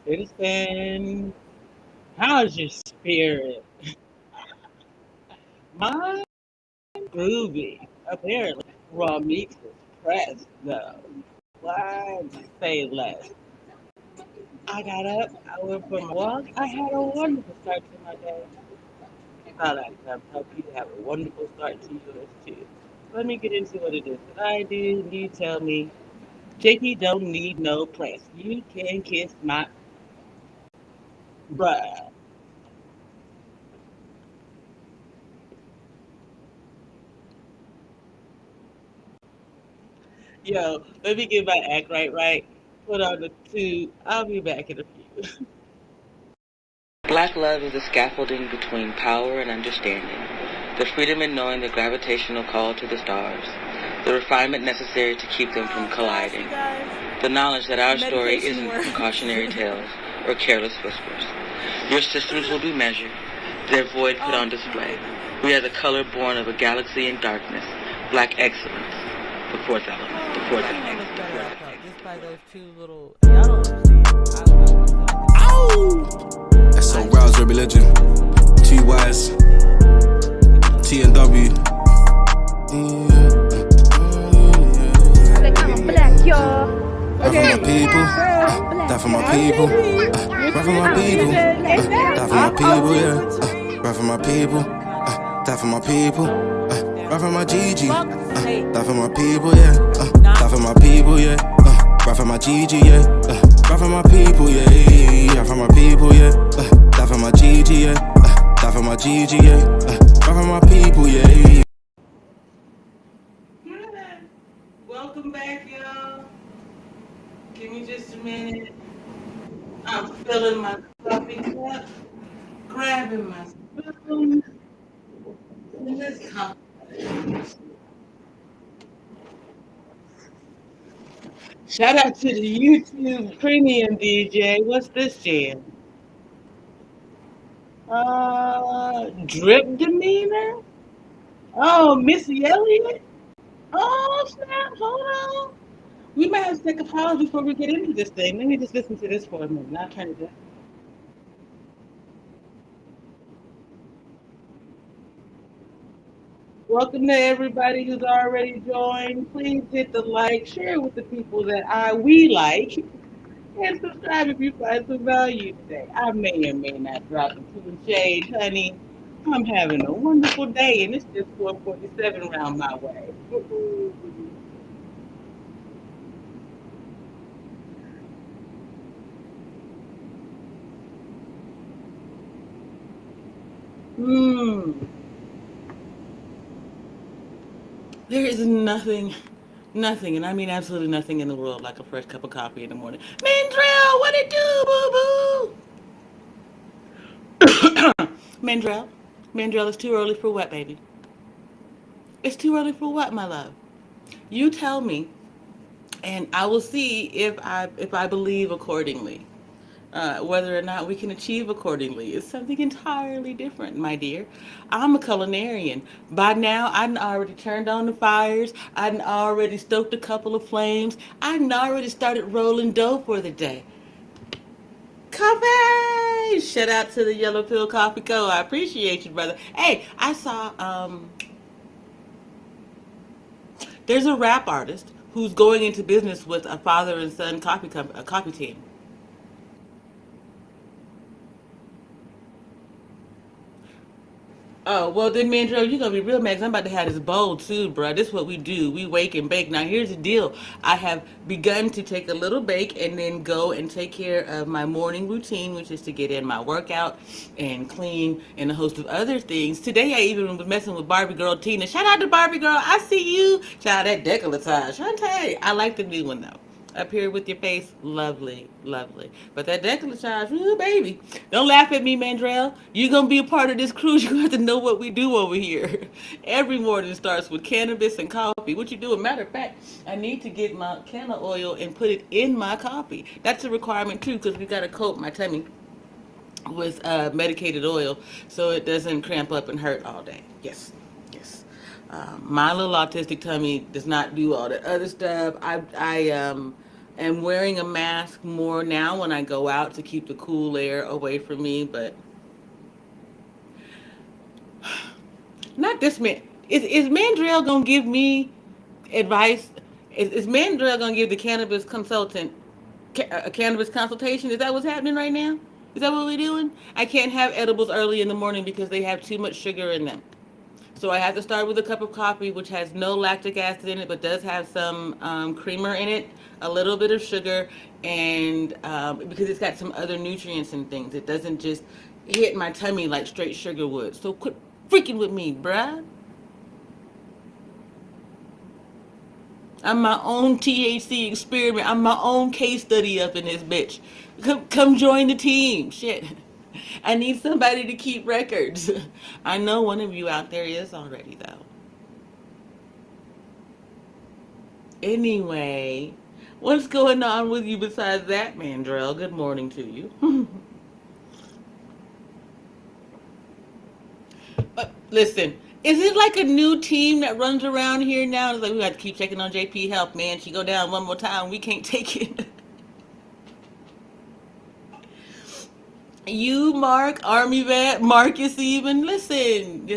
citizen. How's your spirit? Mine groovy. Apparently, raw meat is pressed though. Why say less? I got up. I went for my walk. I had a wonderful start to my day. Thought I'd help you have a wonderful start to yours too. Let me get into what it is that I do. You tell me. JP don't need no press. You can kiss my butt. Yo, let me get my act right. Put on the two. I'll be back in a few. Black love is the scaffolding between power and understanding, the freedom in knowing the gravitational call to the stars, the refinement necessary to keep them from colliding, the knowledge that our story isn't precautionary tales or careless whispers. Your systems will be measured, their void put on display. We are the color born of a galaxy in darkness, black excellence, the fourth element, the fourth element. Just by those two little, y'all don't understand. That's so rouse your religion. Two Y's, T and W. I'm black, y'all. Die for my people. Die for my people. Die for my people. Die for my people, yeah. Die for my people. Die for my people. Die for my GG. Die for my people, yeah. Die for my people, yeah. Die for my GG, yeah. Die for my people, yeah. Die for my people, yeah. Die for my GG, yeah. Die for my GG, yeah. Die for my people, yeah. Welcome back, y'all. Give me just a minute. I'm filling my coffee cup, grabbing my spoon, and this coffee. Shout out to the YouTube Premium DJ. What's this jam? Drip Demeanor? Oh, Missy Elliott? Oh, snap. Hold on. We might have to take a pause before we get into this thing. Let me just listen to this for a minute. I'll turn it down. Welcome to everybody who's already joined. Please hit the like, share with the people that we like, and subscribe if you find some value today. I may or may not drop into the shade, honey. I'm having a wonderful day, and it's just 4:47 round my way. Hmm. There is nothing, and I mean absolutely nothing in the world like a fresh cup of coffee in the morning. Mandrell, what it do, boo boo? Mandrell, it's too early for what, baby? It's too early for what, my love? You tell me, and I will see if I believe accordingly. Whether or not we can achieve accordingly is something entirely different, my dear. I'm a culinarian. By now, I'd already turned on the fires. I'd already stoked a couple of flames. I'd already started rolling dough for the day. Coffee! Shout out to the Yellow Pill Coffee Co. I appreciate you, brother. Hey, I saw there's a rap artist who's going into business with a father and son a coffee team. Oh, well then, Mandro, you're going to be real mad 'cause I'm about to have this bowl too, bro. This is what we do. We wake and bake. Now, here's the deal. I have begun to take a little bake and then go and take care of my morning routine, which is to get in my workout and clean and a host of other things. Today, I even was messing with Barbie Girl Tina. Shout out to Barbie Girl. I see you. Shout out that decolletage. Shantae. I like the new one, though. Up here with your face, lovely, lovely. But that decolletage, ooh, baby. Don't laugh at me, Mandrell. You're going to be a part of this cruise. You're going to have to know what we do over here. Every morning starts with cannabis and coffee. What you doing? Matter of fact, I need to get my canna oil and put it in my coffee. That's a requirement, too, because we got to coat my tummy with medicated oil so it doesn't cramp up and hurt all day. Yes, yes. My little autistic tummy does not do all that other stuff. I am wearing a mask more now when I go out to keep the cool air away from me, but not this man. Is Mandrell gonna give me advice? Is Mandrell gonna give the cannabis consultant a cannabis consultation? Is that what's happening right now? Is that what we're doing? I can't have edibles early in the morning because they have too much sugar in them. So I have to start with a cup of coffee, which has no lactic acid in it, but does have some creamer in it, a little bit of sugar, and because it's got some other nutrients and things. It doesn't just hit my tummy like straight sugar would. So quit freaking with me, bruh. I'm my own THC experiment. I'm my own case study up in this bitch. Come join the team. Shit. I need somebody to keep records. I know one of you out there is already, though. Anyway, what's going on with you besides that, Mandrell? Good morning to you. Listen, is it like a new team that runs around here now? It's like, we have to keep checking on JP Health, man. She go down one more time. We can't take it. You, Mark, Army vet, Marcus even. Listen.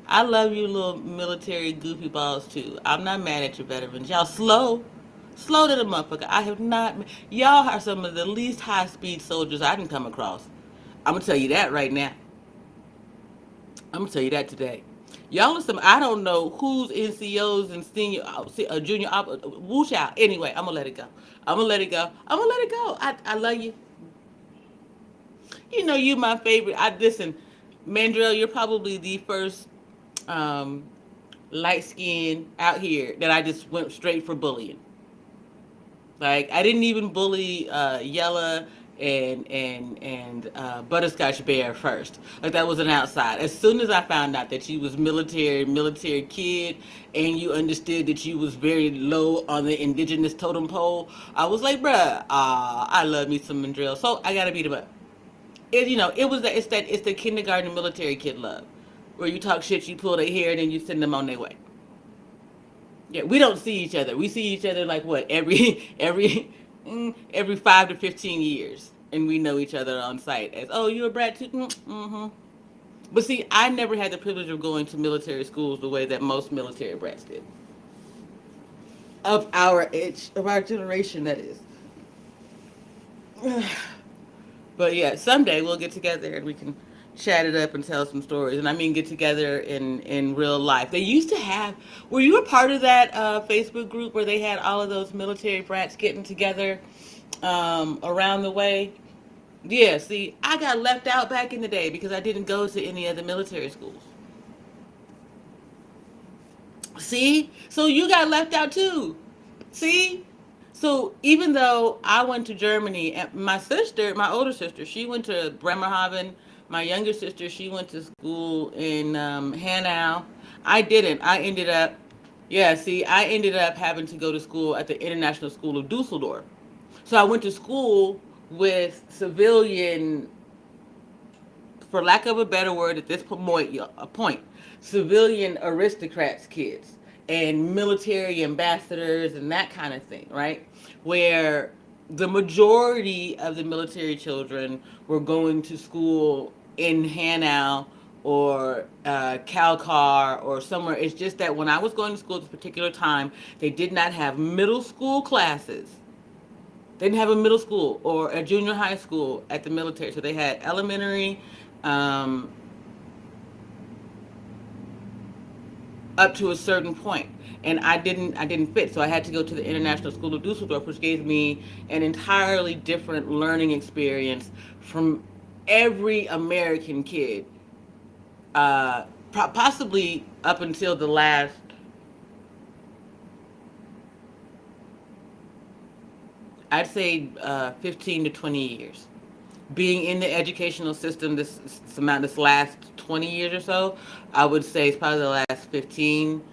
I love you little military goofy balls too. I'm not mad at your veterans. Y'all slow. Slow to the motherfucker. I have not. Y'all are some of the least high speed soldiers I can come across. I'm going to tell you that right now. I'm going to tell you that today. Y'all are some, I don't know who's NCOs and senior, junior, whoosh out. Anyway, I'm going to let it go. I love you. You know, you my favorite. Listen, Mandrell, you're probably the first light skin out here that I just went straight for bullying. Like, I didn't even bully Yella and Butterscotch Bear first. Like, that was an outside. As soon as I found out that you was military kid, and you understood that you was very low on the indigenous totem pole, I was like, bruh, I love me some Mandrell. So I gotta beat him up. It's the kindergarten military kid love, where you talk shit, you pull their hair, and then you send them on their way. Yeah, we don't see each other. We see each other like what every 5 to 15 years, and we know each other on site as, oh, you a brat too. Mm-hmm. But see, I never had the privilege of going to military schools the way that most military brats did. Of our age, of our generation, that is. But yeah, someday we'll get together and we can chat it up and tell some stories. And I mean, get together in real life. They used to have, were you a part of that Facebook group where they had all of those military brats getting together around the way? Yeah, see, I got left out back in the day because I didn't go to any of the military schools. See? So you got left out too. See? So even though I went to Germany, and my sister, my older sister, she went to Bremerhaven. My younger sister, she went to school in Hanau. I didn't. I ended up having to go to school at the International School of Dusseldorf. So I went to school with civilian, for lack of a better word at this point, civilian aristocrats kids and military ambassadors and that kind of thing, right? Where the majority of the military children were going to school in Hanau or Calcar or somewhere. It's just that when I was going to school at this particular time, they did not have middle school classes. They didn't have a middle school or a junior high school at the military. So they had elementary, up to a certain point, and I didn't fit, so I had to go to the International School of Dusseldorf, which gave me an entirely different learning experience from every American kid, possibly up until the last, I'd say 15 to 20 years. Being in the educational system this last 20 years or so, I would say it's probably the last 15,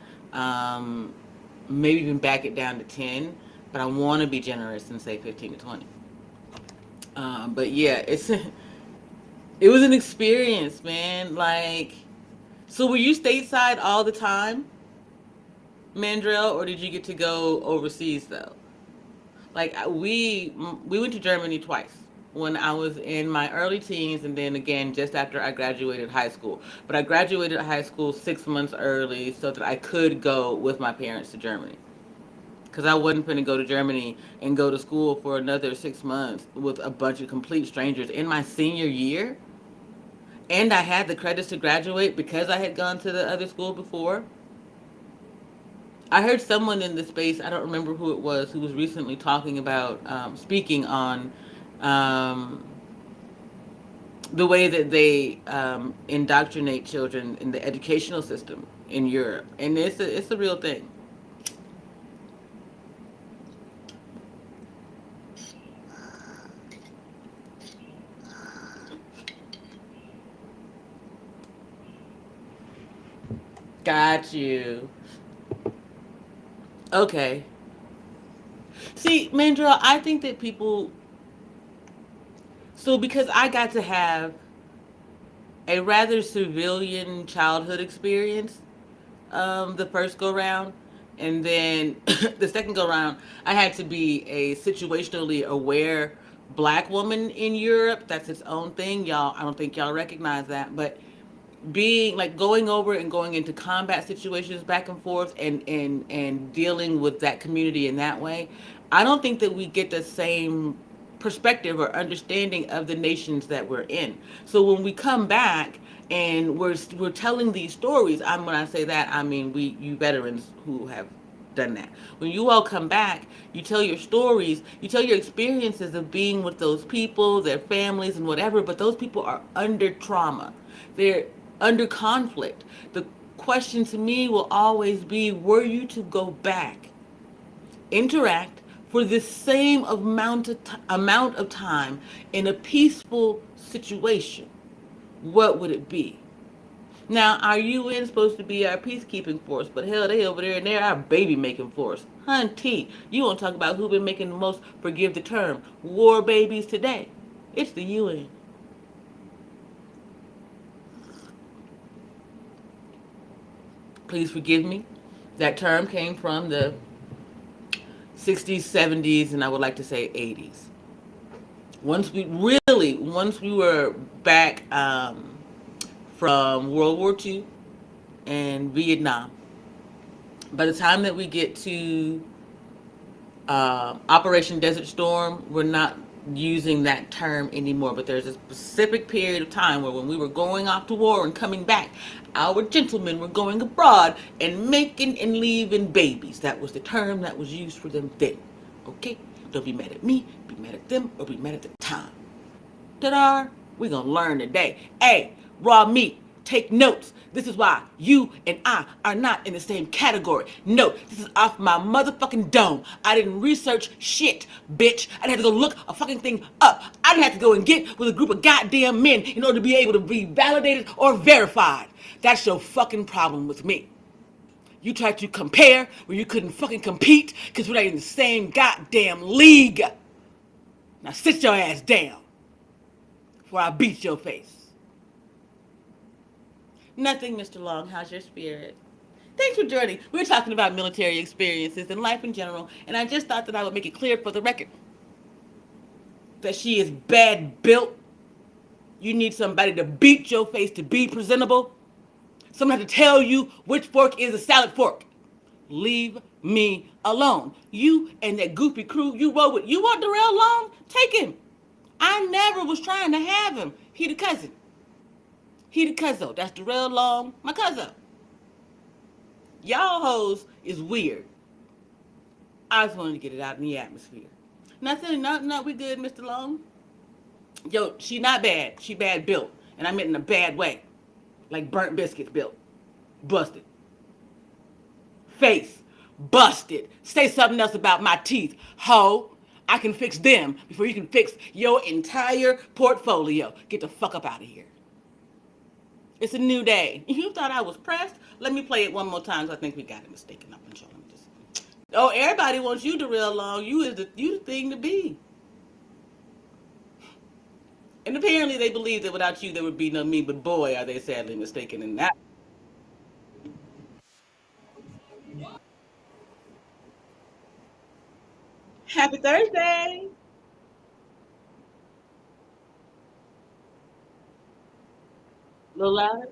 maybe even back it down to 10, but I want to be generous and say 15 to 20. But yeah, it was an experience, man. Like, so were you stateside all the time, Mandrell, or did you get to go overseas though? Like we went to Germany twice when I was in my early teens, and then again just after I graduated high school. But I graduated high school 6 months early so that I could go with my parents to Germany. Because I wasn't going to go to Germany and go to school for another 6 months with a bunch of complete strangers in my senior year. And I had the credits to graduate because I had gone to the other school before. I heard someone in the space, I don't remember who it was, who was recently talking about, speaking on um, the way that they indoctrinate children in the educational system in Europe. And it's a real thing. Got you. Okay. See, Mandra, I think that people. So because I got to have a rather civilian childhood experience, the first go round, and then the second go round, I had to be a situationally aware black woman in Europe. That's its own thing, y'all. I don't think y'all recognize that, but being like going over and going into combat situations back and forth and dealing with that community in that way, I don't think that we get the same perspective or understanding of the nations that we're in. So when we come back and we're telling these stories, when I say that, I mean we you veterans who have done that. When you all come back, you tell your stories, you tell your experiences of being with those people, their families, and whatever, but those people are under trauma. They're under conflict. The question to me will always be, were you to go back, interact for the same amount of time in a peaceful situation, what would it be? Now, our UN supposed to be our peacekeeping force, but hell, they over there and they're our baby making force. Hunty, you want to talk about who been making the most, forgive the term, war babies today? It's the UN. Please forgive me. That term came from the 60s, 70s, and I would like to say 80s. Once we were back from World War II and Vietnam, by the time that we get to Operation Desert Storm, we're not using that term anymore. But there's a specific period of time where when we were going off to war and coming back, our gentlemen were going abroad and making and leaving babies. That was the term that was used for them then. Okay? Don't be mad at me, be mad at them, or be mad at the time. Ta-da! We're gonna learn today. Hey, raw meat, take notes. This is why you and I are not in the same category. No, this is off my motherfucking dome. I didn't research shit, bitch. I didn't have to go look a fucking thing up. I didn't have to go and get with a group of goddamn men in order to be able to be validated or verified. That's your fucking problem with me. You tried to compare where you couldn't fucking compete because we're not in the same goddamn league. Now sit your ass down before I beat your face. Nothing, Mr. Long. How's your spirit? Thanks for joining. We're talking about military experiences and life in general, and I just thought that I would make it clear for the record that she is bad built. You need somebody to beat your face to be presentable. Someone has to tell you which fork is a salad fork. Leave me alone. You and that goofy crew you rode with. You want Darrell Long? Take him. I never was trying to have him. He the cousin. He the cousin. That's Darrell Long, my cousin. Y'all hoes is weird. I just wanted to get it out in the atmosphere. Nothing, no, we good, Mr. Long. Yo, she not bad. She bad built. And I meant in a bad way. Like burnt biscuits built. Busted. Face. Busted. Say something else about my teeth. Ho. I can fix them before you can fix your entire portfolio. Get the fuck up out of here. It's a new day. You thought I was pressed? Let me play it one more time because I think we got it mistaken up and show them this. Oh, everybody wants you to real long. You the thing to be. And apparently they believe that without you there would be no me, but boy, are they sadly mistaken in that. Happy Thursday. A little louder.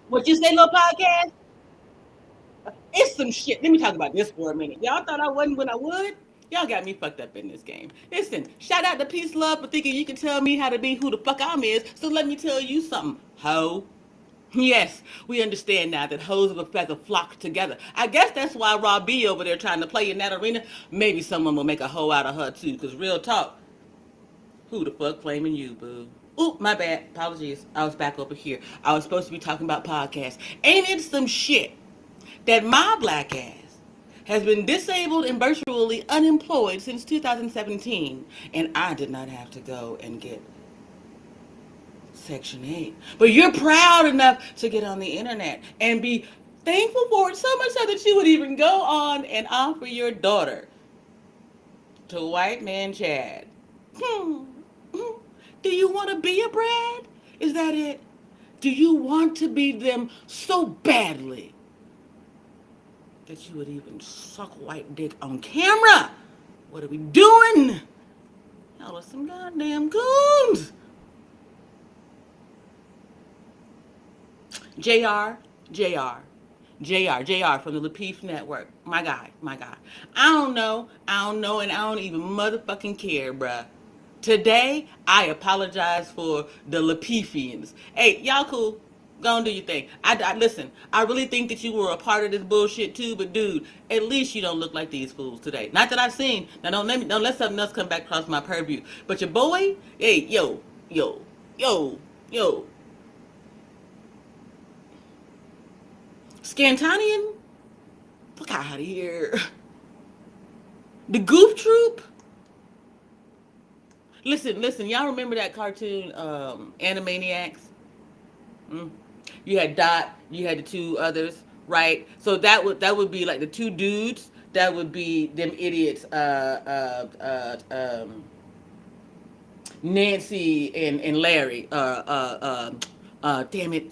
What you say, little podcast? It's some shit. Let me talk about this for a minute. Y'all thought I wasn't when I would? Y'all got me fucked up in this game. Listen, shout out to Peace Love for thinking you can tell me how to be who the fuck I'm is. So let me tell you something, ho. Yes, we understand now that hoes of a feather flock together. I guess that's why Rob B over there trying to play in that arena. Maybe someone will make a hoe out of her too. Cause real talk, who the fuck claiming you, boo? Ooh, my bad. Apologies. I was back over here. I was supposed to be talking about podcasts. Ain't it some shit that my black ass has been disabled and virtually unemployed since 2017, and I did not have to go and get Section 8. But you're proud enough to get on the internet and be thankful for it so much so that you would even go on and offer your daughter to white man Chad. Hmm. Do you want to be a Brad? Is that it? Do you want to be them so badly that you would even suck white dick on camera? What are we doing? Y'all are some goddamn goons. JR, JR, JR from the Lapeef Network. My guy, my guy. I don't know, and I don't even motherfucking care, bruh. Today, I apologize for the Lapeefians. Hey, y'all cool. Go and do your thing. Listen, I really think that you were a part of this bullshit too, but dude, at least you don't look like these fools today. Not that I've seen. Now don't let something else come back across my purview. But your boy, hey, yo. Scantonian? Fuck out of here. The Goof Troop? Listen, y'all remember that cartoon, Animaniacs? Mm. You had Dot, you had the two others, right? So that would be like the two dudes. That would be them idiots, Nancy and Larry. Damn it,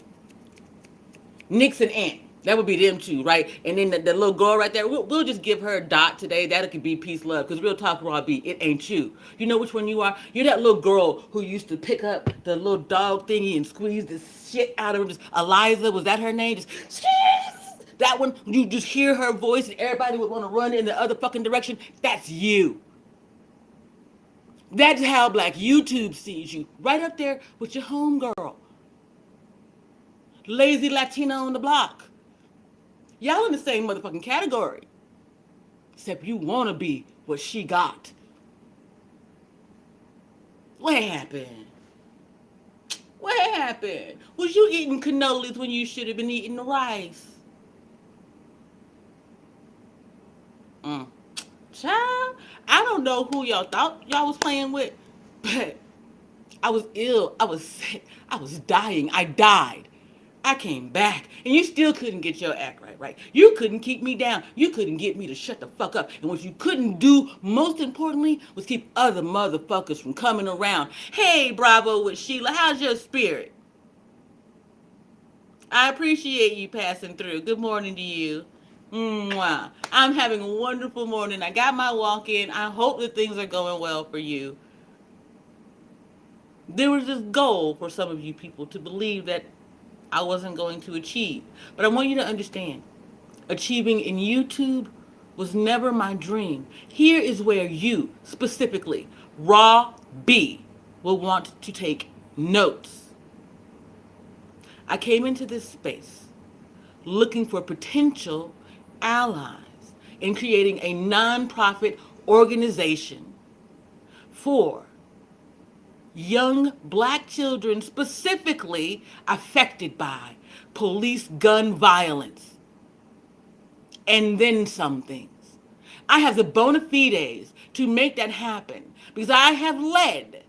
Nix and Ant. That would be them two, right? And then the little girl right there, we'll just give her a dot today. That could be peace, love. Because real talk, Raw B, it ain't you. You know which one you are? You're that little girl who used to pick up the little dog thingy and squeeze the shit out of her. Just Eliza, was that her name? Just that one, you just hear her voice and everybody would want to run in the other fucking direction. That's you. That's how Black YouTube sees you. Right up there with your homegirl. Lazy Latina on the block. Y'all in the same motherfucking category. Except you want to be what she got. What happened? What happened? Was you eating cannolis when you should have been eating the rice? Child, I don't know who y'all thought y'all was playing with, but I was ill. I was sick. I was dying. I died. I came back, and you still couldn't get your act right? You couldn't keep me down. You couldn't get me to shut the fuck up. And what you couldn't do, most importantly, was keep other motherfuckers from coming around. Hey, Bravo with Sheila, how's your spirit? I appreciate you passing through. Good morning to you. Mwah. I'm having a wonderful morning. I got my walk in. I hope that things are going well for you. There was this goal for some of you people to believe that I wasn't going to achieve. But I want you to understand, achieving in YouTube was never my dream. Here is where you, specifically, Raw B, will want to take notes. I came into this space looking for potential allies in creating a nonprofit organization for young black children specifically affected by police gun violence and then some things. I have the bona fides to make that happen because I have led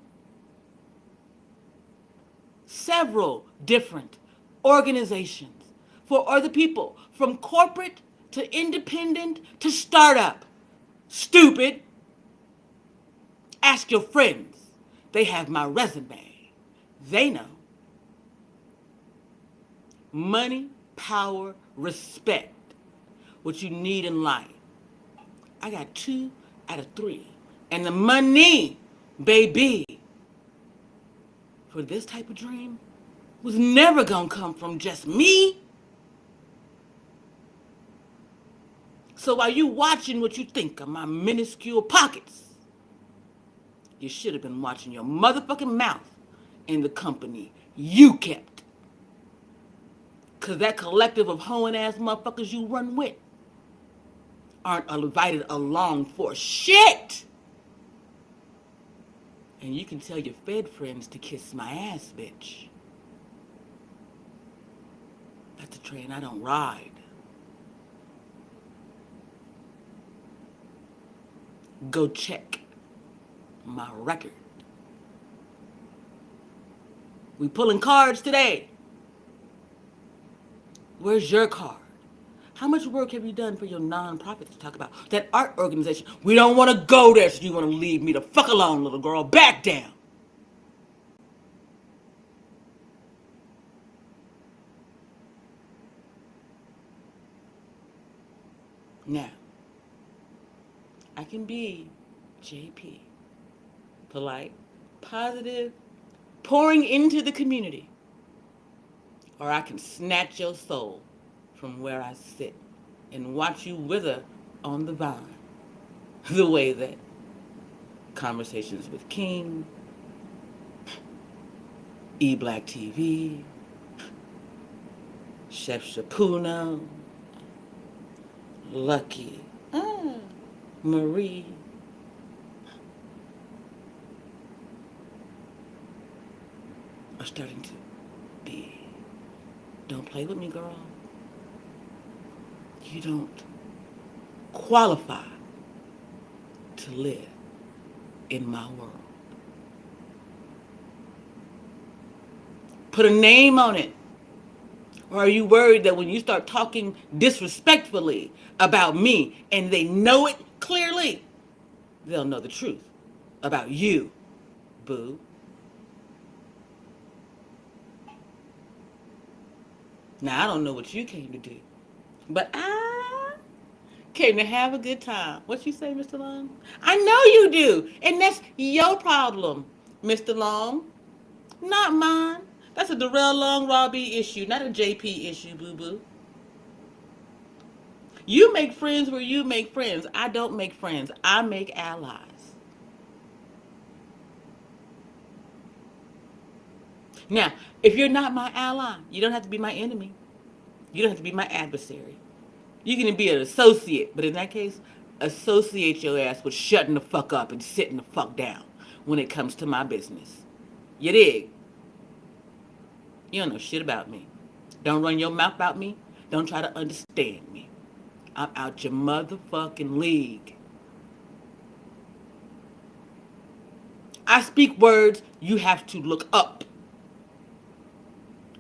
several different organizations for other people, from corporate to independent to startup. Stupid. Ask your friends. They have my resume. They know. Money, power, respect. What you need in life. I got 2 out of 3. And the money, baby, for this type of dream was never gonna come from just me. So while you watching what you think of my minuscule pockets, you should have been watching your motherfucking mouth and the company you kept. Cause that collective of hoeing ass motherfuckers you run with aren't invited along for shit. And you can tell your Fed friends to kiss my ass, bitch. That's a train I don't ride. Go check my record. We pulling cards today. Where's your card? How much work have you done for your nonprofit to talk about? That art organization. We don't want to go there, so you want to leave me the fuck alone, little girl. Back down. Now, I can be JP, polite, positive, pouring into the community, or I can snatch your soul from where I sit and watch you wither on the vine, the way that Conversations with King, E-Black TV, Chef Shapuno, Lucky, Marie, are starting to be. Don't play with me, girl. You don't qualify to live in my world. Put a name on it. Or are you worried that when you start talking disrespectfully about me and they know it clearly, they'll know the truth about you, boo? Now, I don't know what you came to do, but I came to have a good time. What you say, Mr. Long? I know you do, and that's your problem, Mr. Long, not mine. That's a Darrell Long Robbie issue, not a JP issue, boo-boo. You make friends where you make friends. I don't make friends. I make allies. Now, if you're not my ally, you don't have to be my enemy. You don't have to be my adversary. You can be an associate, but in that case, associate your ass with shutting the fuck up and sitting the fuck down when it comes to my business. You dig? You don't know shit about me. Don't run your mouth about me. Don't try to understand me. I'm out your motherfucking league. I speak words you have to look up.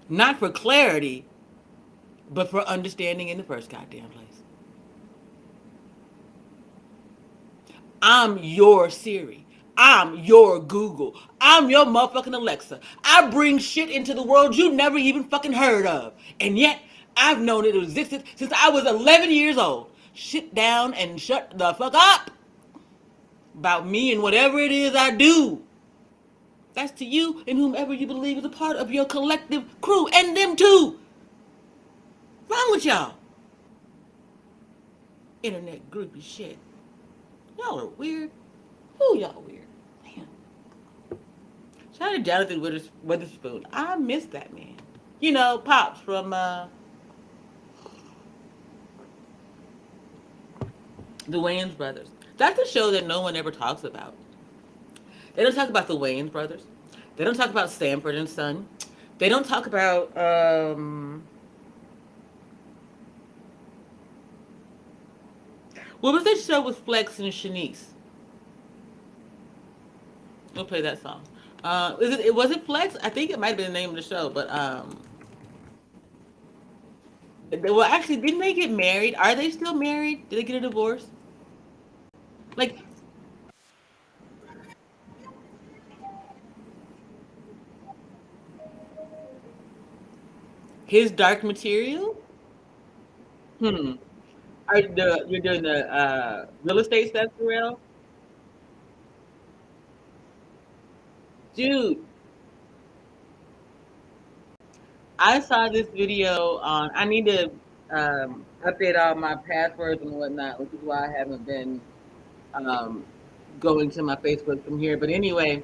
Not for clarity, but for understanding in the first goddamn place. I'm your Siri. I'm your Google. I'm your motherfucking Alexa. I bring shit into the world you never even fucking heard of. And yet, I've known it existed since I was 11 years old. Sit down and shut the fuck up about me and whatever it is I do. That's to you and whomever you believe is a part of your collective crew. And them too. Wrong with y'all? Internet groupie shit. Y'all are weird. Ooh, y'all weird. Man. Shout out to Jonathan Witherspoon. I miss that man. You know, Pops from the Wayans Brothers. That's a show that no one ever talks about. They don't talk about the Wayans Brothers. They don't talk about Sanford and Son. They don't talk about what was that show with Flex and Shanice? We'll play that song. Was it Flex? I think it might have been the name of the show, but Well, actually, didn't they get married? Are they still married? Did they get a divorce? Like his Dark Material? Hmm. You're doing the real estate stuff for real? Dude, I saw this video on. I need to update all my passwords and whatnot, which is why I haven't been um, going to my Facebook from here. But anyway,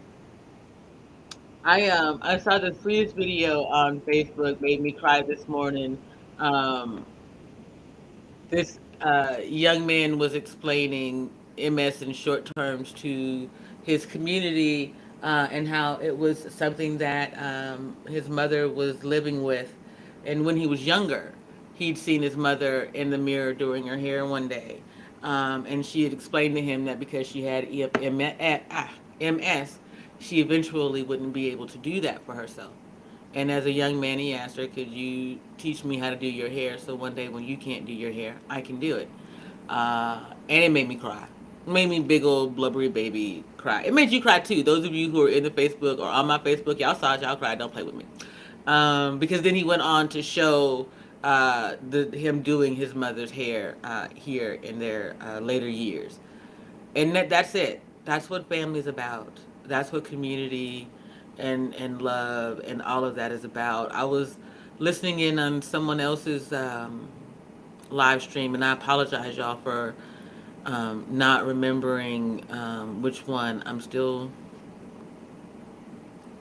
I saw the sweetest video on Facebook, made me cry this morning. Um, this young man was explaining MS in short terms to his community, and how it was something that his mother was living with. And when he was younger, he'd seen his mother in the mirror doing her hair one day. And she had explained to him that because she had MS, she eventually wouldn't be able to do that for herself. And as a young man, he asked her, "Could you teach me how to do your hair so one day when you can't do your hair, I can do it?" And it made me cry. It made me big old blubbery baby cry. It made you cry too. Those of you who are in the Facebook or on my Facebook, y'all saw it, y'all cried. Don't play with me. Because then he went on to show him doing his mother's hair here in their later years. And that's it. That's what family's about. That's what community and love and all of that is about. I was listening in on someone else's live stream, and I apologize, y'all, for not remembering which one. I'm still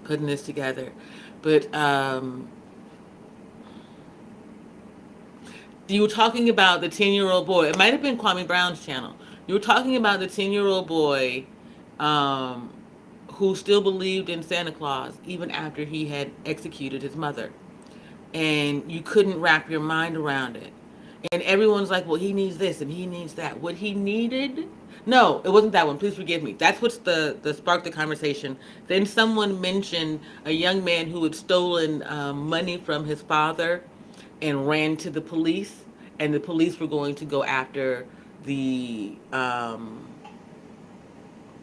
putting this together, but you were talking about the 10-year-old boy. It might have been Kwame Brown's channel. You were talking about the 10-year-old boy um, who still believed in Santa Claus even after he had executed his mother. And you couldn't wrap your mind around it. And everyone's like, well, he needs this and he needs that. What he needed? No, it wasn't that one. Please forgive me. That's what's the sparked the conversation. Then someone mentioned a young man who had stolen money from his father and ran to the police, and the police were going to go after the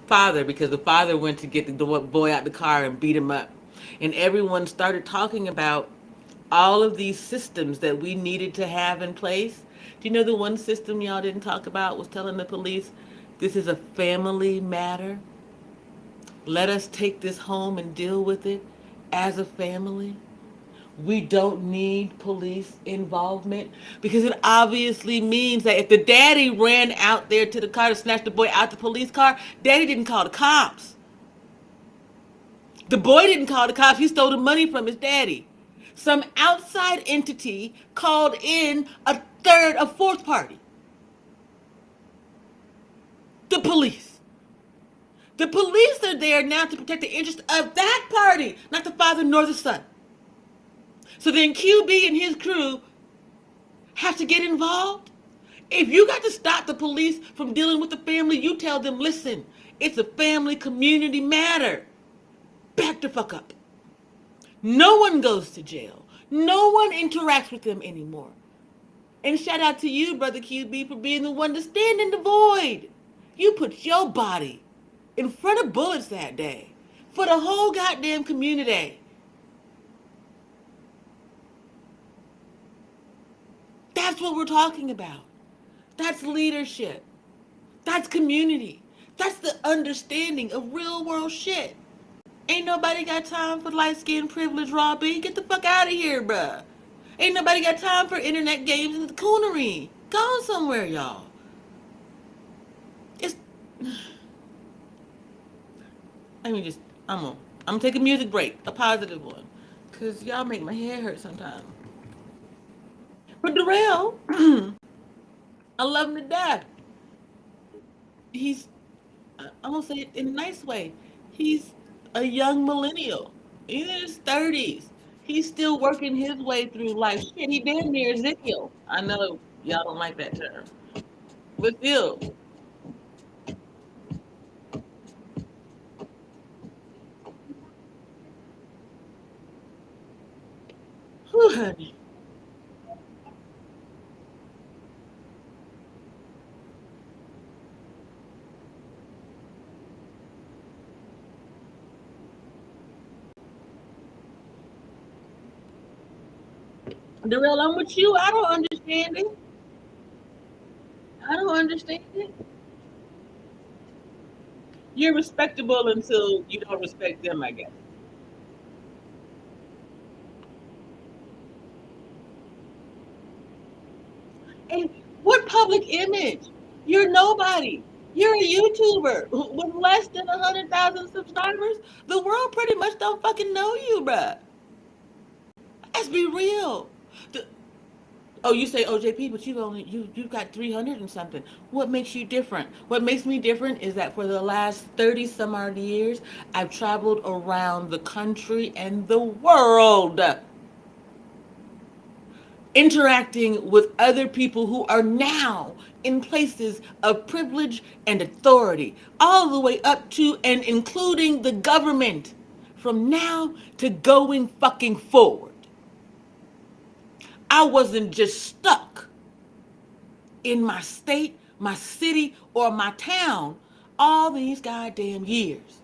father because the father went to get the boy out the car and beat him up. And everyone started talking about all of these systems that we needed to have in place. Do you know the one system y'all didn't talk about was telling the police, this is a family matter? Let us take this home and deal with it as a family. We don't need police involvement because it obviously means that if the daddy ran out there to the car to snatch the boy out the police car, daddy didn't call the cops. The boy didn't call the cops. He stole the money from his daddy. Some outside entity called in a fourth party. The police. The police are there now to protect the interest of that party, not the father nor the son. So then QB and his crew have to get involved. If you got to stop the police from dealing with the family, you tell them, listen, it's a family community matter. Back the fuck up. No one goes to jail. No one interacts with them anymore. And shout out to you, Brother QB, for being the one to stand in the void. You put your body in front of bullets that day for the whole goddamn community. That's what we're talking about. That's leadership. That's community. That's the understanding of real world shit. Ain't nobody got time for light skin privilege, Robbie. Get the fuck out of here, bruh. Ain't nobody got time for internet games and the coonery. Go on somewhere, y'all. It's. I mean, just I'm gonna take a music break, a positive one, cause y'all make my head hurt sometimes. But Darrell, I love him to death. He's, I'm gonna say it in a nice way. He's a young millennial. He's in his 30s. He's still working his way through life. Shit, he damn near Ezekiel. I know y'all don't like that term, but still, whew, honey. Darrell, I'm with you. I don't understand it. I don't understand it. You're respectable until you don't respect them, I guess. And what public image? You're nobody. You're a YouTuber with less than 100,000 subscribers. The world pretty much don't fucking know you, bruh. Let's be real. The, oh, you say OJP, but you got 300 and something. What makes you different? What makes me different is that for the last 30 some odd years, I've traveled around the country and the world, interacting with other people who are now in places of privilege and authority, all the way up to and including the government, from now to going fucking forward. I wasn't just stuck in my state, my city, or my town all these goddamn years.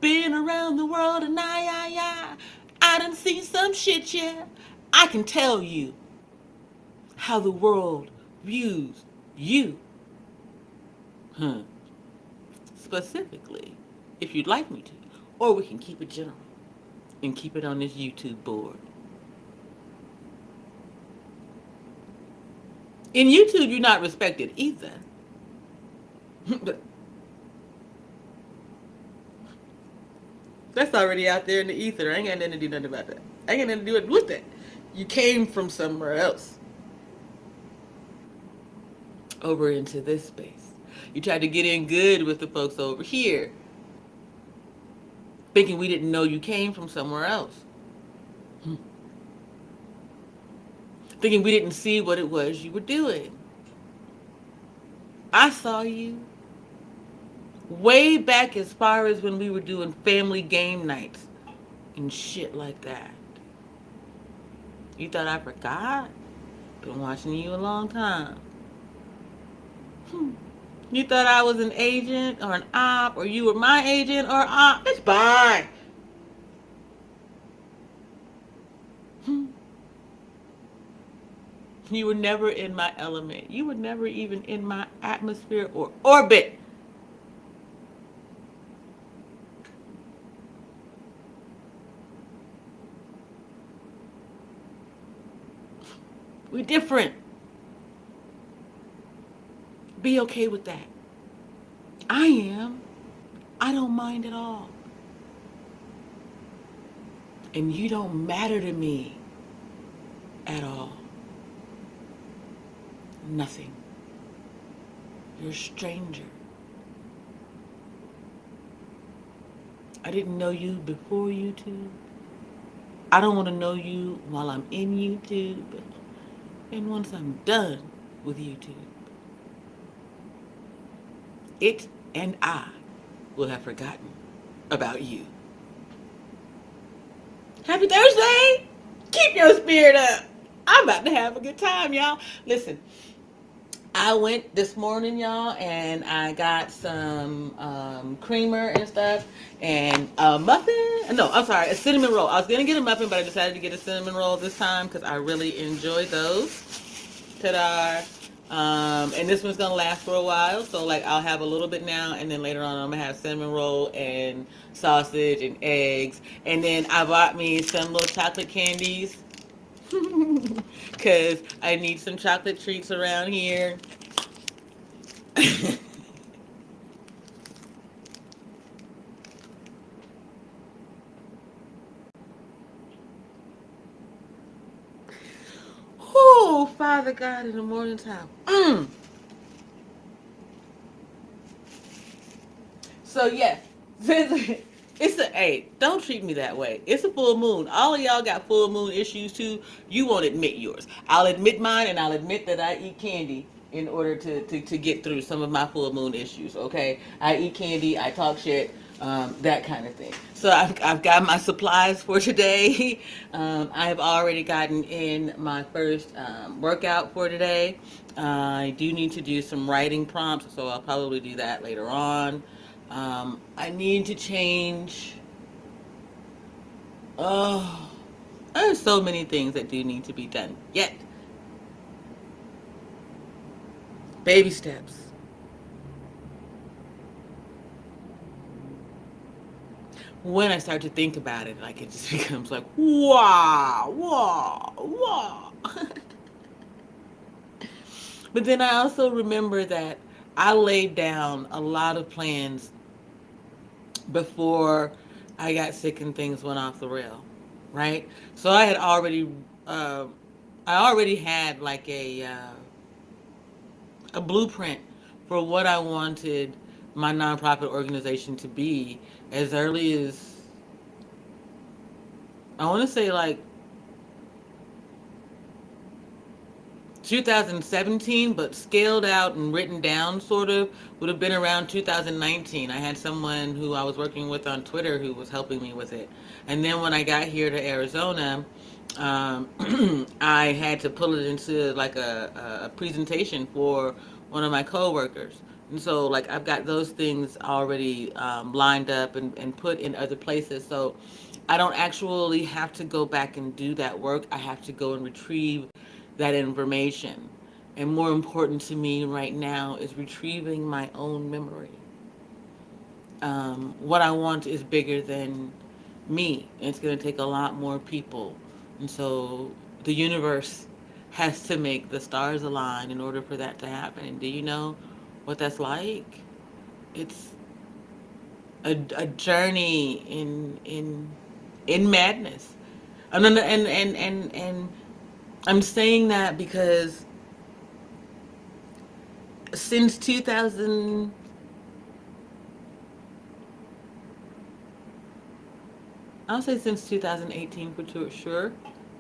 Been around the world and I done seen some shit, yeah. I can tell you how the world views you, huh? Specifically, if you'd like me to. Or we can keep it general and keep it on this YouTube board. In YouTube, you're not respected either. That's already out there in the ether. I ain't got nothing to do nothing about that. I ain't got nothing to do with that. You came from somewhere else over into this space. You tried to get in good with the folks over here, thinking we didn't know you came from somewhere else. Thinking we didn't see what it was you were doing. I saw you way back as far as when we were doing family game nights and shit like that. You thought I forgot? Been watching you a long time. You thought I was an agent or an op, or you were my agent or op. It's bye. You were never in my element. You were never even in my atmosphere or orbit. We're different. Be okay with that. I am. I don't mind at all. And you don't matter to me at all. Nothing. You're a stranger. I didn't know you before YouTube. I don't want to know you while I'm in YouTube. And once I'm done with YouTube, it and I will have forgotten about you. Happy Thursday! Keep your spirit up. I'm about to have a good time, y'all. Listen, I went this morning, y'all, and I got some creamer and stuff, and a muffin. No, I'm sorry, a cinnamon roll. I was gonna get a muffin, but I decided to get a cinnamon roll this time because I really enjoy those. Ta-da! And this one's gonna last for a while, so like I'll have a little bit now, and then later on I'm gonna have cinnamon roll and sausage and eggs, and then I bought me some little chocolate candies because I need some chocolate treats around here. Oh, Father God, in the morning time. So yes, it's a hey, don't treat me that way. It's a full moon. All of y'all got full moon issues too. You won't admit yours. I'll admit mine, and I'll admit that I eat candy in order to get through some of my full moon issues. Okay, I eat candy, I talk shit, that kind of thing. So I've got my supplies for today. I have already gotten in my first workout for today. I do need to do some writing prompts, so I'll probably do that later on. I need to change. Oh, There's so many things that do need to be done. Yet, baby steps. When I start to think about it, like it just becomes like, wow, wow, wow. But then I also remember that I laid down a lot of plans before I got sick and things went off the rail, right? So uh, I already had like a blueprint for what I wanted my nonprofit organization to be as early as, I want to say, like 2017, but scaled out and written down sort of would have been around 2019. I had someone who I was working with on Twitter who was helping me with it. And then when I got here to Arizona, I had to pull it into like a presentation for one of my coworkers. And so like I've got those things already lined up and put in other places. So I don't actually have to go back and do that work. I have to go and retrieve that information. And more important to me right now is retrieving my own memory. What I want is bigger than me. And it's going to take a lot more people. And so the universe has to make the stars align in order for that to happen. And do you know what that's like? It's a journey in madness. And I'm saying that because since 2000, I'll say since 2018 for sure,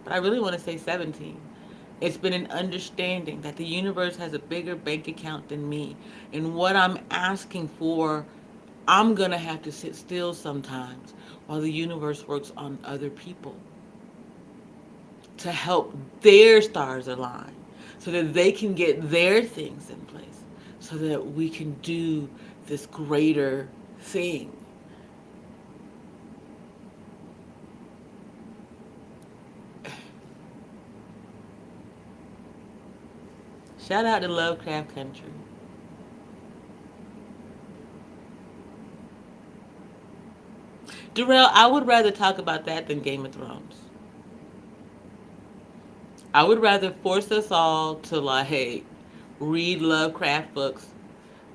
but I really want to say 17. It's been an understanding that the universe has a bigger bank account than me. And what I'm asking for, I'm going to have to sit still sometimes while the universe works on other people to help their stars align so that they can get their things in place so that we can do this greater thing. Shout out to Lovecraft Country. Darrell, I would rather talk about that than Game of Thrones. I would rather force us all to like read Lovecraft books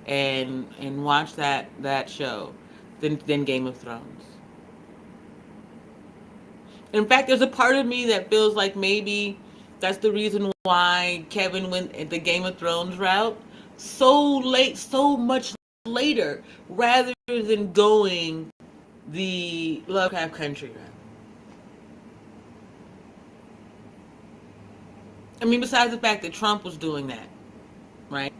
and watch that show than Game of Thrones. In fact, there's a part of me that feels like maybe that's the reason why Kevin went the Game of Thrones route so late, so much later, rather than going the Lovecraft Country route. I mean, besides the fact that Trump was doing that, right?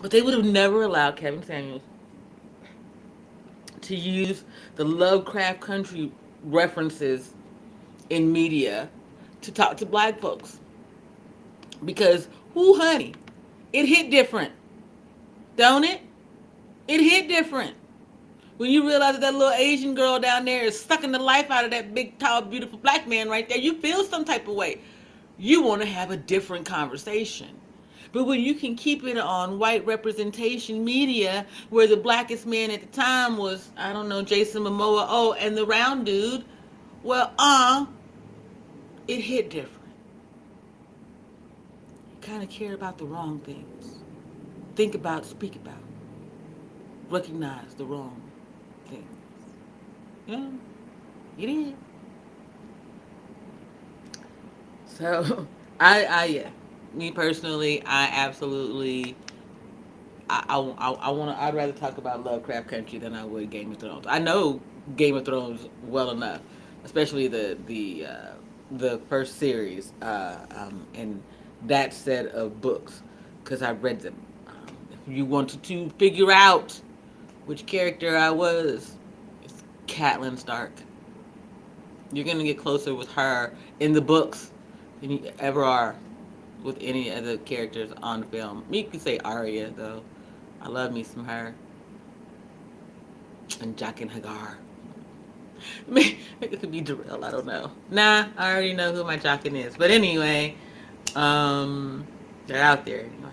But they would have never allowed Kevin Samuels to use the Lovecraft Country references in media to talk to black folks. Because, whoo, honey, it hit different. Don't it? It hit different. When you realize that little Asian girl down there is sucking the life out of that big, tall, beautiful black man right there, you feel some type of way. You want to have a different conversation. But when you can keep it on white representation media, where the blackest man at the time was, I don't know, Jason Momoa, oh, and the round dude, well, it hit different. You kind of care about the wrong things. Think about, speak about, recognize the wrong things. Yeah, it is. So, yeah. Me personally, I absolutely, I want to. I'd rather talk about Lovecraft Country than I would Game of Thrones. I know Game of Thrones well enough, especially the first series, and that set of books, because I read them. If you wanted to figure out which character I was, it's Catelyn Stark. You're gonna get closer with her in the books than you ever are with any of the characters on film. You could say Arya though. I love me some her. And Jockin Hagar. Maybe it could be Darrell. I don't know. Nah, I already know who my Jockin is. But anyway, they're out there anyway.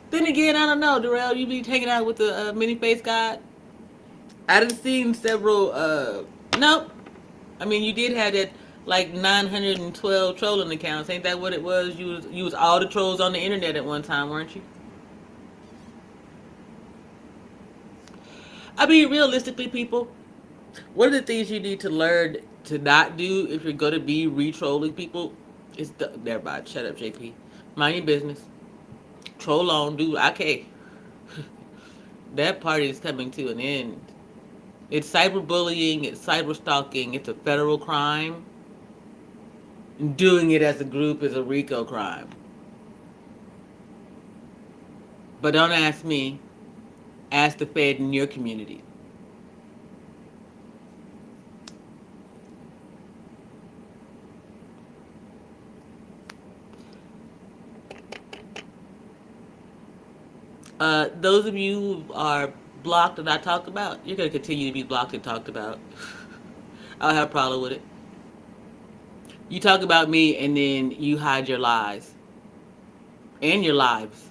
Then again, I don't know, Darrell. You be hanging out with the mini face god? I done seen several. Nope. I mean, you did have that like 912 trolling accounts. Ain't that what it was? You was all the trolls on the internet at one time, weren't you? I mean, realistically, people, one of the things you need to learn to not do if you're gonna be re-trolling people is never mind. Shut up, JP. Mind your business. Troll on, dude. Okay. That party is coming to an end. It's cyberbullying, it's cyberstalking, it's a federal crime. And doing it as a group is a RICO crime. But don't ask me. Ask the Fed in your community. Those of you who are blocked that I talked about, you're going to continue to be blocked and talked about. I don't have a problem with it. You talk about me and then you hide your lies. And your lives.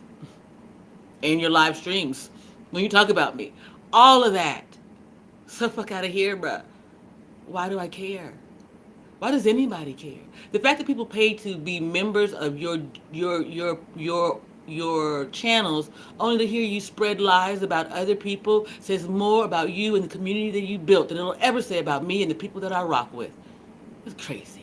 And your live streams. When you talk about me. All of that. So fuck out of here, bruh. Why do I care? Why does anybody care? The fact that people pay to be members of your channels only to hear you spread lies about other people says more about you and the community that you built than it'll ever say about me and the people that I rock with. It's crazy.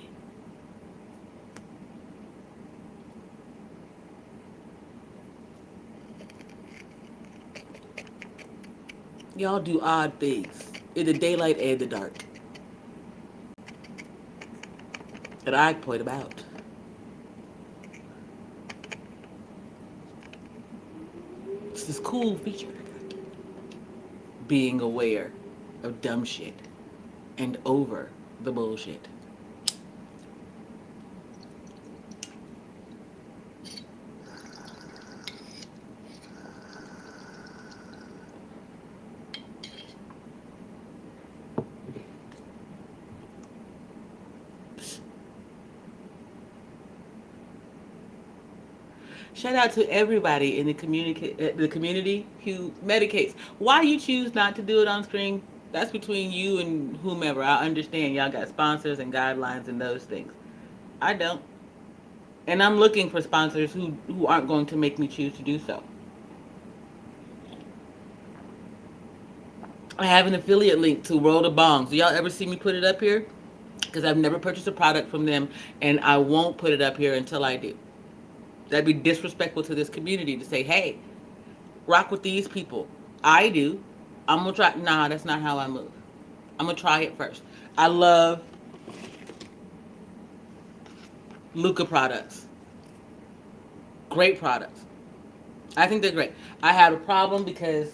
Y'all do odd things in the daylight and the dark that I point about. It's this cool feature. Being aware of dumb shit and over the bullshit. Shout out to everybody in the community who medicates. Why you choose not to do it on screen, that's between you and whomever. I understand y'all got sponsors and guidelines and those things. I don't. And I'm looking for sponsors who aren't going to make me choose to do so. I have an affiliate link to World of Bongs. Do y'all ever see me put it up here? Because I've never purchased a product from them, and I won't put it up here until I do. That'd be disrespectful to this community to say, hey, rock with these people. I do. I'm going to try. Nah, that's not how I move. I'm going to try it first. I love Luca products. Great products. I think they're great. I had a problem because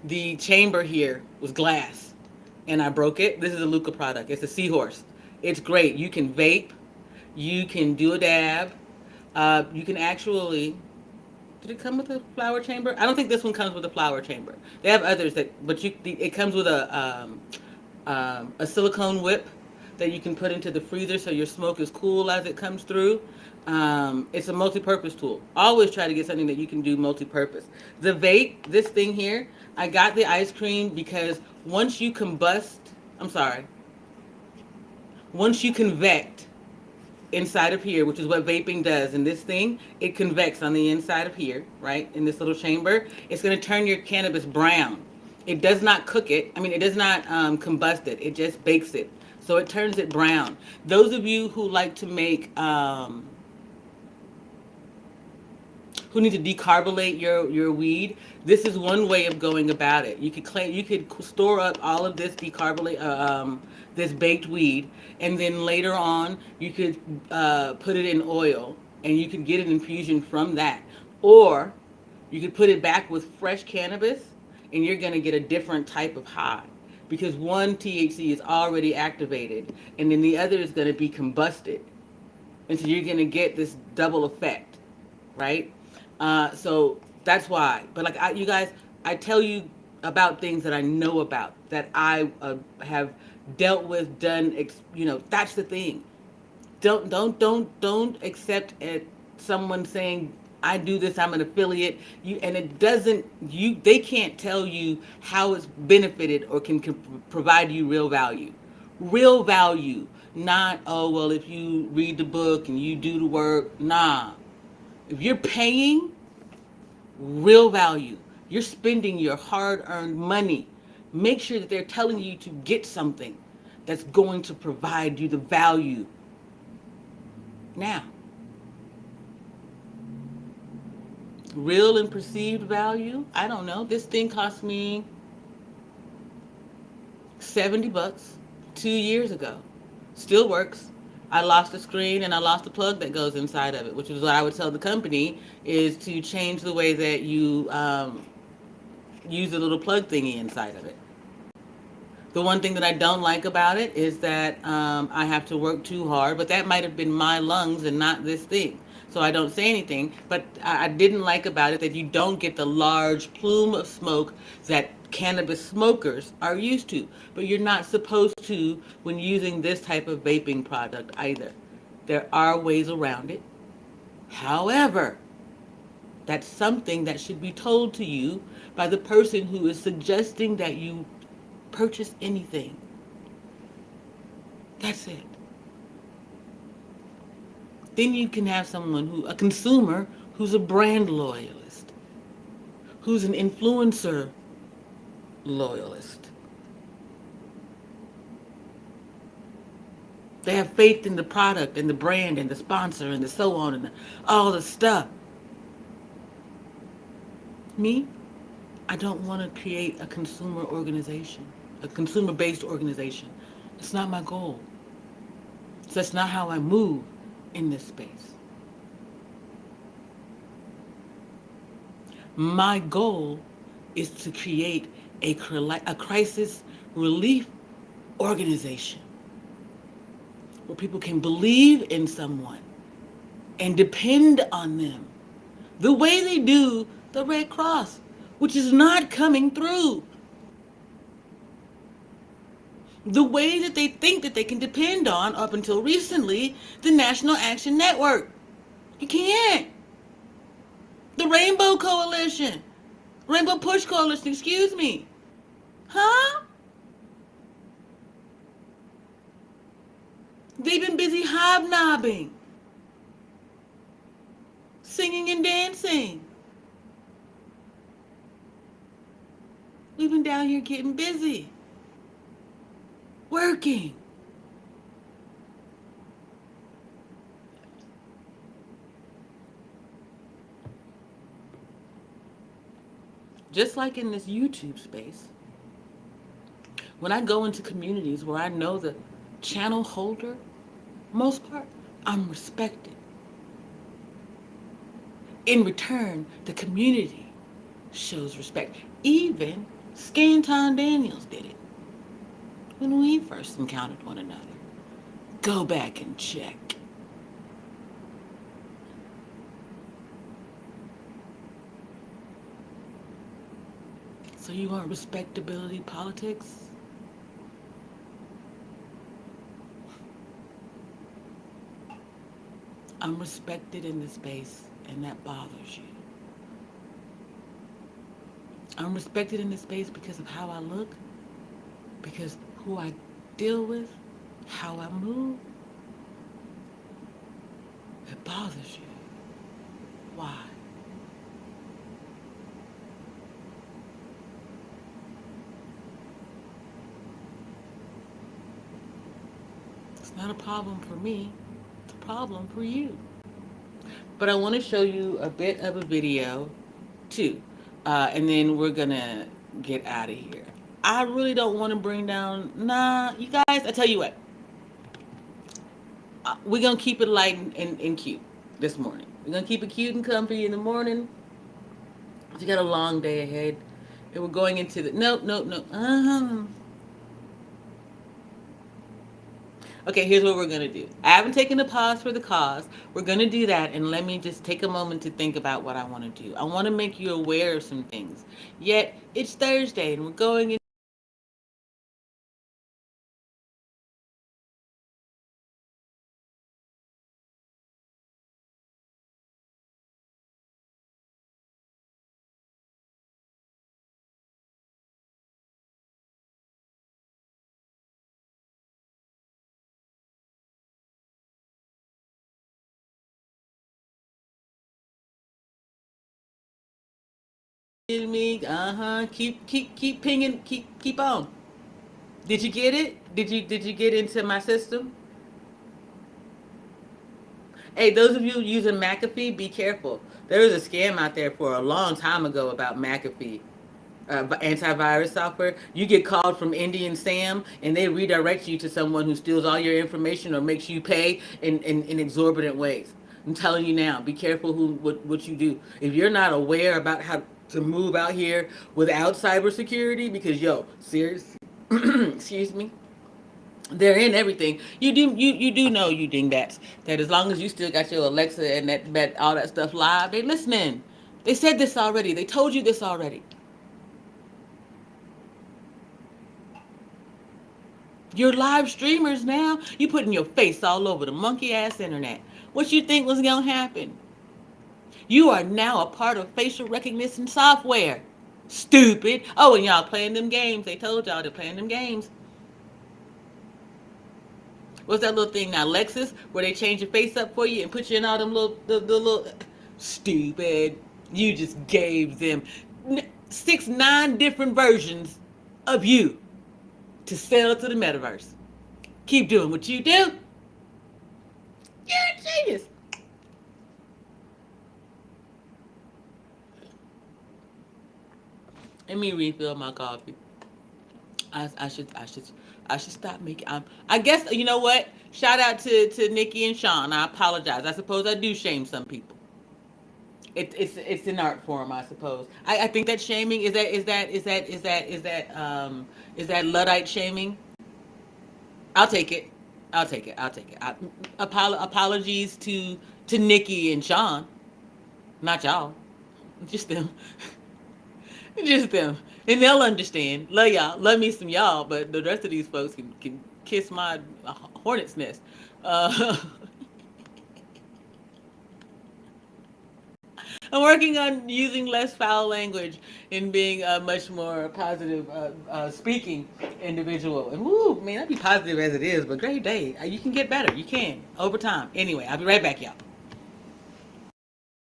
the chamber here was glass and I broke it. This is a Luca product. It's a seahorse. It's great. You can vape. You can do a dab. You can actually... Did it come with a flower chamber? I don't think this one comes with a flower chamber. They have others but it comes with a silicone whip that you can put into the freezer so your smoke is cool as it comes through. It's a multi-purpose tool. Always try to get something that you can do multi-purpose. The vape, this thing here, I got the ice cream because once you convect inside of here, which is what vaping does, and this thing, it convects on the inside of here, right, in this little chamber. It's going to turn your cannabis brown. It does not cook it. I mean, it does not combust it. It just bakes it. So it turns it brown. Those of you who like to make, who need to decarbonate your weed, this is one way of going about it. You could store up all of this this baked weed, and then later on you could put it in oil, and you could get an infusion from that. Or you could put it back with fresh cannabis, and you're going to get a different type of high. Because one, THC is already activated, and then the other is going to be combusted. And so you're going to get this double effect, right? So that's why. But like you guys, I tell you about things that I know about, that I have dealt with, done. That's the thing. Don't accept it. Someone saying I do this, I'm an affiliate. And it doesn't. They can't tell you how it's benefited or can provide you real value. Real value. Not, oh well, if you read the book and you do the work. Nah. If you're paying, real value. You're spending your hard-earned money. Make sure that they're telling you to get something that's going to provide you the value. Now, real and perceived value, I don't know. This thing cost me $70 2 years ago. Still works. I lost the screen and I lost the plug that goes inside of it, which is what I would tell the company, is to change the way that you use the little plug thingy inside of it. The one thing that I don't like about it is that I have to work too hard, but that might have been my lungs and not this thing. So I don't say anything, but I didn't like about it that you don't get the large plume of smoke that cannabis smokers are used to. But you're not supposed to when using this type of vaping product either. There are ways around it. However, that's something that should be told to you by the person who is suggesting that you purchase anything. That's it. Then you can have a consumer who's a brand loyalist, who's an influencer loyalist. They have faith in the product and the brand and the sponsor and the so on and all the stuff. Me, I don't want to create a consumer organization, a consumer-based organization. It's not my goal. So that's not how I move in this space. My goal is to create a crisis relief organization where people can believe in someone and depend on them the way they do the Red Cross, which is not coming through. The way that they think that they can depend on, up until recently, the National Action Network. You can't. The Rainbow Coalition. Rainbow Push Coalition, excuse me. Huh? They've been busy hobnobbing, singing and dancing. We've been down here getting busy, working. Just like in this YouTube space, when I go into communities where I know the channel holder, most part, I'm respected. In return, the community shows respect. Even Scanton Daniels did it when we first encountered one another. Go back and check. So you want respectability politics? I'm respected in this space, and that bothers you. I'm respected in this space because of how I look, because who I deal with, how I move. It bothers you. Why? It's not a problem for me. It's a problem for you. But I want to show you a bit of a video, too. And then we're going to get out of here. I really don't want to bring down... Nah, you guys, I tell you what. We're going to keep it light and cute this morning. We're going to keep it cute and comfy in the morning. You got a long day ahead. And we're going into the... No. Okay, here's what we're gonna do. I haven't taken a pause for the cause. We're gonna do that, and let me just take a moment to think about what I want to do. I want to make you aware of some things. Yet it's Thursday, and we're going in. Me, keep pinging, keep on. Did you get it? Did you get into my system? Hey, those of you using McAfee, be careful. There was a scam out there for a long time ago about McAfee. Antivirus software. You get called from Indian Sam, and they redirect you to someone who steals all your information or makes you pay in exorbitant ways. I'm telling you now, be careful what you do. If you're not aware about how to move out here without cybersecurity, because serious, excuse me, they're in everything. You do know, you dingbats, that as long as you still got your Alexa and that all that stuff live, they listening. They said this already. They told you this already. You're live streamers now. You putting your face all over the monkey ass internet. What you think was gonna happen? You are now a part of facial recognition software. Stupid. Oh, and y'all playing them games. They told y'all they're playing them games. What's that little thing now, Lexus, where they change your face up for you and put you in all them the little stupid. You just gave them 9 different versions of you to sell to the metaverse. Keep doing what you do. You're a genius. Let me refill my coffee. I should stop making. I guess you know what. Shout out to Nikki and Sean. I apologize. I suppose I do shame some people. It's an art form, I suppose. I think that shaming is that Luddite shaming. I'll take it. I'll take it. I'll take it. Apologies to Nikki and Sean, not y'all, just them. Just them. And they'll understand. Love y'all. Love me some y'all, but the rest of these folks can kiss my hornet's nest. I'm working on using less foul language and being a much more positive speaking individual. And woo, man, I'd be positive as it is, but great day. You can get better. You can. Over time. Anyway, I'll be right back, y'all.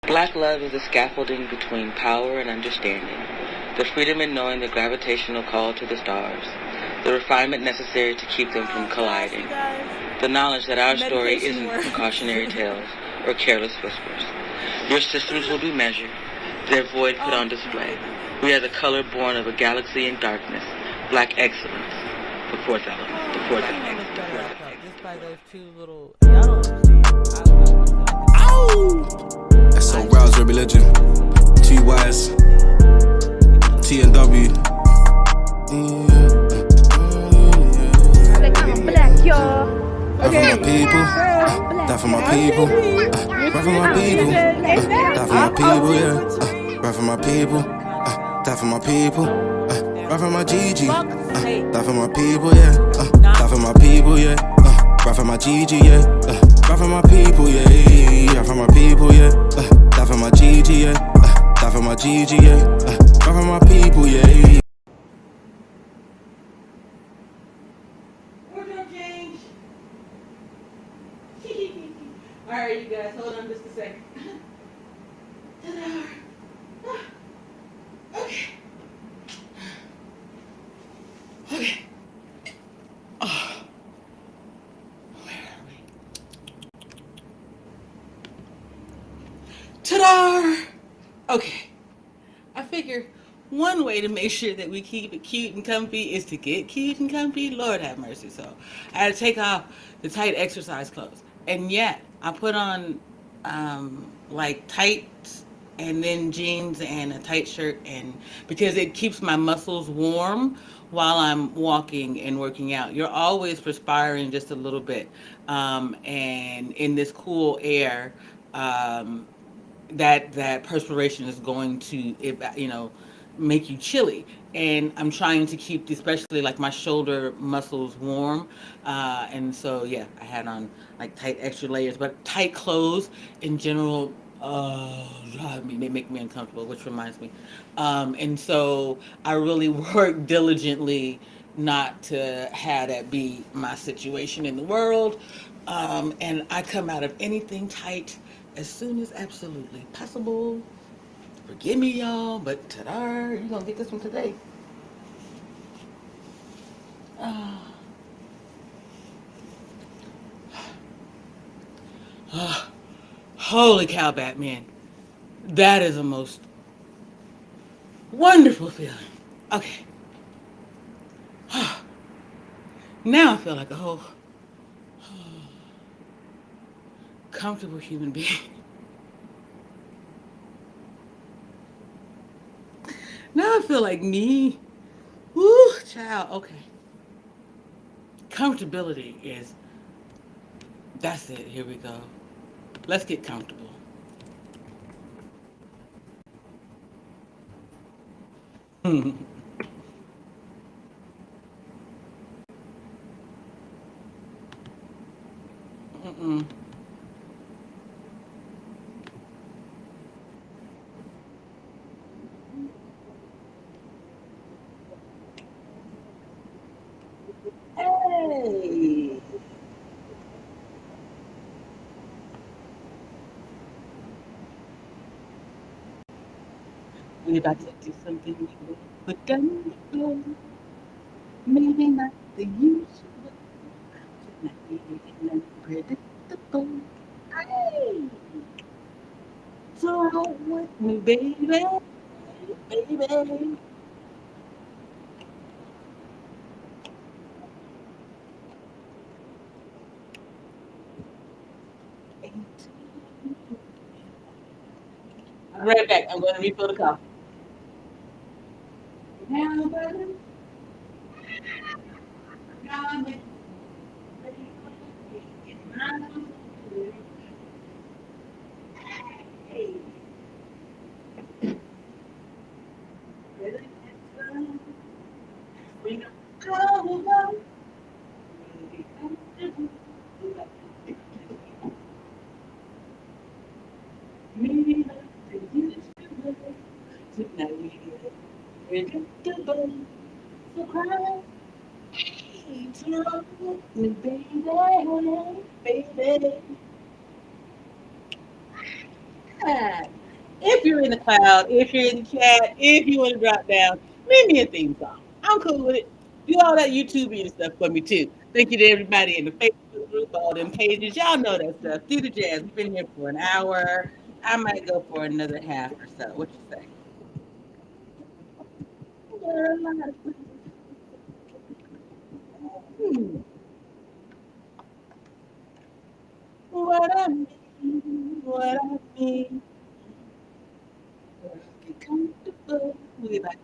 Black love is the scaffolding between power and understanding, the freedom in knowing the gravitational call to the stars, the refinement necessary to keep them from colliding, the knowledge that our story isn't precautionary tales or careless whispers. Your systems will be measured, their void put on display. We are the color born of a galaxy in darkness, black excellence, the fourth element, the fourth element. Just by those two little, y'all don't understand. That's so rouse your religion. 2 Y's, T and W. Black, y'all. Rap for my people, die for my people. Rap for my people, die for my people, yeah. Rap for my people, die for my people. Rap for my GG, die for my people, yeah. Die for my people, yeah. Rap for my GG, yeah. Rap for my people, yeah. Rap for my people, yeah. Die for my GG, yeah. Die for my GG, yeah. Rap for my people, yeah. All right, you guys, hold on just a second. Okay. Okay. Oh. Where are we? Ta-da! Okay. I figure one way to make sure that we keep it cute and comfy is to get cute and comfy. Lord have mercy. So I had to take off the tight exercise clothes. And yet I put on like tights and then jeans and a tight shirt, and because it keeps my muscles warm while I'm walking and working out. You're always perspiring just a little bit, and in this cool air, um, that perspiration is going to, make you chilly. And I'm trying to keep especially like my shoulder muscles warm, and so yeah, I had on like tight extra layers, but tight clothes in general drive me, they make me uncomfortable, which reminds me. And so I really work diligently not to have that be my situation in the world. And I come out of anything tight as soon as absolutely possible. Forgive me, y'all, but ta-da, you're gonna get this one today. Ah, ah, holy cow, Batman. That is a most wonderful feeling. Okay. Now I feel like a whole comfortable human being. Now I feel like me. Woo, child. Okay. Comfortability is, that's it. Here we go. Let's get comfortable. Mm-mm. Hey. We're about to do something new. But done before. Maybe not the usual. Tonight is unpredictable. Hey. So out with me, baby. Baby. I'll be right back. I'm going to refill the coffee. Now, buddy. Now I'm in. Hey. We go. Maybe not the usual. Tonight we're predictable. So cry. Tonight with me, baby. Baby. Yeah. If you're in the cloud, if you're in the chat, if you want to drop down, leave me a theme song. I'm cool with it. Do all that YouTube and stuff for me too. Thank you to everybody in the Facebook group, all them pages. Y'all know that stuff. Do the jazz. We've been here for an hour. I might go for another half or so. What you say? Hmm. What I mean, what I mean. Get comfortable. We like to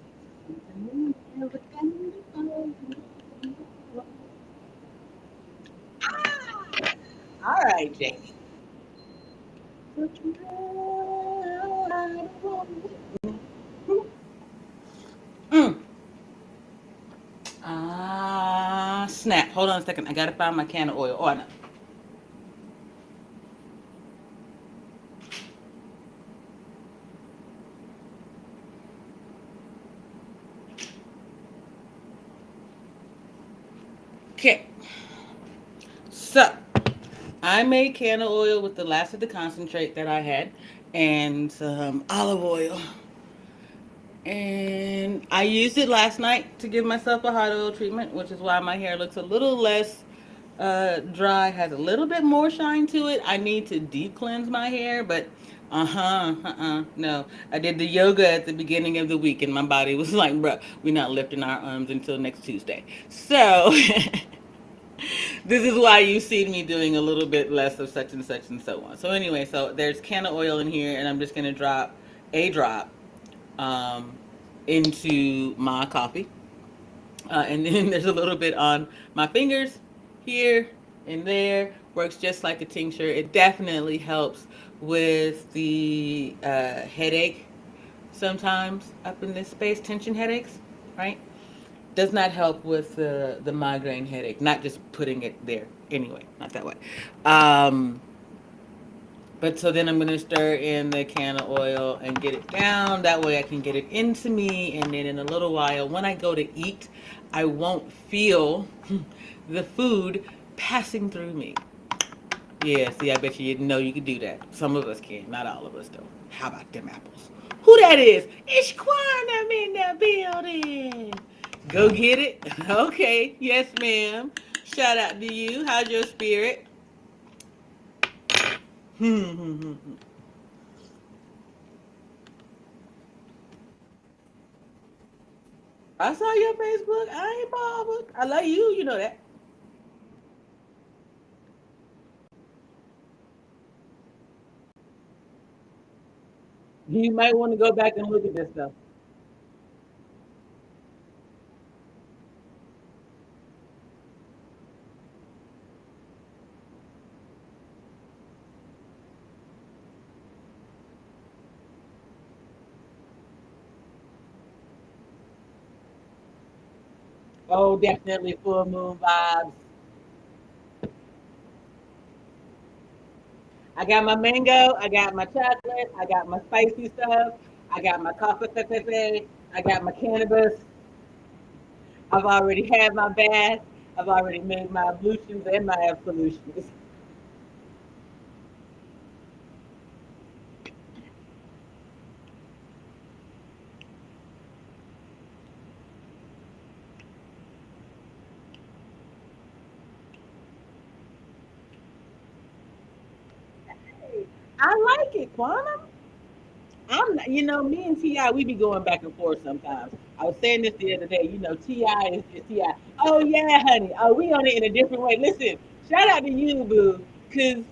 do something new. Get comfortable. All right, Jake. Mm. Snap. Hold on a second. I gotta find my can of oil. Oh, I know. Okay. So, I made can of oil with the last of the concentrate that I had and some olive oil. And I used it last night to give myself a hot oil treatment, which is why my hair looks a little less dry, has a little bit more shine to it. I need to deep cleanse my hair, but no. I did the yoga at the beginning of the week, and my body was like, bruh, we're not lifting our arms until next Tuesday. So, this is why you see me doing a little bit less of such and such and so on. So, anyway, so there's can of oil in here, and I'm just going to drop a drop um, into my coffee. And then there's a little bit on my fingers here and there. Works just like a tincture. It definitely helps with the headache sometimes up in this space, tension headaches, right? Does not help with the migraine headache. Not just putting it there. Anyway, not that way. Um, but so then I'm going to stir in the can of oil and get it down. That way I can get it into me. And then in a little while, when I go to eat, I won't feel the food passing through me. Yeah, see, I bet you didn't know you could do that. Some of us can, not all of us though. How about them apples? Who that is? It's Quantum in the building. Go get it. Okay, yes, ma'am. Shout out to you. How's your spirit? I saw your Facebook. I ain't bothered. I love you. You know that. You might want to go back and look at this stuff. Oh, definitely full moon vibes. I got my mango. I got my chocolate. I got my spicy stuff. I got my coffee pepe. I got my cannabis. I've already had my bath. I've already made my ablutions and my absolutions. I like it, Quantum. Me and Ti, we be going back and forth sometimes. I was saying this the other day. Ti is just Ti. Oh yeah, honey. Oh, we on it in a different way. Listen, shout out to you, boo. Cause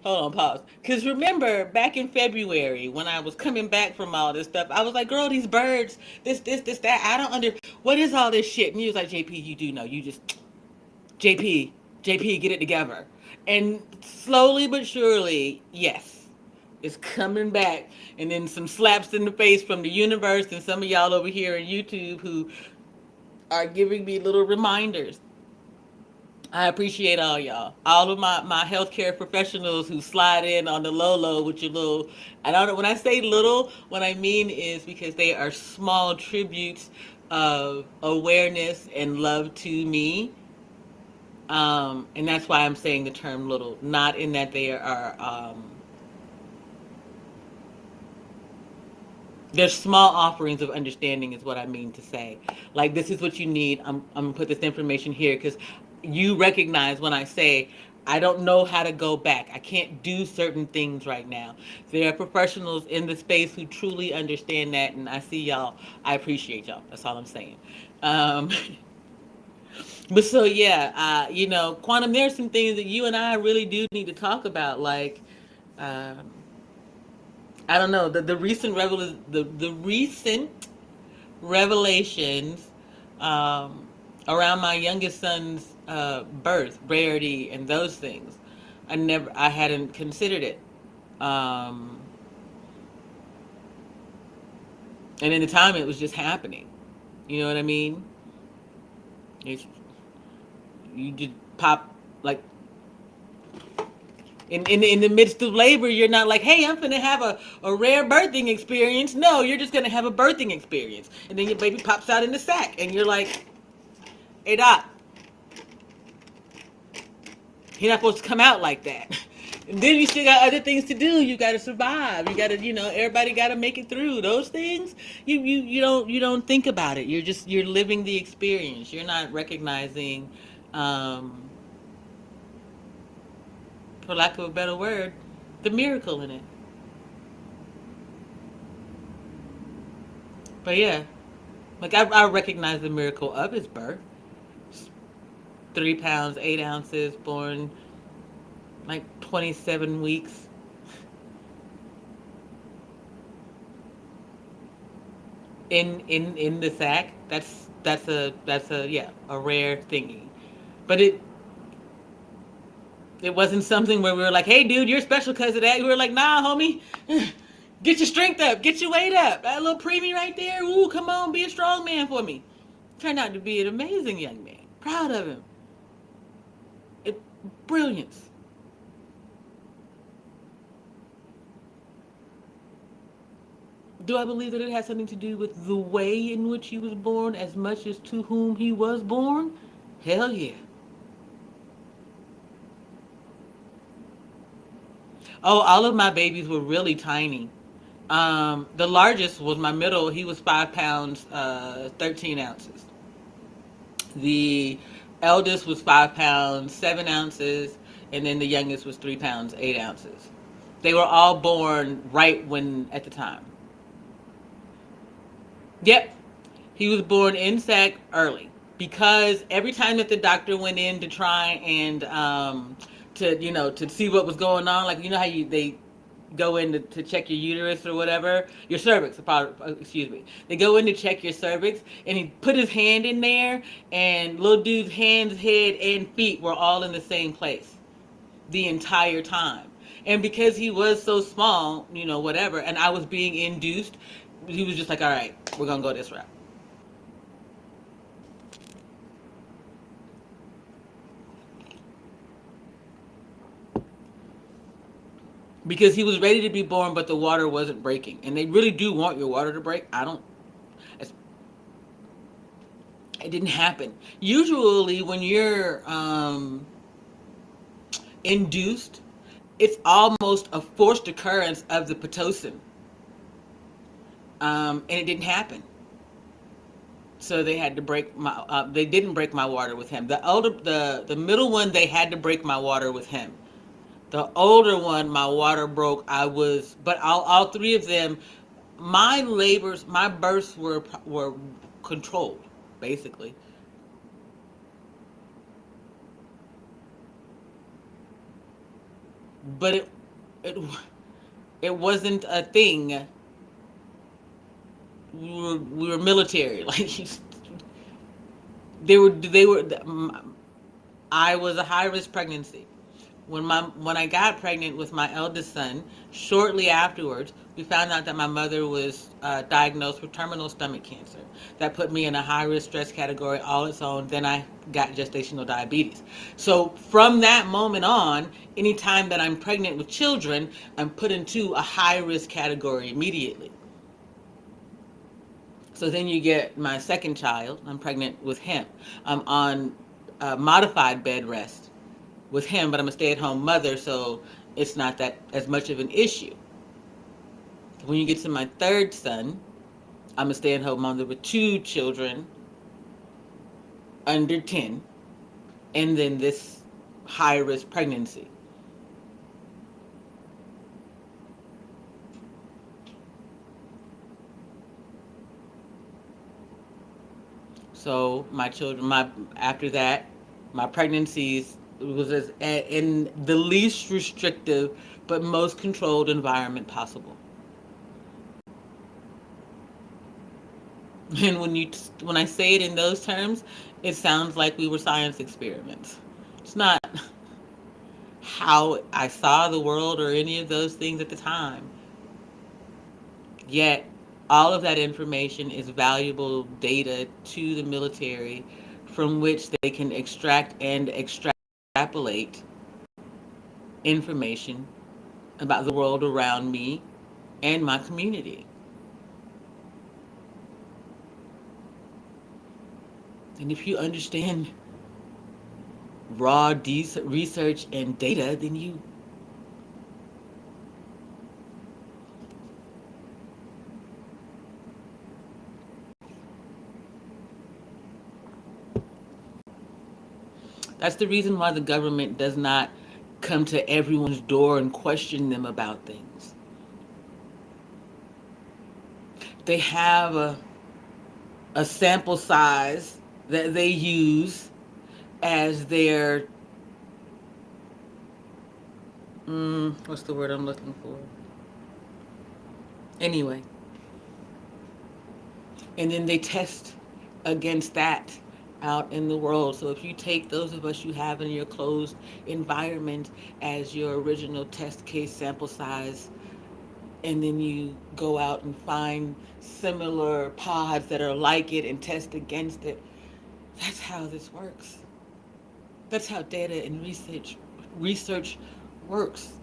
hold on, pause. Cause remember back in February when I was coming back from all this stuff, I was like, girl, these birds, this, that. I don't what is all this shit. And you was like, JP, you do know. You just JP, JP, get it together. And slowly but surely, yes, it's coming back. And then some slaps in the face from the universe and some of y'all over here on YouTube who are giving me little reminders. I appreciate all y'all. All of my healthcare professionals who slide in on the low low with your little, I don't know, when I say little, what I mean is because they are small tributes of awareness and love to me. And that's why I'm saying the term little, not in that they are, they're small offerings of understanding, is what I mean to say. Like, this is what you need. I'm going to put this information here because you recognize when I say, I don't know how to go back. I can't do certain things right now. There are professionals in the space who truly understand that, and I see y'all. I appreciate y'all. That's all I'm saying. Um, But so yeah, Quantum. There's some things that you and I really do need to talk about. Like, um, I don't know the recent revelations um, around my youngest son's birth, rarity, and those things. I hadn't considered it. Um, and in the time, it was just happening. You know what I mean? It's, you just pop like in the midst of labor, you're not like, hey, I'm gonna have a rare birthing experience. No, you're just gonna have a birthing experience. And then your baby pops out in the sack and you're like, hey doc, he's not supposed to come out like that. And then you still got other things to do. You gotta survive. You gotta, everybody gotta make it through. Those things, you don't think about it. You're living the experience. You're not recognizing, um, for lack of a better word, the miracle in it. But yeah, like I recognize the miracle of his birth. 3 pounds, 8 ounces, born like 27 weeks. in the sack. That's a yeah, a rare thingy. But it wasn't something where we were like, hey dude, you're special because of that. We were like, nah, homie. Get your strength up, get your weight up. That little preemie right there. Ooh, come on, be a strong man for me. Turned out to be an amazing young man. Proud of him. It brilliance. Do I believe that it has something to do with the way in which he was born as much as to whom he was born? Hell yeah. Oh, all of my babies were really tiny. The largest was my middle. He was 5 pounds, 13 ounces. The eldest was 5 pounds, 7 ounces, and then the youngest was 3 pounds, 8 ounces. They were all born right when at the time. Yep, he was born in sac early because every time that the doctor went in to try and to see what was going on, like how they go in to check your uterus or whatever, your cervix, excuse me. They go in to check your cervix, and he put his hand in there, and little dude's hands, head, and feet were all in the same place the entire time. And because he was so small, whatever, and I was being induced, he was just like, all right, we're going to go this route. Because he was ready to be born, but the water wasn't breaking. And they really do want your water to break. It didn't happen. Usually when you're induced, it's almost a forced occurrence of the Pitocin. And it didn't happen. So they had to break my. They didn't break my water with him. The middle one, they had to break my water with him. The older one, my water broke. But all three of them, my births were controlled, basically. But it it wasn't a thing. We were military, like they were. I was a high risk pregnancy. When I got pregnant with my eldest son, shortly afterwards, we found out that my mother was diagnosed with terminal stomach cancer. That put me in a high risk stress category all its own. Then I got gestational diabetes. So from that moment on, anytime that I'm pregnant with children, I'm put into a high risk category immediately. So then you get my second child. I'm pregnant with him. I'm on modified bed rest with him, but I'm a stay-at-home mother, so it's not that as much of an issue. When you get to my third son, I'm a stay-at-home mother with two children under 10, and then this high-risk pregnancy. So my children, after that, my pregnancies was in the least restrictive but most controlled environment possible. And when I say it in those terms, it sounds like we were science experiments. It's not how I saw the world or any of those things at the time. Yet, all of that information is valuable data to the military from which they can extract and extrapolate information about the world around me and my community. And if you understand raw research and data, then that's the reason why the government does not come to everyone's door and question them about things. They have a sample size that they use as their what's the word I'm looking for? Anyway, And then they test against that out in the world. So if you take those of us you have in your closed environment as your original test case sample size, and then you go out and find similar pods that are like it and test against it, that's how this works. That's how data and research works.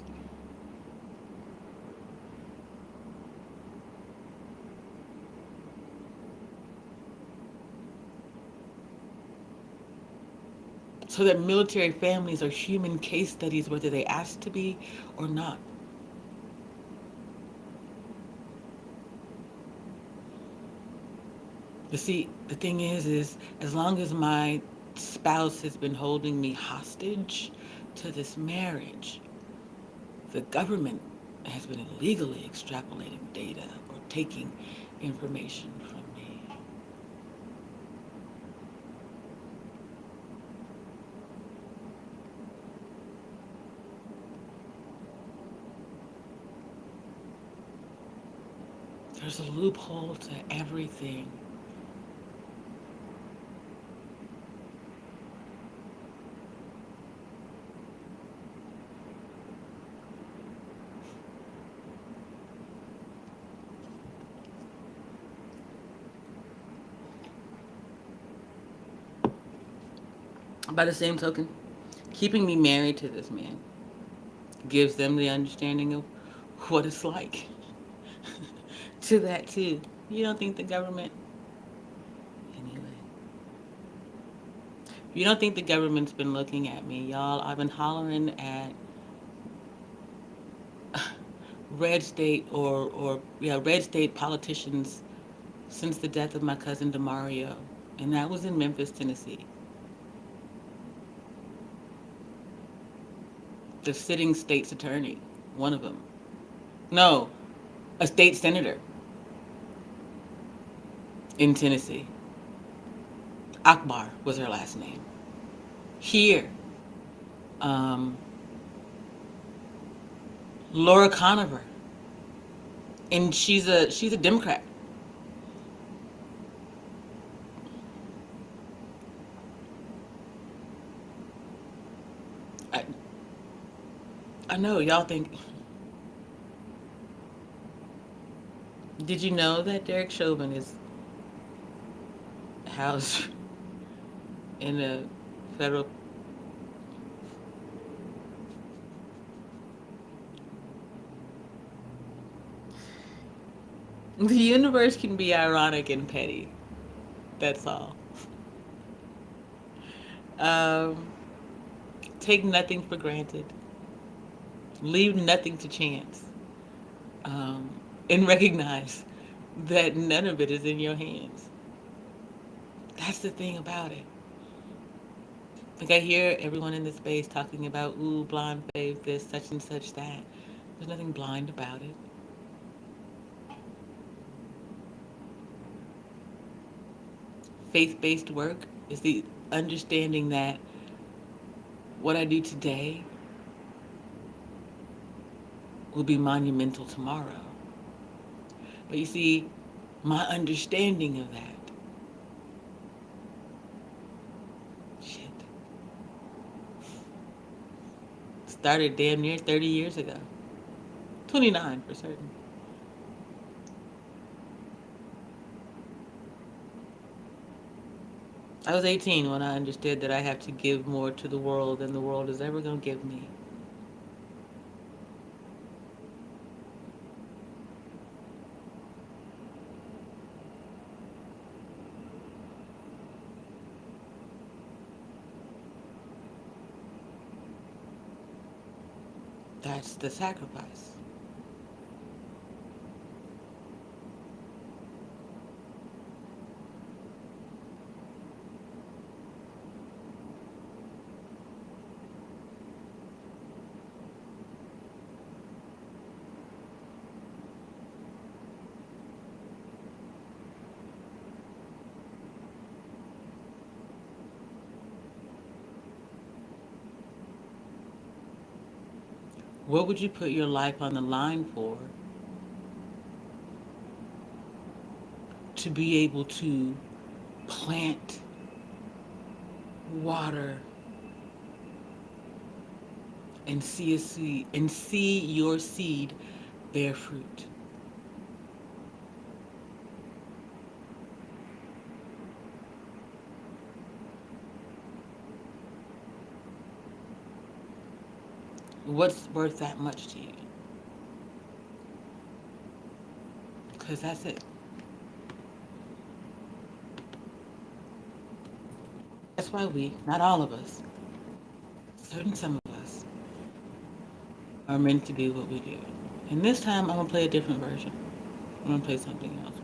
So that military families are human case studies, whether they ask to be or not. But see, the thing is as long as my spouse has been holding me hostage to this marriage, the government has been illegally extrapolating data or taking information from me. There's a loophole to everything. By the same token, keeping me married to this man gives them the understanding of what it's like to that too. You don't think the government anyway. You don't think the government's been looking at me, y'all? I've been hollering at red state red state politicians since the death of my cousin Demario, and that was in Memphis, Tennessee. The sitting state's attorney, one of them. No, a state senator in Tennessee. Akbar was her last name. Here, um, Laura Conover, and she's a Democrat. I, I know y'all think. Did you know that Derek Chauvin is housed in a federal? The universe can be ironic and petty. That's all. Um, take nothing for granted. Leave nothing to chance. Um, and recognize that none of it is in your hands. That's the thing about it. Like I hear everyone in this space talking about, ooh, blind faith, this, such and such, that. There's nothing blind about it. Faith-based work is the understanding that what I do today will be monumental tomorrow. But you see, my understanding of that, shit, started damn near 30 years ago. 29 for certain. I was 18 when I understood that I have to give more to the world than the world is ever going to give me. That's the sacrifice. What would you put your life on the line for to be able to plant, water, and see your seed bear fruit. What's worth that much to you? Because that's it. That's why we, not all of us, certain some of us, are meant to do what we do. And this time I'm going to play a different version. I'm going to play something else.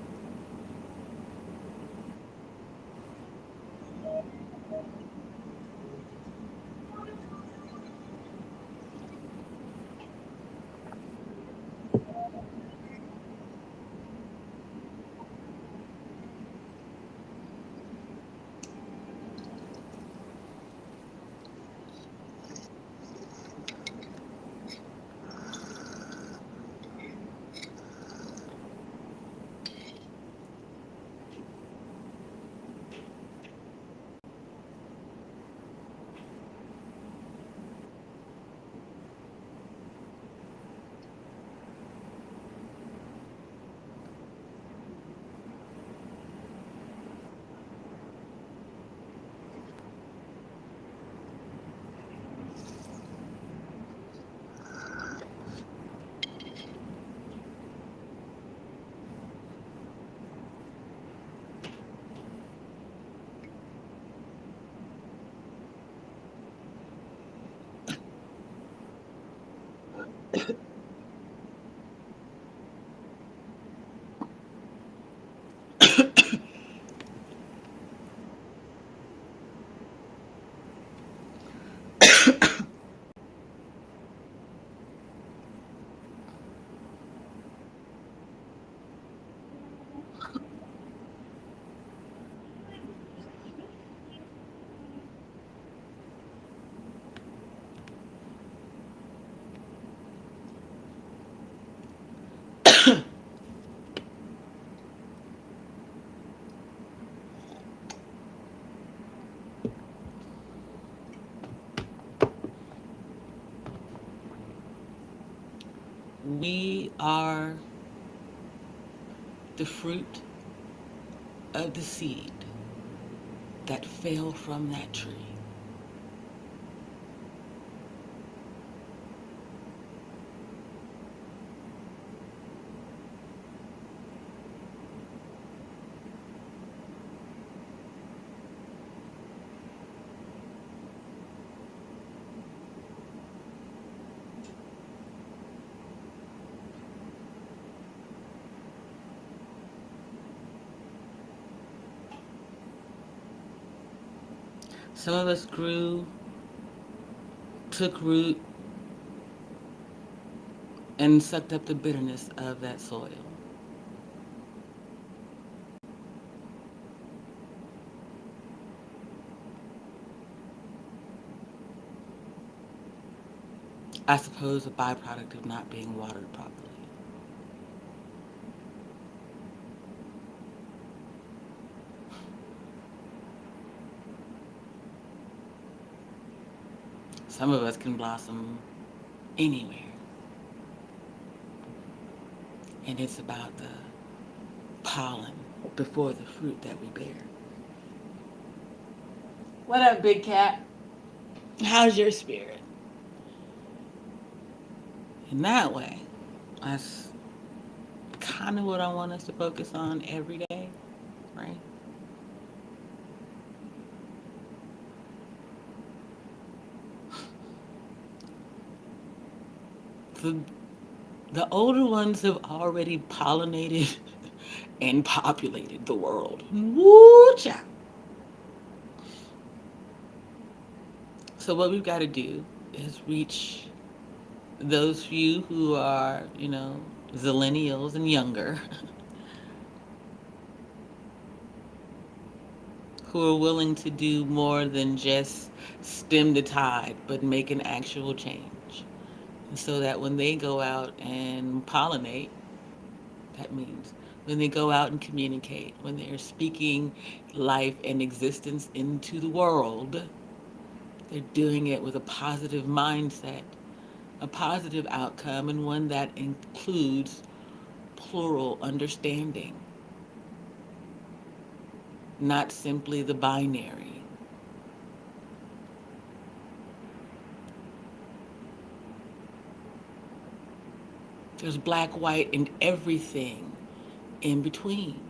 We are the fruit of the seed that fell from that tree. Some of us grew, took root, and sucked up the bitterness of that soil. I suppose a byproduct of not being watered properly. Some of us can blossom anywhere. And it's about the pollen before the fruit that we bear. What up, big cat? How's your spirit? In that way, that's kind of what I want us to focus on every day, right? The, the older ones have already pollinated and populated the world. Woo child. So what we've got to do is reach those few who are, zillennials and younger, who are willing to do more than just stem the tide, but make an actual change. So that when they go out and pollinate, That means when they go out and communicate, when they're speaking life and existence into the world, they're doing it with a positive mindset, a positive outcome, and one that includes plural understanding, not simply the binary. There's black, white, and everything in between.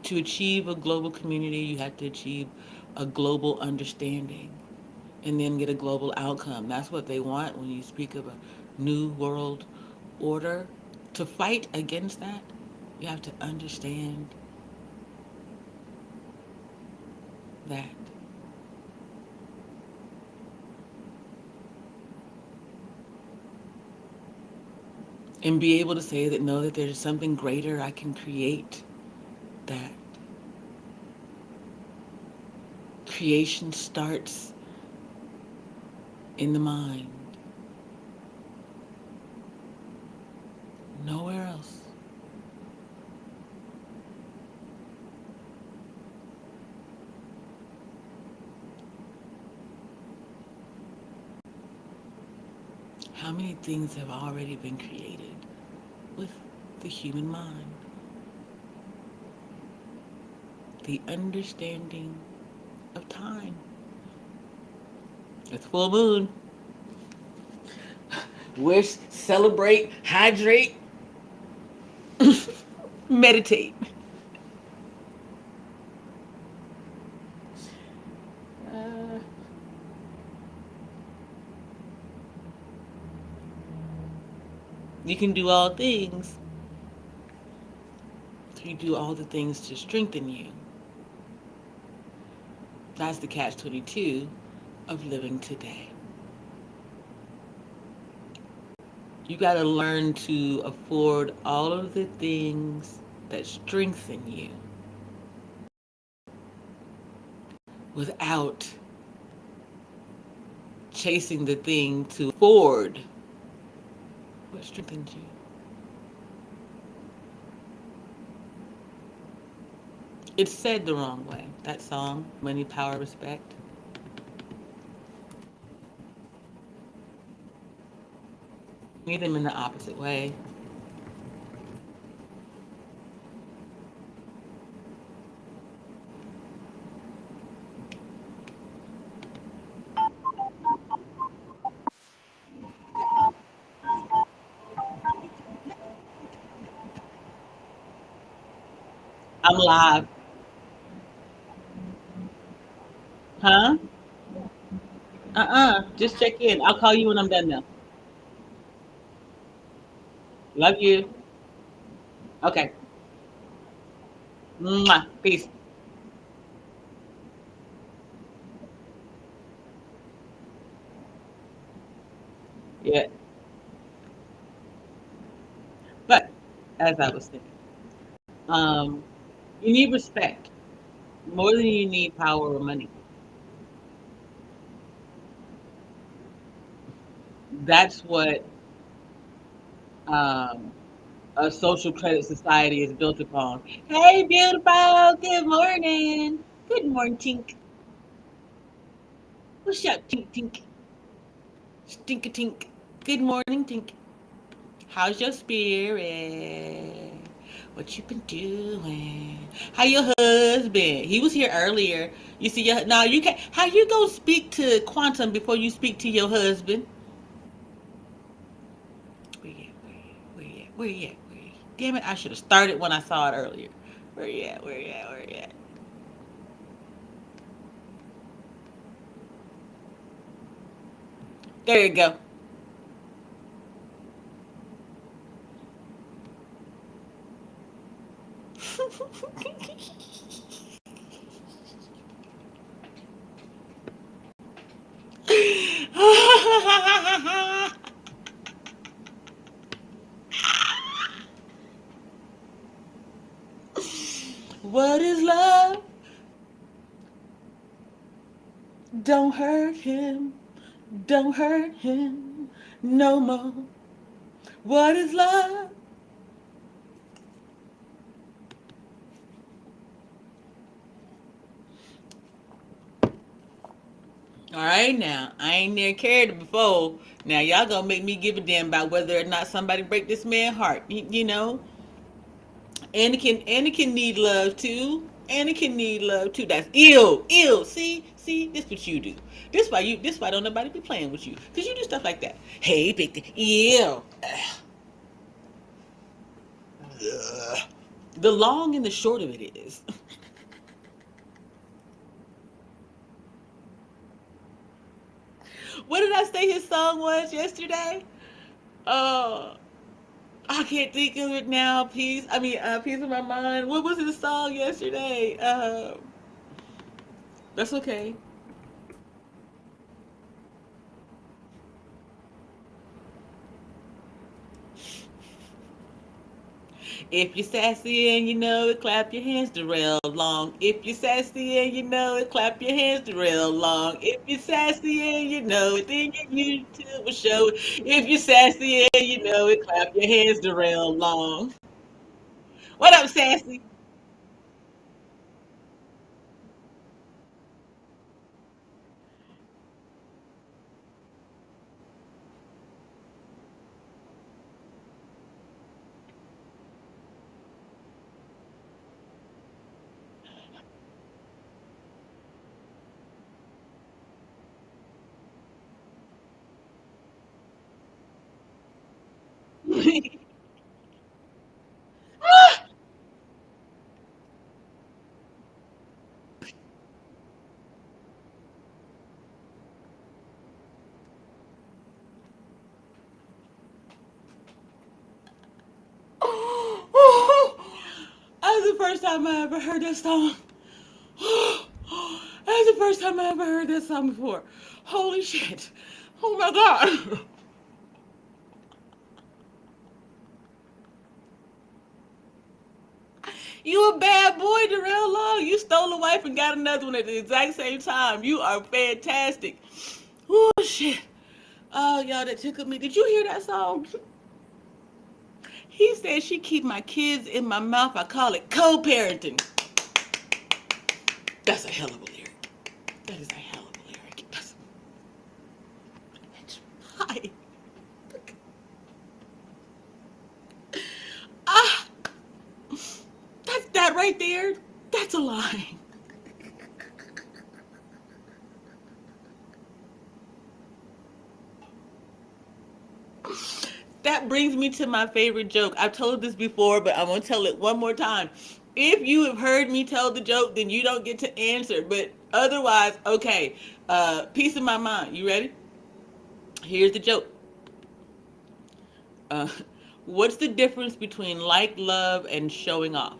To achieve a global community, you have to achieve a global understanding and then get a global outcome. That's what they want when you speak of a new world order. To fight against that, you have to understand that. And be able to say that, know that there's something greater I can create. That creation starts in the mind, nowhere else. How many things have already been created with the human mind? The understanding of time. It's full moon. Wish, celebrate, hydrate, meditate. Uh, you can do all things. You do all the things to strengthen you. That's the catch 22 of living today. You got to learn to afford all of the things that strengthen you without chasing the thing to afford what strengthens you. It's said the wrong way. That song, Money, Power, Respect. Read them in the opposite way. I'm live. Huh? Just check in. I'll call you when I'm done now. Love you. Okay. Mwah. Peace. Yeah. But as I was saying, um, you need respect more than you need power or money. That's what um, a social credit society is built upon. Hey, beautiful. Good morning. Good morning, Tink. What's up, Tink Tink? Stinka Tink. Good morning, Tink. How's your spirit? What you been doing? How your husband? He was here earlier. You see your now you can how you gonna speak to Quantum before you speak to your husband? Where you at? Where you at? Where you at? Where you at? Damn it! I should have started when I saw it earlier. Where you at? Where you at? Where you at? There you go. What is love? Don't hurt him. Don't hurt him no more. What is love? All right, now I ain't near carried it before. Now y'all gonna make me give a damn about whether or not somebody break this man's heart. You know, Anakin need love too. Anakin need love too. That's ill, ill. See, this what you do. This why don't nobody be playing with you, cause you do stuff like that. Hey, big, ill. The long and the short of it is, what did I say his song was yesterday? Uh, I can't think of it now. Peace of my mind. What was his song yesterday? That's okay. If you're sassy and you know it, clap your hands the real long. If you're sassy and you know it, clap your hands the real long. If you're sassy and you know it, then your YouTube will show it. If you're sassy and you know it, clap your hands the real long. What up, sassy? That was the first time I ever heard that song. That's the first time I ever heard that song before. Holy shit. Oh my god. You a bad boy, Darrell Long. You stole a wife and got another one at the exact same time. You are fantastic. Oh shit. Oh y'all, that tickled me. Did you hear that song? He said she keep my kids in my mouth. I call it co-parenting. That's a hell of a lyric. That is a hell of a lyric. That's right. Ah, that's that right there. That's a line. That brings me to my favorite joke. I've told this before, but I'm going to tell it one more time. If you have heard me tell the joke, then you don't get to answer. But otherwise, okay. Peace of my mind. You ready? Here's the joke. Uh, what's the difference between like, love, and showing off?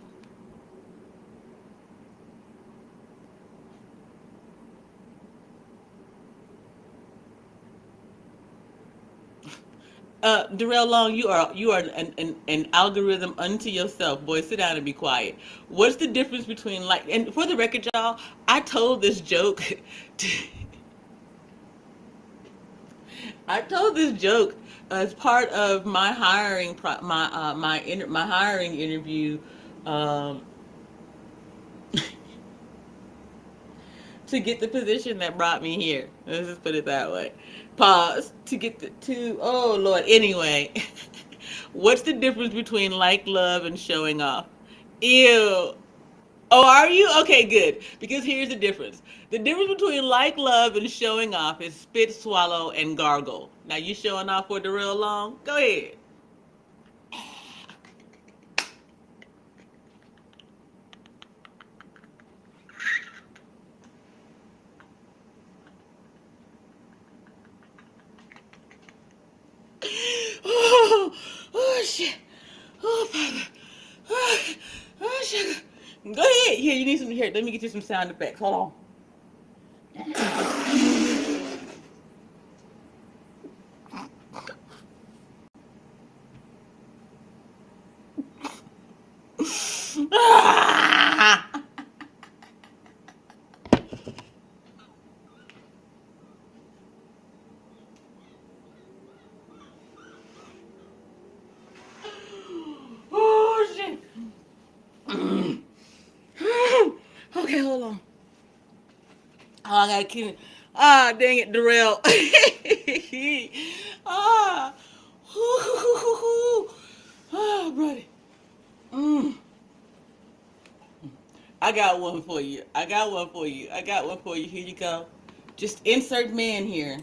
Darrell Long, you are an algorithm unto yourself. Boy, sit down and be quiet. What's the difference between like, and for the record, y'all, I told this joke. To, I told this joke as part of my hiring my hiring interview, um, to get the position that brought me here. Let's just put it that way. Pause to get the to oh Lord. Anyway, what's the difference between like, love, and showing off? Ew. Oh, are you? Okay, good. Because here's the difference. The difference between like, love, and showing off is spit, swallow, and gargle. Now you showing off for the real long? Go ahead. Oh, oh shit. Oh, Papa. Oh, oh shit. Go ahead. Here, you need some. Here, let me get you some sound effects. Hold on. Oh, I got kidding. Ah, dang it, Darrell. ah, ah, buddy. Mm. I got one for you. I got one for you. I got one for you. Here you go. Just insert man here.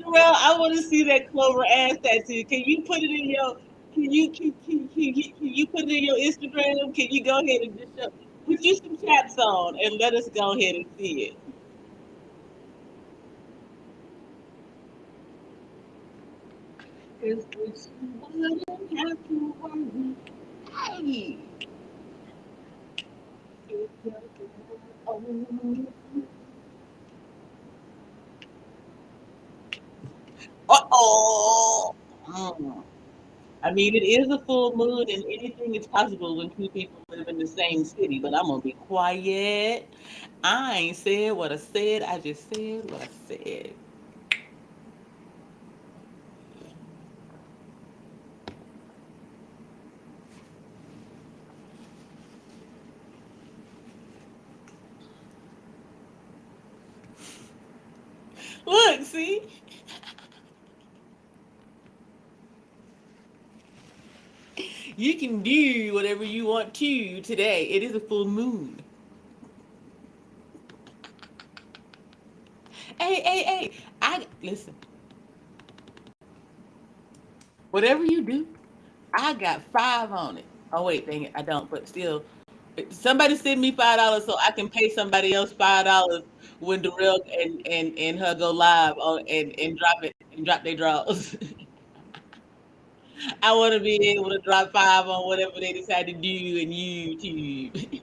Well, I want to see that Clover ass tattoo. Can you put it in your? Can you put it in your Instagram? Can you go ahead and just show? Put you some chaps on and let us go ahead and see it. 'Cause it's- you wouldn't have to worry. Hey. Uh-oh. Mm. I mean, it is a full moon, and anything is possible when two people live in the same city. But I'm gonna be quiet. I ain't said what I said. I just said what I said. Look, see, you can do whatever you want to today. It is a full moon. Hey, hey, hey! I listen. Whatever you do, I got five on it. Oh wait, dang it, I don't. But still, somebody send me $5 so I can pay somebody else $5 when Darrell and her go live on and drop it and drop their draws. I want to be able to drop five on whatever they decide to do in YouTube.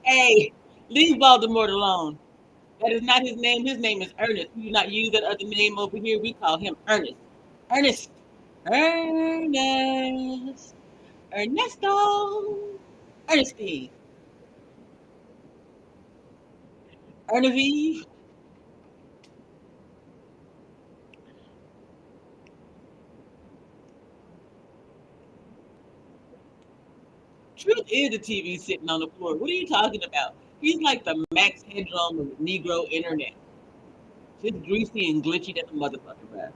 Hey, leave Baltimore alone. That is not his name. His name is Ernest. We do not use that other name over here. We call him Ernest. Ernest. Ernest. Ernesto. Ernestine. Ernavie. Truth is the TV sitting on the floor. What are you talking about? He's like the Max Headroom of the Negro internet. Just greasy and glitchy than a motherfucker, man.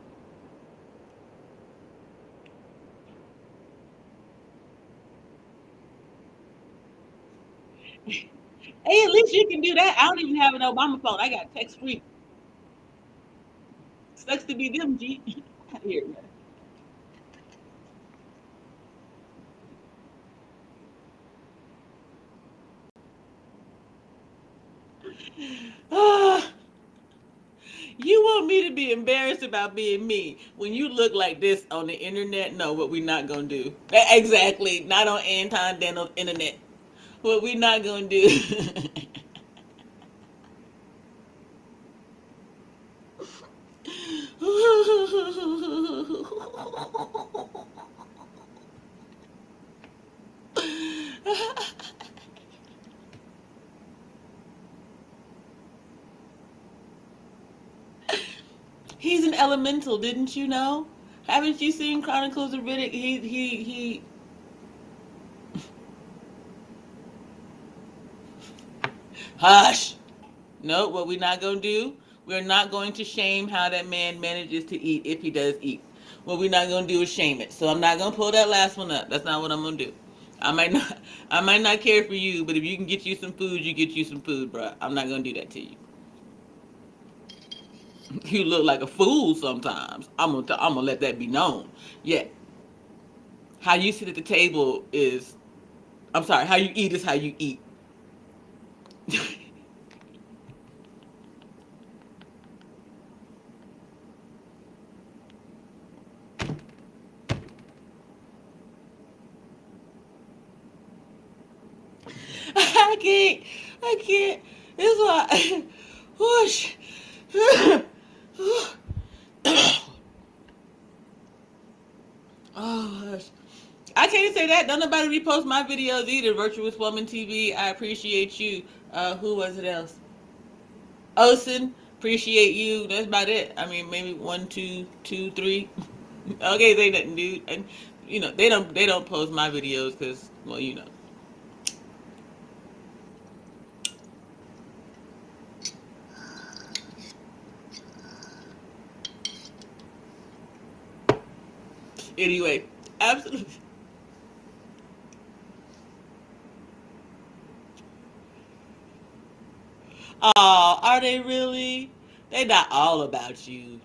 Hey, at least you can do that. I don't even have an Obama phone. I got text free. Sucks to be them, G. Here, man. Ah, you want me to be embarrassed about being me when you look like this on the internet? No, what we not gonna do. Exactly. Not on Anton Daniel's internet. What we not gonna do. He's an elemental, didn't you know? Haven't you seen Chronicles of Riddick? He Hush. No, what we're not going to do, we're not going to shame how that man manages to eat if he does eat. What we're not going to do is shame it. So I'm not going to pull that last one up. That's not what I'm going to do. I might not, I might not care for you, but if you can get you some food, you get you some food, bruh. I'm not going to do that to you. You look like a fool sometimes. I'm gonna let that be known. Yeah, how you sit at the table is, I'm sorry, how you eat is how you eat. I can't. I can't. This is why. Whoosh. Oh, hush. I can't say that. Don't nobody repost my videos either. Virtuous Woman TV. I appreciate you. Who was it else? Osen. Appreciate you. That's about it. I mean, maybe one, two, two, three. Okay, they nothing, dude. And they don't post my videos because, well, Anyway, absolutely. Oh, are they really? They not all about you.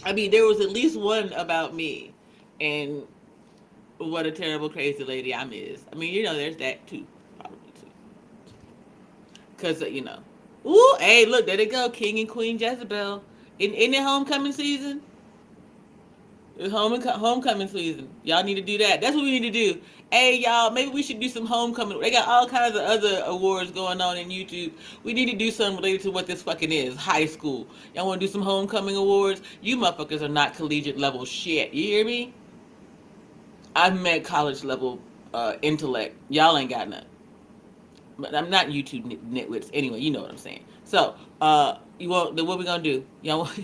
I mean, there was at least one about me, and what a terrible, crazy lady I'm is. I mean, there's that too, probably too, because Ooh, hey, look, there they go, King and Queen Jezebel. In the homecoming season, it's homecoming season. Y'all need to do that. That's what we need to do. Hey, y'all, maybe we should do some homecoming. They got all kinds of other awards going on in YouTube. We need to do something related to what this fucking is, high school. Y'all want to do some homecoming awards? You motherfuckers are not collegiate level shit. You hear me? I've met college level intellect. Y'all ain't got none. But I'm not YouTube nitwits. Anyway, you know what I'm saying. So, you want what we gonna do? Y'all want?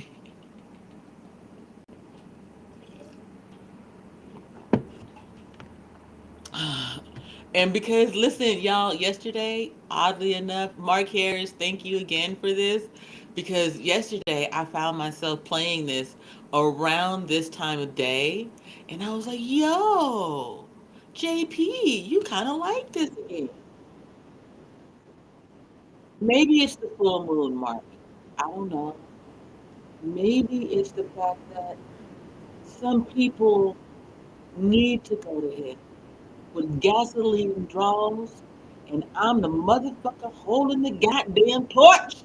And because, listen, y'all, yesterday, oddly enough, Mark Harris, thank you again for this. Because yesterday I found myself playing this around this time of day. And I was like, yo, JP, you kind of like this again. Maybe it's the full moon, Mark. I don't know. Maybe it's the fact that some people need to go to hell with gasoline draws, and I'm the motherfucker holding the goddamn torch.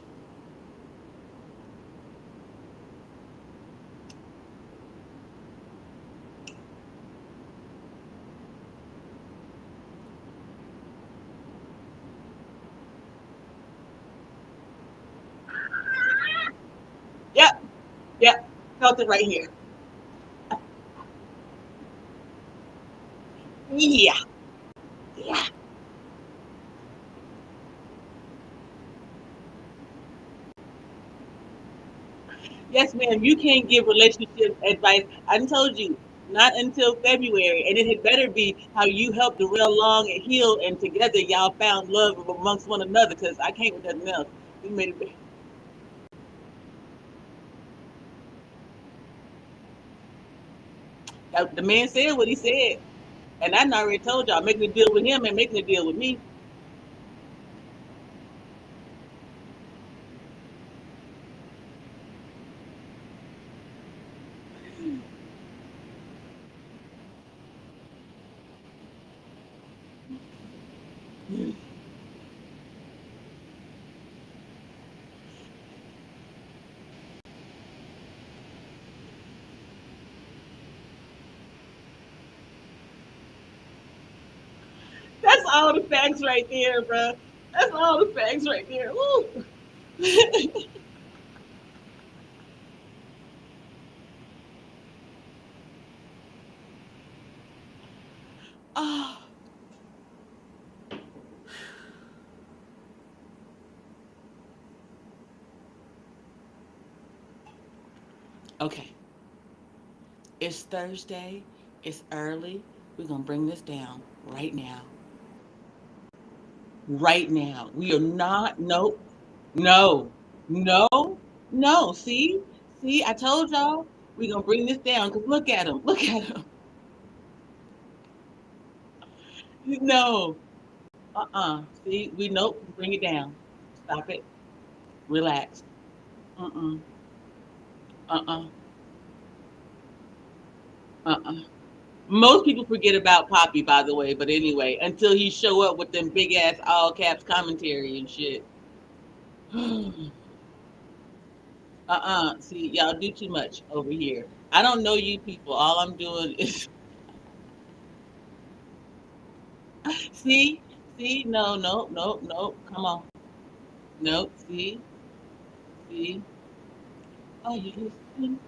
Yep, yep, felt it right here. Yeah, yeah. Yes, ma'am, you can't give relationship advice. I done told you, not until February, and it had better be how you helped the real long and heal, and together y'all found love amongst one another, because I can't with nothing else. You made it. The man said what he said. And I already told y'all, making a deal with him and making a deal with me. That's all the facts right there, bro. That's all the facts right there. Woo. Oh, okay. It's Thursday. It's early. We're going to bring this down right now. right now. We are not, nope, no, no, no. See, I told y'all we're gonna bring this down because look at him, look at him. No, See, we nope, bring it down. Stop it. Relax. Uh-uh, uh-uh, uh-uh. Most people forget about Poppy, by the way, but anyway, until he show up with them big ass all caps commentary and shit. See, y'all do too much over here. I don't know you people. All I'm doing is see, see, no, no, no, no. Come on. No, see. Oh, you listen.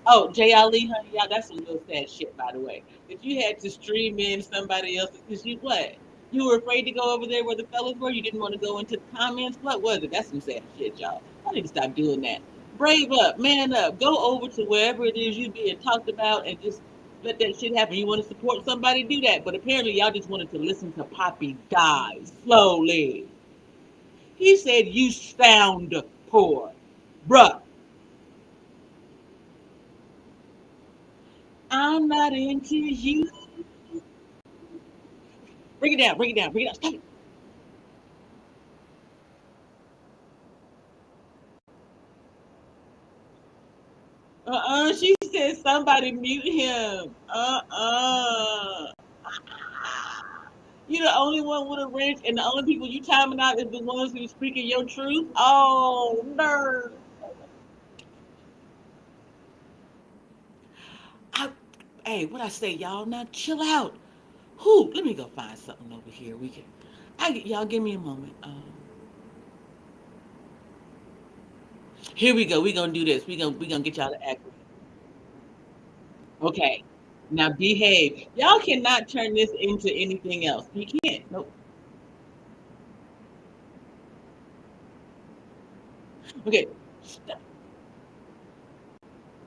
Oh, Jay Ali, honey, yeah, that's some real sad shit, by the way. That you had to stream in somebody else's because you what? You were afraid to go over there where the fellas were. You didn't want to go into the comments. What was it? That's some sad shit, y'all. I need to stop doing that. Brave up, man up. Go over to wherever it is you being talked about and just let that shit happen. You want to support somebody, do that. But apparently, y'all just wanted to listen to Poppy die slowly. He said you sound poor, bruh. I'm not into you. Bring it down, bring it down, bring it down. Stop it. She said somebody mute him. You the only one with a wrench, and the only people you timing out is the ones who speaking your truth. Oh, nerd. I, hey, what I say, y'all? Now chill out. Who? Let me go find something over here. We can. Y'all give me a moment. Here we go. We gonna do this. We gonna get y'all to act. Okay. Now behave. Y'all cannot turn this into anything else. You can't. Nope. Okay.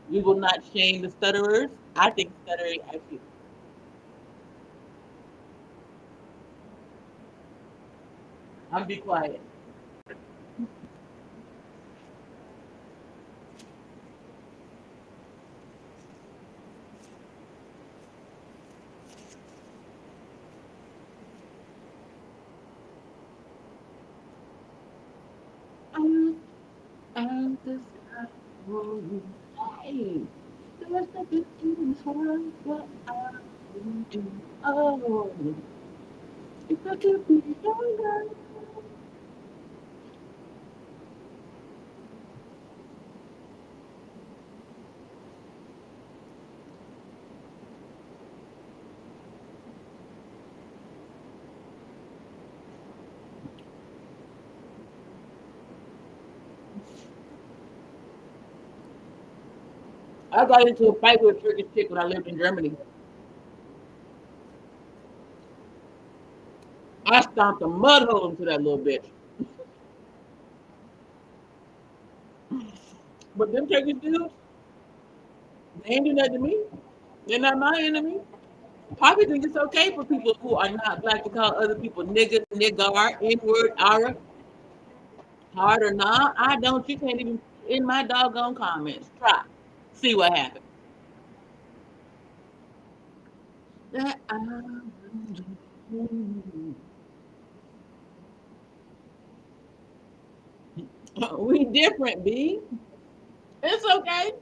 We will not shame the stutterers. I think stuttering actually. I'm be quiet. I'm, I'm the sky. Hey, there's nothing to hide what I will do. Oh, if I could be younger. I got into a fight with a Turkish chick when I lived in Germany. I stomped a mud hole into that little bitch. But them Turkish dudes, they ain't do nothing to me. They're not my enemy. Probably think it's okay for people who are not black to call other people nigga, niggar, N-word, ara, hard or not. I don't. You can't even in my doggone comments. Try. See what happens. That we different, B. It's okay.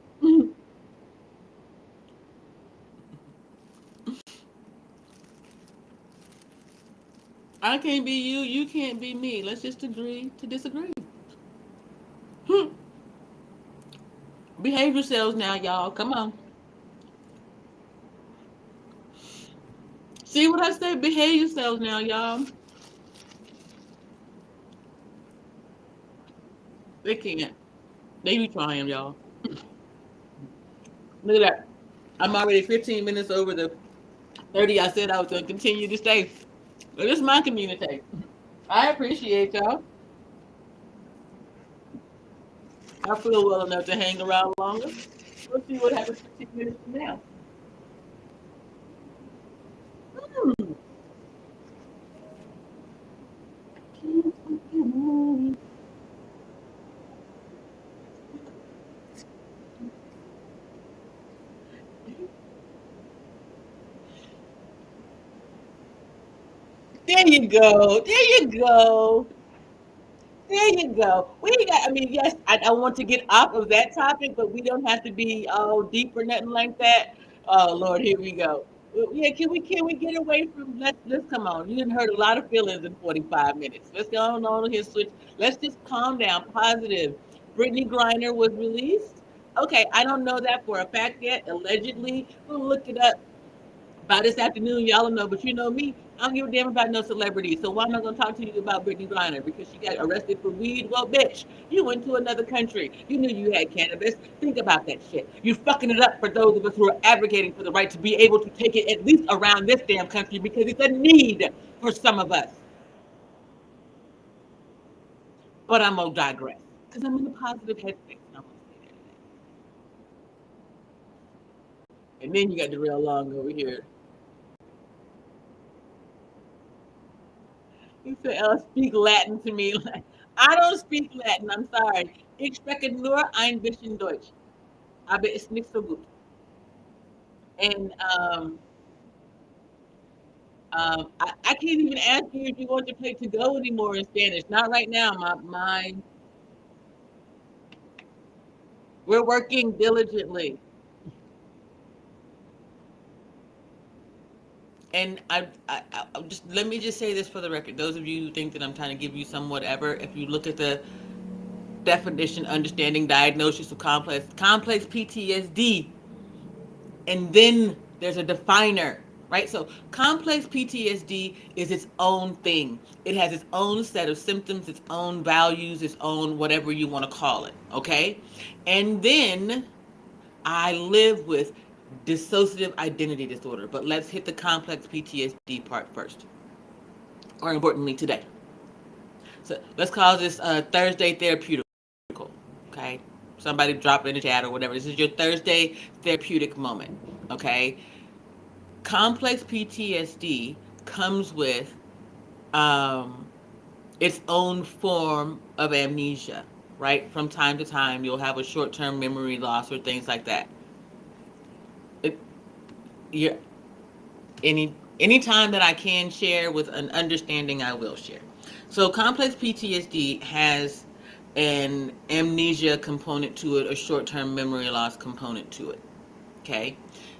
I can't be you. You can't be me. Let's just agree to disagree. Behave yourselves now, y'all. Come on. See what I said? Behave yourselves now, y'all. They can't. They be trying, y'all. Look at that. I'm already 15 minutes over the 30 I said I was going to continue to stay. But it's my community. I appreciate y'all. I feel well enough to hang around longer. We'll see what happens 15 minutes from now. Hmm. There you go. There you go. There you go. We ain't got, I mean, yes, I want to get off of that topic, but we don't have to be all deep or nothing like that. Oh Lord, here we go. Yeah, can we get away from let's come on. You didn't hurt a lot of feelings in 45 minutes. Let's go on here, switch. Let's just calm down. Positive. Brittany Griner was released. Okay, I don't know that for a fact yet. Allegedly, we'll look it up by this afternoon, y'all know, but you know me, I don't give a damn about no celebrity. So why am I going to talk to you about Brittany Griner? Because she got arrested for weed? Well, bitch, you went to another country. You knew you had cannabis. Think about that shit. You fucking it up for those of us who are advocating for the right to be able to take it at least around this damn country because it's a need for some of us. But I'm going to digress because I'm in a positive headspace. And then you got the real long over here. He said, speak Latin to me. I don't speak Latin. I'm sorry. Ich spreche nur ein bisschen Deutsch. Aber es ist nicht so gut. And I can't even ask you if you want to play to go anymore in Spanish. Not right now. We're working diligently. And I just let me just say this for the record. Those of you who think that I'm trying to give you some whatever, if you look at the definition, understanding, diagnosis of complex PTSD, and then there's a definer, right? So complex PTSD is its own thing. It has its own set of symptoms, its own values, its own whatever you want to call it, okay? And then I live with dissociative identity disorder, but let's hit the complex PTSD part first, or importantly today. So let's call this Thursday therapeutic, okay? Somebody drop it in the chat or whatever. This is your Thursday therapeutic moment, okay? Complex PTSD comes with its own form of amnesia, right? From time to time, you'll have a short-term memory loss or things like that. Any time that I can share with an understanding, I will share. So complex PTSD has an amnesia component to it, a short-term memory loss component to it. Okay.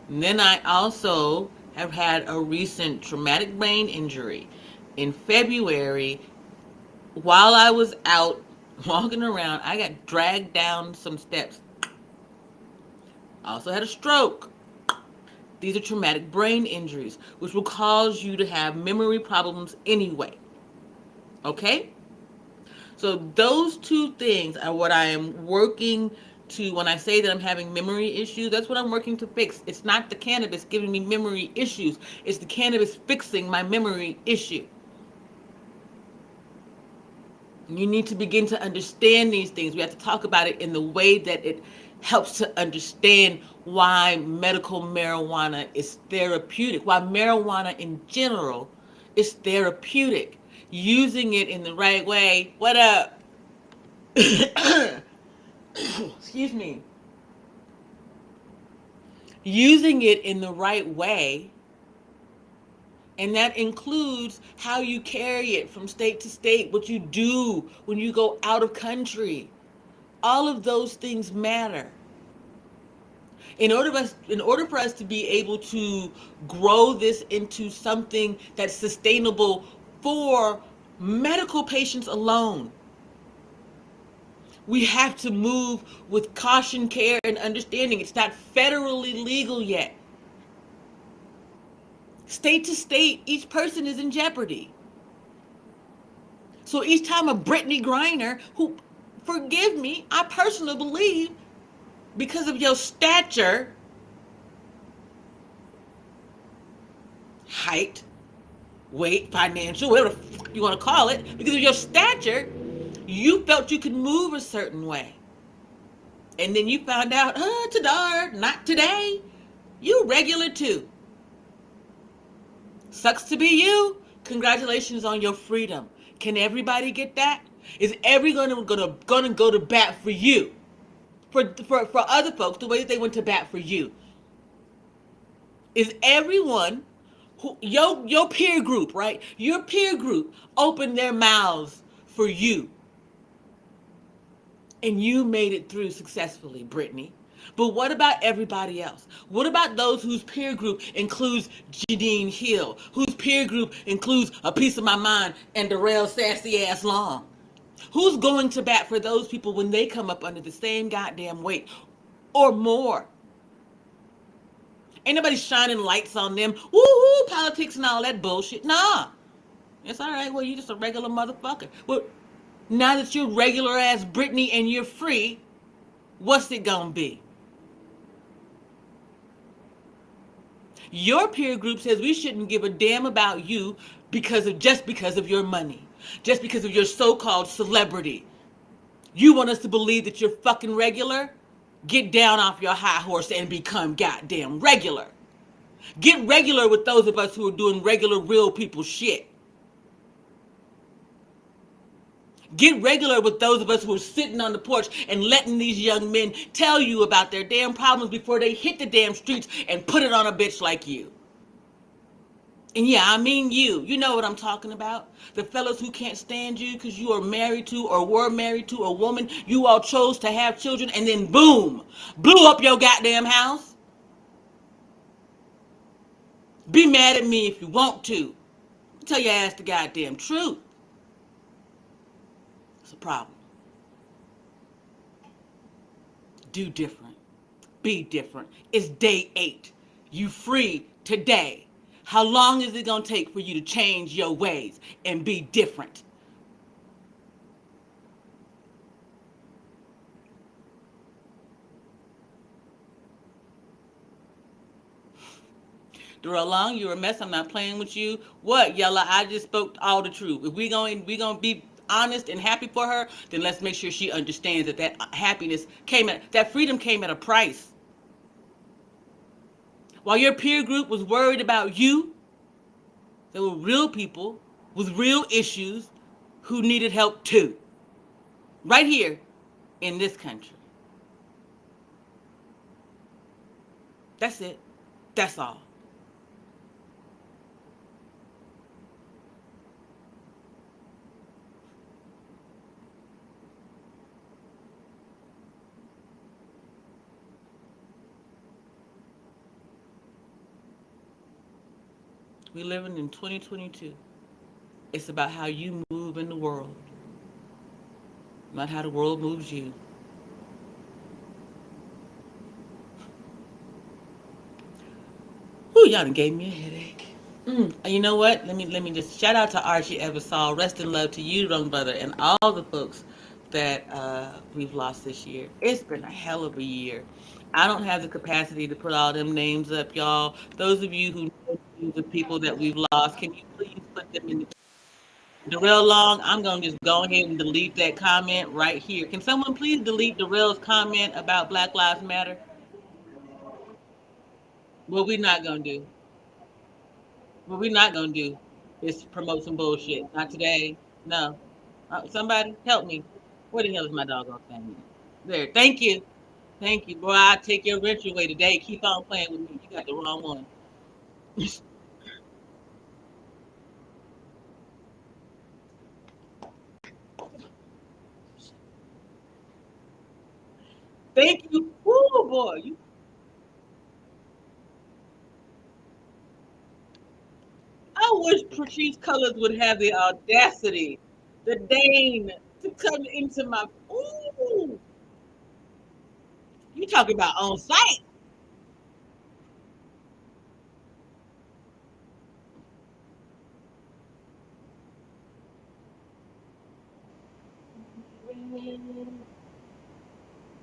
And then I also have had a recent traumatic brain injury. In February, while I was out walking around, I got dragged down some steps. I also had a stroke. These are traumatic brain injuries, which will cause you to have memory problems anyway. Okay? So those two things are what I am working to. When I say that I'm having memory issues, that's what I'm working to fix. It's not the cannabis giving me memory issues. It's the cannabis fixing my memory issue. You need to begin to understand these things. We have to talk about it in the way that it helps to understand why medical marijuana is therapeutic, why marijuana in general is therapeutic. Using it in the right way. What up? Excuse me. Using it in the right way, and that includes how you carry it from state to state, what you do when you go out of country. All of those things matter. In order for us to be able to grow this into something that's sustainable for medical patients alone, we have to move with caution, care, and understanding. It's not federally legal yet. State to state, each person is in jeopardy. So each time a Brittany Griner, who, forgive me, I personally believe, because of your stature, height, weight, financial, whatever you want to call it, because of your stature, you felt you could move a certain way. And then you found out, Tadar, not today. You regular too. Sucks to be you. Congratulations on your freedom. Can everybody get that? Is everyone gonna go to bat for you? For other folks, the way that they went to bat for you. Is everyone who your peer group, right? Your peer group opened their mouths for you. And you made it through successfully, Brittany. But what about everybody else? What about those whose peer group includes Janine Hill, whose peer group includes A Piece of My Mind and Darrell Sassy Ass Long? Who's going to bat for those people when they come up under the same goddamn weight or more? Ain't nobody shining lights on them. Woo-hoo, politics and all that bullshit. Nah. It's all right. Well, you just a regular motherfucker. Well, now that you're regular ass Brittany and you're free, what's it gonna be? Your peer group says we shouldn't give a damn about you because of your money, just because of your so-called celebrity. You want us to believe that you're fucking regular? Get down off your high horse and become goddamn regular. Get regular with those of us who are doing regular real people shit. Get regular with those of us who are sitting on the porch and letting these young men tell you about their damn problems before they hit the damn streets and put it on a bitch like you. And yeah, I mean you. You know what I'm talking about. The fellas who can't stand you because you are married to or were married to a woman you all chose to have children and then boom, blew up your goddamn house. Be mad at me if you want to. Tell your ass the goddamn truth. It's a problem. Do different. Be different. It's day 8. You free today. How long is it going to take for you to change your ways and be different? Darrell Long, you're a mess. I'm not playing with you. What, Yella? I just spoke all the truth. If we gonna be honest and happy for her, then let's make sure she understands that happiness that freedom came at a price. While your peer group was worried about you, there were real people with real issues who needed help too. Right here in this country. That's it. That's all. We living in 2022. It's about how you move in the world, not how the world moves you. Whew, y'all done gave me a headache. You know what? Let me just shout out to Archie Eversole. Rest in love to you, young brother, and all the folks that we've lost this year. It's been a hell of a year. I don't have the capacity to put all them names up, y'all. Those of you who know the people that we've lost, can you please put them in the Darrell Long? I'm gonna just go ahead and delete that comment right here. Can someone please delete Darrell's comment about Black Lives Matter? What we not gonna do? What we not gonna do is promote some bullshit. Not today. No. Somebody help me. Where the hell is my doggone thing? There. Thank you. Thank you. Boy, I take your wrench away today. Keep on playing with me. You got the wrong one. Thank you. Oh boy. I wish Patrice Cullors would have the audacity, the deign to come into my. Ooh. You talking about on site?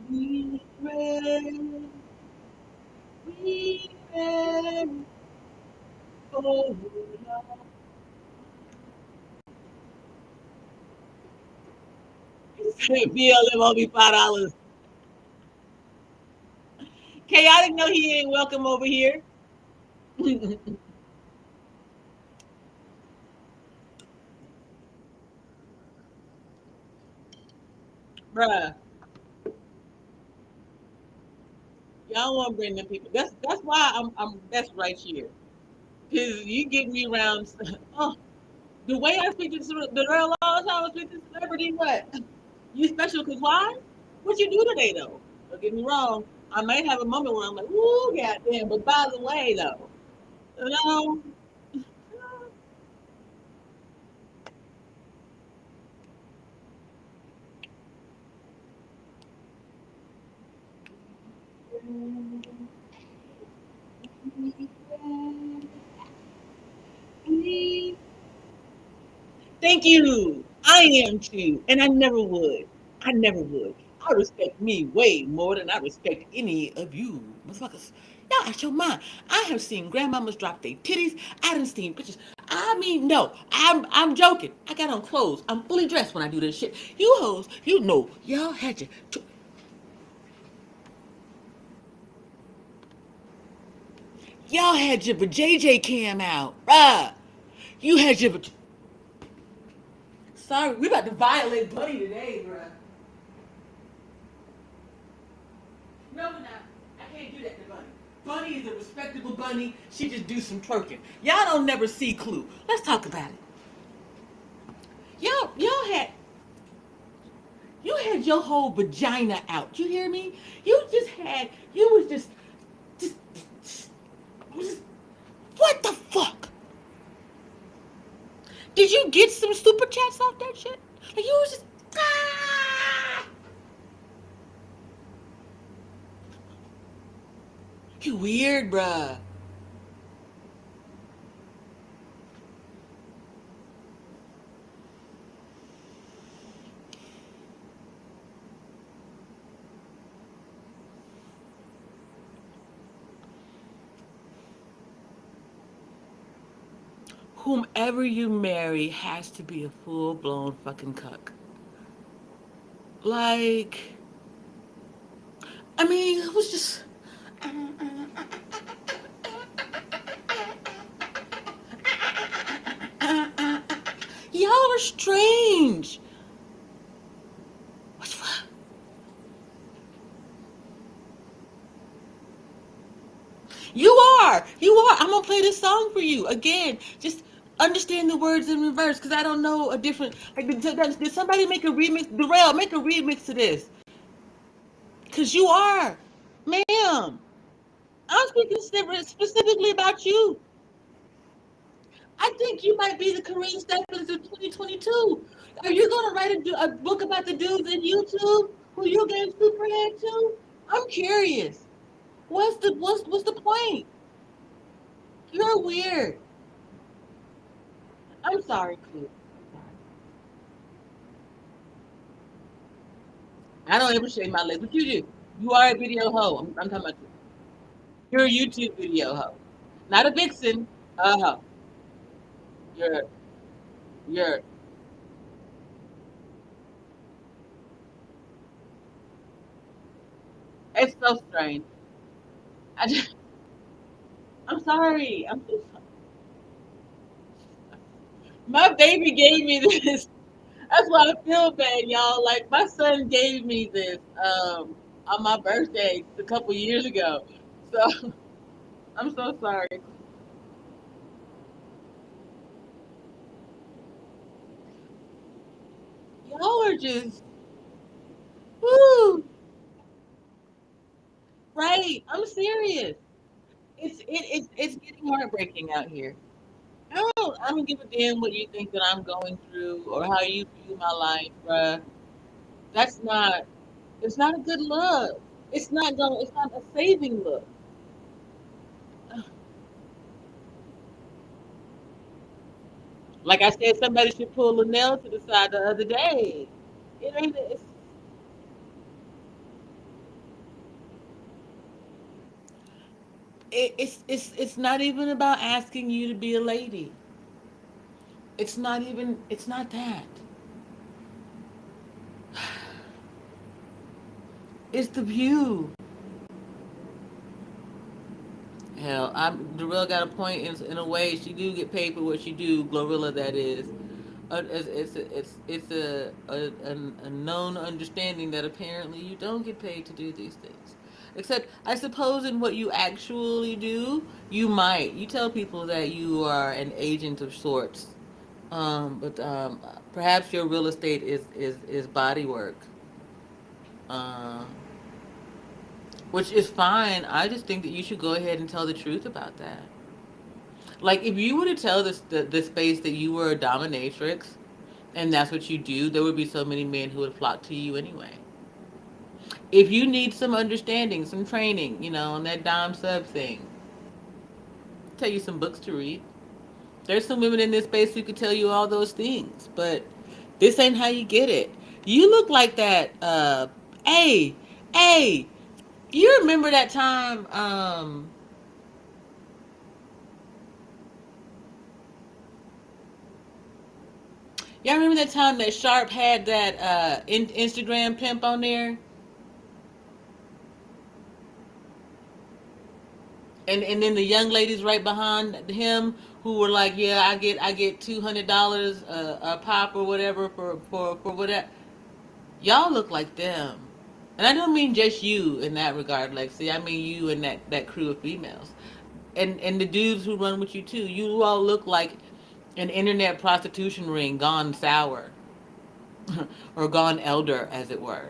We ran, we ran for love. BLM owe me $5. Chaotic, no, he ain't welcome over here. Bruh, y'all want to bring them people. That's why I'm that's right here. Cause you get me around. Oh, the way I speak to the girl all the time, I speak to celebrity. What? You special? Cause why? What you do today though? Don't get me wrong. I might have a moment where I'm like, ooh, goddamn. But by the way, though, you know, thank you. I am too, and I never would. I never would. I respect me way more than I respect any of you, motherfuckers. Y'all out your mind. I have seen grandmamas drop their titties. I done seen pictures. I mean, no, I'm joking. I got on clothes. I'm fully dressed when I do this shit. You hoes, you know, y'all had your y'all had your JJ cam out, bruh. You had your. Sorry, we about to violate Buddy today, bruh. No, we're not. I can't do that to Bunny. Bunny is a respectable bunny. She just do some twerking. Y'all don't never see Clue. Let's talk about it. Y'all had you had your whole vagina out. You hear me? You was just, just what the fuck? Did you get some super chats off that shit? Like you was just ah! You weird, bruh. Whomever you marry has to be a full blown fucking cuck. Like, I mean, it was just. Y'all are strange. What's what? You are. You are. I'm gonna play this song for you again. Just understand the words in reverse, because I don't know a different. Like, did somebody make a remix? Darrell, make a remix to this, because you are, ma'am. I'm speaking specifically about you. I think you might be the Kareem Stephens of 2022. Are you going to write a book about the dudes in YouTube who you gave Superhead to? I'm curious. What's the point? You're weird. I'm sorry, Clue. I don't ever shave my legs, but you do. You are a video hoe. I'm talking about you. You're a YouTube video hoe, not a vixen. A hoe. You're you're. It's so strange. I just, I'm sorry. I'm so sorry. My baby gave me this. That's why I feel bad, y'all. Like my son gave me this on my birthday a couple years ago. So I'm so sorry. Y'all are just woo, right. I'm serious. It's getting heartbreaking out here. I don't give a damn what you think that I'm going through or how you view my life, bruh. That's not it's not a good look. It's not a saving look. Like I said, somebody should pull Linnell to the side the other day. It ain't. It's not even about asking you to be a lady. It's not even. It's not that. It's the view. Hell, Darrell got a point in a way. She do get paid for what she do. Glorilla, that is. It's a known understanding that apparently you don't get paid to do these things. Except, I suppose, in what you actually do, you might. You tell people that you are an agent of sorts, but perhaps your real estate is body work, uh, which is fine. I just think that you should go ahead and tell the truth about that. Like, if you were to tell the space that you were a dominatrix and that's what you do, there would be so many men who would flock to you anyway. If you need some understanding, some training, on that dime sub thing, tell you some books to read. There's some women in this space who could tell you all those things, but this ain't how you get it. You look like that. Hey, hey, you remember that time? Y'all remember that time that Sharp had that Instagram pimp on there? And then the young ladies right behind him who were like, yeah, I get $200 a pop or whatever for whatever. Y'all look like them, and I don't mean just you in that regard, Lexi. I mean you and that crew of females, and the dudes who run with you too. You all look like an internet prostitution ring gone sour, or gone elder, as it were.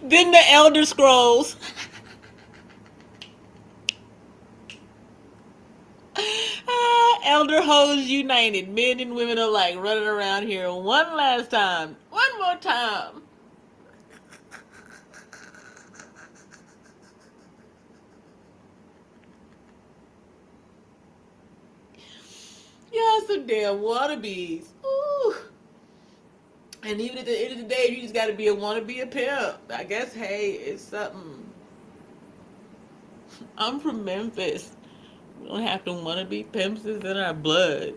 Then the Elder Scrolls. Elder Hoes United. Men and women alike running around here one last time. One more time. Y'all some damn wannabes. Ooh. And even at the end of the day, you just got to be a pimp. I guess, hey, it's something. I'm from Memphis. We don't have to want to be pimps. It's in our blood.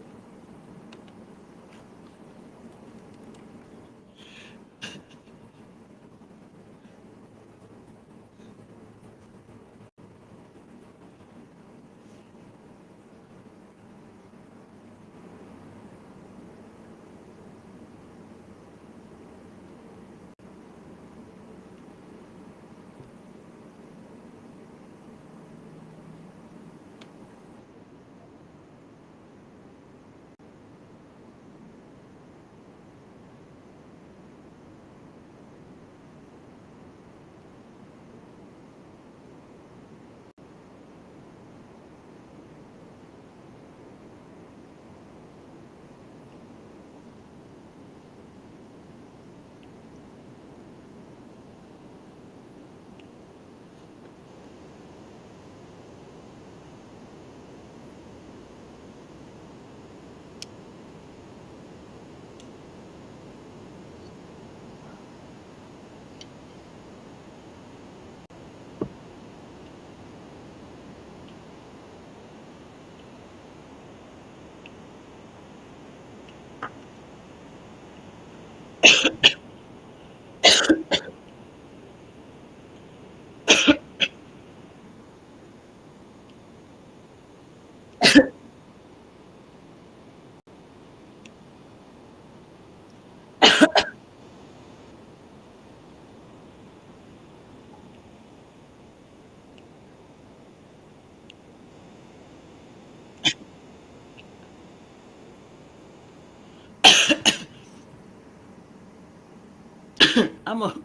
I'm a.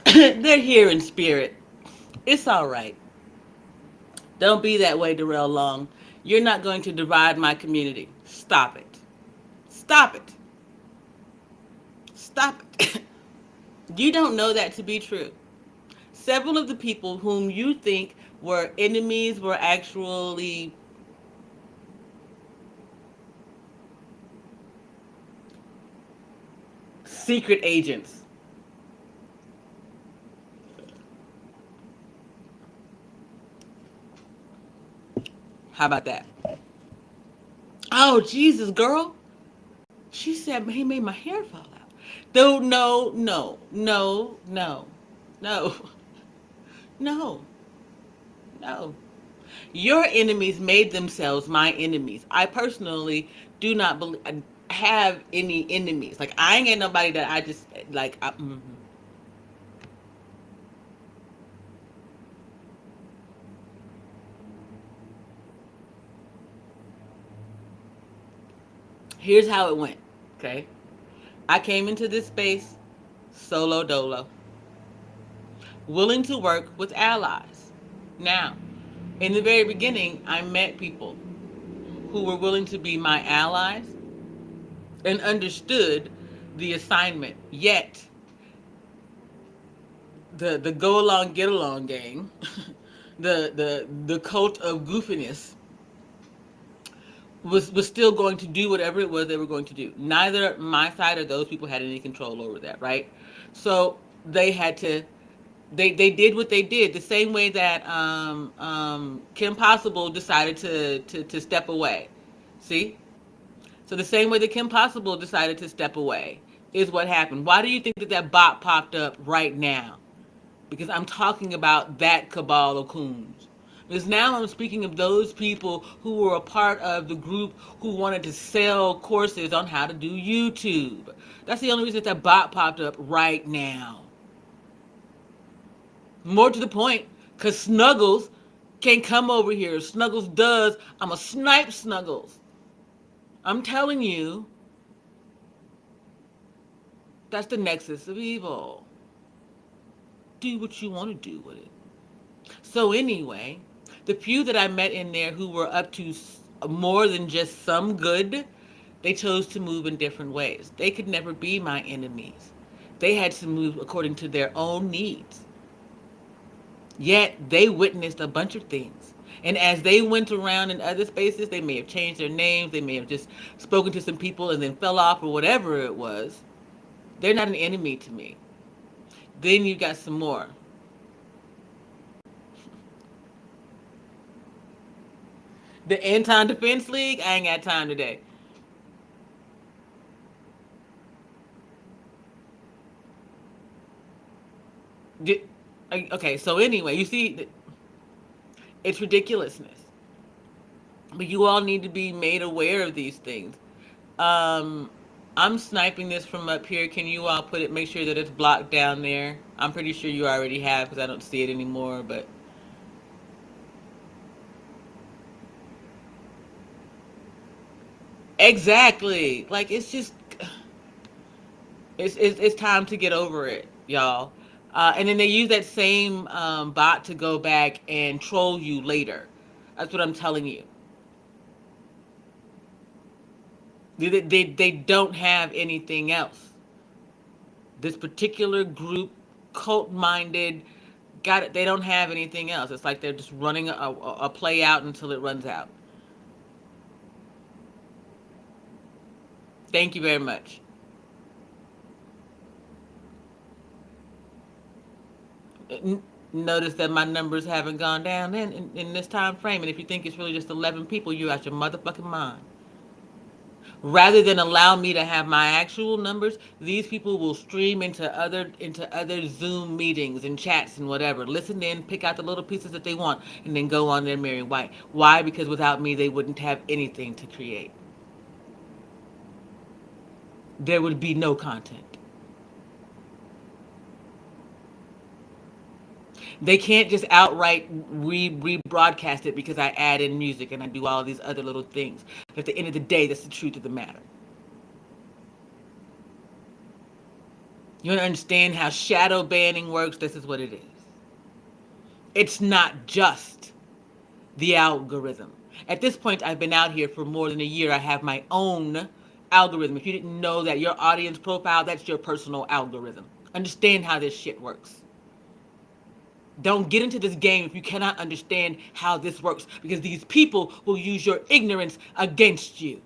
They're here in spirit. It's all right. Don't be that way, Darrell Long. You're not going to divide my community. Stop it. Stop it. Stop it. You don't know that to be true. Several of the people whom you think were enemies were actually secret agents. How about that? Oh, Jesus, girl. She said he made my hair fall out. No, no, no, no, no, no. No. No. No. Your enemies made themselves my enemies. I personally do not believe have any enemies. Like I ain't got nobody that I just like. Here's how it went. Okay, I came into this space solo dolo, willing to work with allies. Now, in the very beginning, I met people who were willing to be my allies and understood the assignment. Yet, the go along get along gang, the cult of goofiness was still going to do whatever it was they were going to do. Neither my side or those people had any control over that, right? So they had to they did what they did the same way that Kim Possible decided to step away. See? So the same way that Kim Possible decided to step away is what happened. Why do you think that that bot popped up right now? Because I'm talking about that cabal of coons. Because now I'm speaking of those people who were a part of the group who wanted to sell courses on how to do YouTube. That's the only reason that bot popped up right now. More to the point, because Snuggles can't come over here. Snuggles does. I'm a snipe Snuggles. I'm telling you, that's the nexus of evil. Do what you want to do with it. So anyway, the few that I met in there who were up to more than just some good, they chose to move in different ways. They could never be my enemies. They had to move according to their own needs. Yet they witnessed a bunch of things. And as they went around in other spaces, they may have changed their names, they may have just spoken to some people and then fell off or whatever it was. They're not an enemy to me. Then you got some more. The Anton Defense League, I ain't got time today. Okay, so anyway, you see, it's ridiculousness. But you all need to be made aware of these things. Um, I'm sniping this from up here. Can you all put it, make sure that it's blocked down there? I'm pretty sure you already have because I don't see it anymore, but exactly. Like it's just it's time to get over it, y'all. And then they use that same bot to go back and troll you later. That's what I'm telling you. They don't have anything else. This particular group, cult-minded, got it. They don't have anything else. It's like they're just running a play out until it runs out. Thank you very much. Notice that my numbers haven't gone down in this time frame. And if you think it's really just 11 people, you're out your motherfucking mind. Rather than allow me to have my actual numbers, these people will stream into other Zoom meetings and chats and whatever. Listen in, pick out the little pieces that they want, and then go on their merry way. Why? Because without me, they wouldn't have anything to create. There would be no content. They can't just outright rebroadcast it because I add in music and I do all these other little things. But at the end of the day, that's the truth of the matter. You want to understand how shadow banning works? This is what it is. It's not just the algorithm. At this point, I've been out here for more than a year. I have my own algorithm. If you didn't know that, your audience profile, that's your personal algorithm. Understand how this shit works. Don't get into this game if you cannot understand how this works, because these people will use your ignorance against you.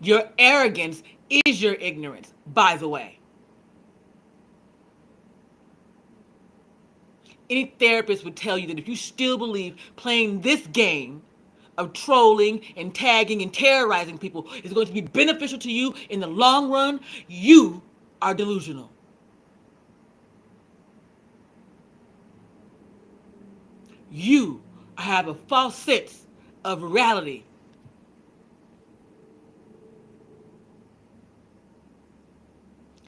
Your arrogance is your ignorance, by the way. Any therapist would tell you that if you still believe playing this game of trolling and tagging and terrorizing people is going to be beneficial to you in the long run, you are delusional. You have a false sense of reality.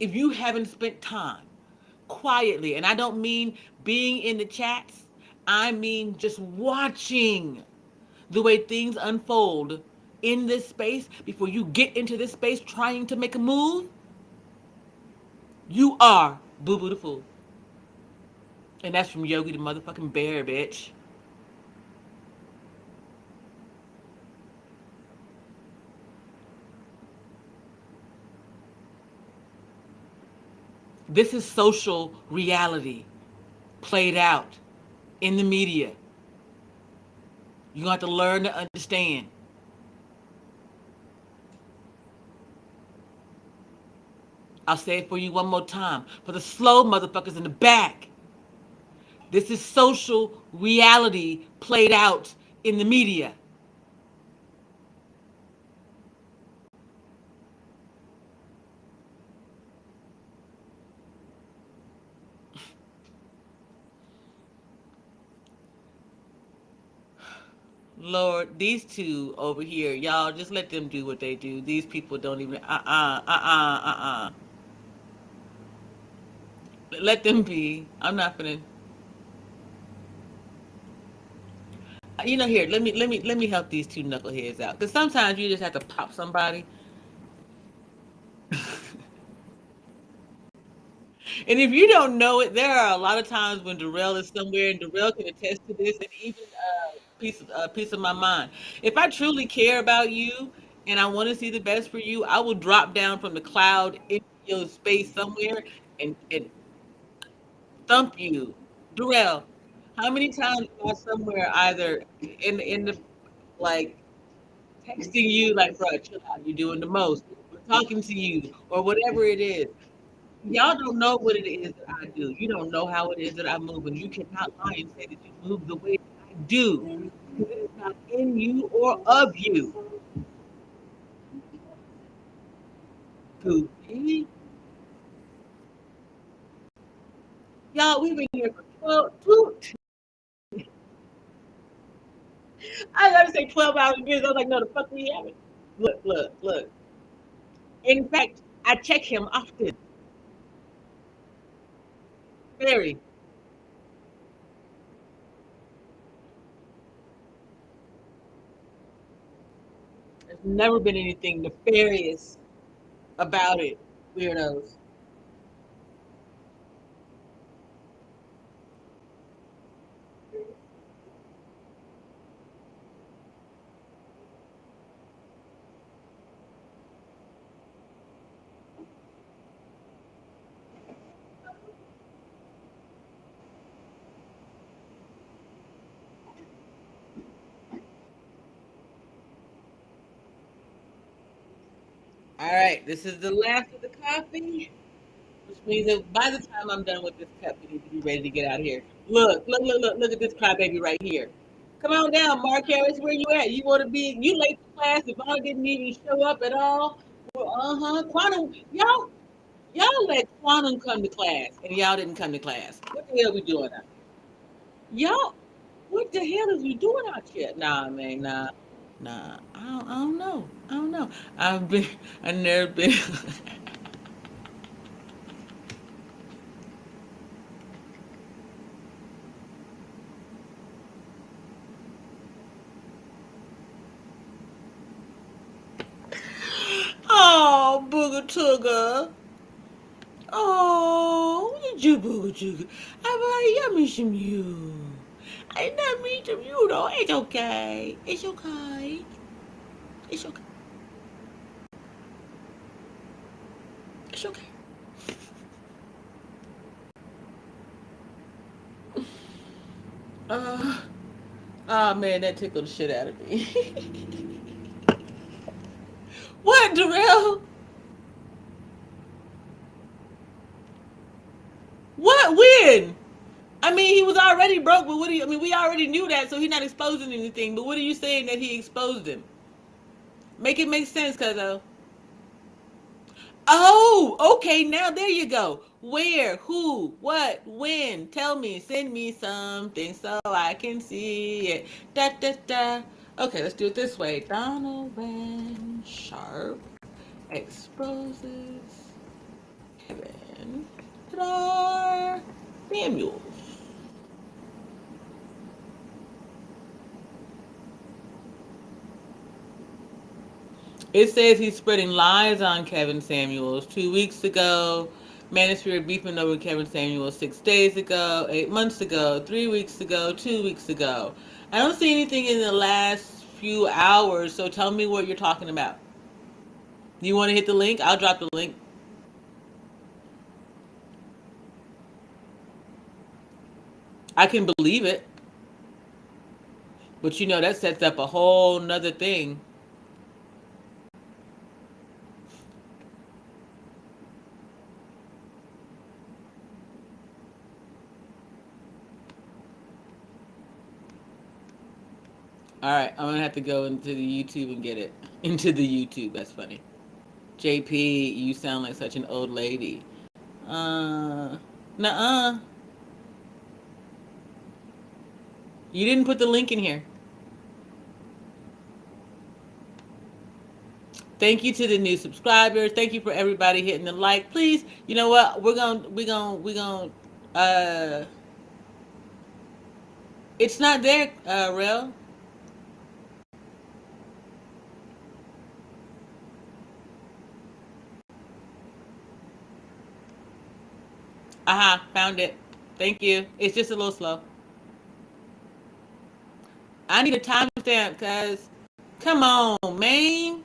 If you haven't spent time quietly, and I don't mean being in the chats, I mean just watching the way things unfold in this space before you get into this space trying to make a move, you are Boo Boo the Fool. And that's from Yogi the motherfucking Bear, bitch. This is social reality played out in the media. You have to learn to understand. I'll say it for you one more time. For the slow motherfuckers in the back. This is social reality played out in the media. Lord, these two over here, y'all just let them do what they do. These people don't even, Let them be. I'm not gonna. Here, let me help these two knuckleheads out. Because sometimes you just have to pop somebody. And if you don't know it, there are a lot of times when Darrell is somewhere, and Darrell can attest to this, and even piece of my mind. If I truly care about you and I want to see the best for you, I will drop down from the cloud into your space somewhere and thump you. Darrell, how many times am I somewhere either in the like texting you like, bro, chill out, you're doing the most, or talking to you, or whatever it is. Y'all don't know what it is that I do. You don't know how it is that I move, and you cannot lie and say that you move the way that I do. Because it is not in you or of you. Goofy. Y'all, we've been here for 12, I gotta say 12 hours of years. I was like, no, the fuck we haven't. Look, look, look. In fact, I check him often. Very. There's never been anything nefarious about it, weirdos. All right, this is the last of the coffee, which means that by the time I'm done with this cup, we need to be ready to get out of here. Look at this crybaby right here. Come on down, Mark Harris. Where you at? You want to be? You late to class? Ivana didn't even show up at all. Well, Quantum, y'all let Quantum come to class, and y'all didn't come to class. What the hell we doing out here? Y'all, what the hell is we doing out here? Nah, man, nah. Nah, I don't know. I don't know. I never been. Oh, Booger Tooger. Oh, you Booger Tooger. I miss you. I not miss you though. It's okay. It's okay. It's okay. It's okay. Uh, oh man, that tickled the shit out of me. What, Darrell? What? When? I mean, he was already broke, but what do you? I mean, we already knew that, so he's not exposing anything. But what are you saying that he exposed him? Make it make sense, cuzzo. Oh, okay. Now there you go. Where, who, what, when? Tell me. Send me something so I can see it. Da da da. Okay, let's do it this way. Donovan Sharp exposes Kevin Samuels. It says he's spreading lies on Kevin Samuels. 2 weeks ago, Manosphere beefing over Kevin Samuels 6 days ago, 8 months ago, 3 weeks ago, 2 weeks ago. I don't see anything in the last few hours, so tell me what you're talking about. You want to hit the link? I'll drop the link. I can believe it. But you know, that sets up a whole nother thing. All right, I'm gonna have to go into the YouTube and get it. Into the YouTube. That's funny. JP, you sound like such an old lady. Nuh-uh. You didn't put the link in here. Thank you to the new subscribers. Thank you for everybody hitting the like. Please, you know what? We're gonna it's not there, Rel. Aha, found it. Thank you. It's just a little slow. I need a timestamp, cuz. Come on, man.